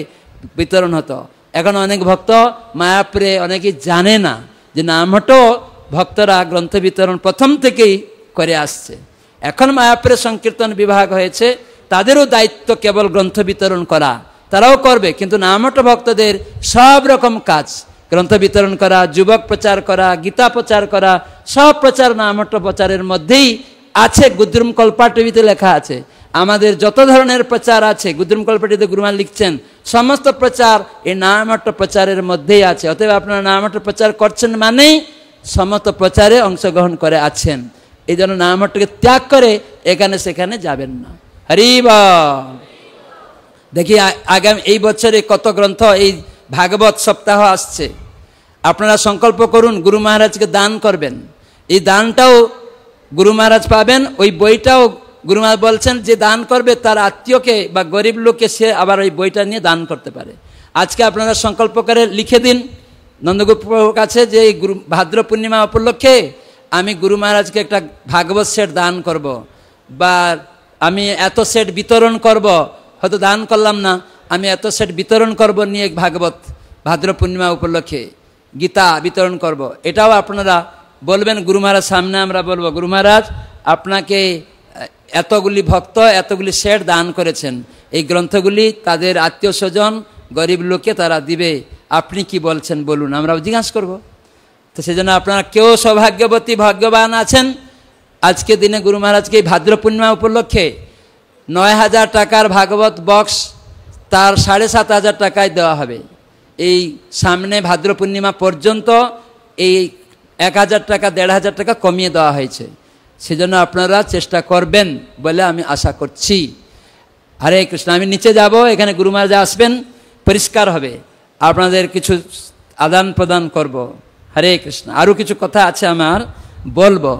বিতরণ হতো। এখন অনেক ভক্ত মায়াপুরে অনেকেই জানে না যে নামট ভক্তরা গ্রন্থ বিতরণ প্রথম থেকেই করে আসছে। এখন মায়াপুরে সংকীর্তন বিভাগ হয়েছে, তাদেরও দায়িত্ব কেবল গ্রন্থ বিতরণ করা, তারাও করবে, কিন্তু নামট ভক্তদের সব রকম কাজ, গ্রন্থ বিতরণ করা, যুবক প্রচার করা, গীতা প্রচার করা, সব প্রচার নামট প্রচারের মধ্যেই আছে। গুদ্রুম কল্পাটবিতে লেখা আছে আমাদের যত ধরনের প্রচার আছে, গুদ্রুম কল্পাটিতে গুরুমা লিখছেন সমস্ত প্রচার এই নামট প্রচারের মধ্যেই আছে। অতএব আপনারা নামট প্রচার করছেন মানেই সমস্ত প্রচারে অংশগ্রহণ করে আছেন। এই জন্য নামটকে ত্যাগ করে এখানে সেখানে যাবেন না। হরি বল। দেখি আগামী এই বছরে কত গ্রন্থ, এই ভাগবত সপ্তাহ আসছে, আপনারা সংকল্প করুন গুরু মহারাজকে দান করবেন। এই দানটাও গুরু মহারাজ পাবেন, ওই বইটাও গুরু মহারাজ বলছেন যে দান করবে তার আত্মীয়কে বা গরিব লোককে সে আবার ওই বইটা নিয়ে দান করতে পারে। আজকে আপনারা সংকল্প করে লিখে দিন নন্দগোপ প্রভুর কাছে যে এই ভাদ্র পূর্ণিমা উপলক্ষে আমি গুরু মহারাজকে একটা ভাগবত সেট দান করব, বা আমি এত সেট বিতরণ করব, হয়তো দান করলাম না, আমি এত সেট বিতরণ করব নিয়ে ভাগবত ভাদ্র পূর্ণিমা উপলক্ষে গীতা বিতরণ করব। এটাও আপনারা বলবেন গুরু মহারাজ সামনে, আমরা বলবো গুরু মহারাজ আপনাকে এতগুলি ভক্ত এতগুলি সেট দান করেছেন, এই গ্রন্থগুলি তাদের আত্মীয় স্বজন গরিব লোককে তারা দিবে, আপনি কি বলছেন বলুন, আমরাও জিজ্ঞাসা করব। তো সেজন্য আপনারা কেউ সৌভাগ্যবতী ভাগ্যবান আছেন, আজকে দিনে গুরু মহারাজকে ভাদ্র পূর্ণিমা উপলক্ষে 9,000 টাকার ভাগবত বক্স তার 7,500 টাকায় দেওয়া হবে। এই সামনে ভাদ্র পূর্ণিমা পর্যন্ত এই 1,000 টাকা 1,500 টাকা কমিয়ে দেওয়া হয়েছে, সেজন্য আপনারা চেষ্টা করবেন বলে আমি আশা করছি। হরে কৃষ্ণ। আমি নিচে যাব, এখানে গুরু মহারাজ আসবেন, পরিষ্কার হবে, আপনাদের কিছু আদান প্রদান করব। হরে কৃষ্ণ। আরও কিছু কথা আছে আমার, বলবো।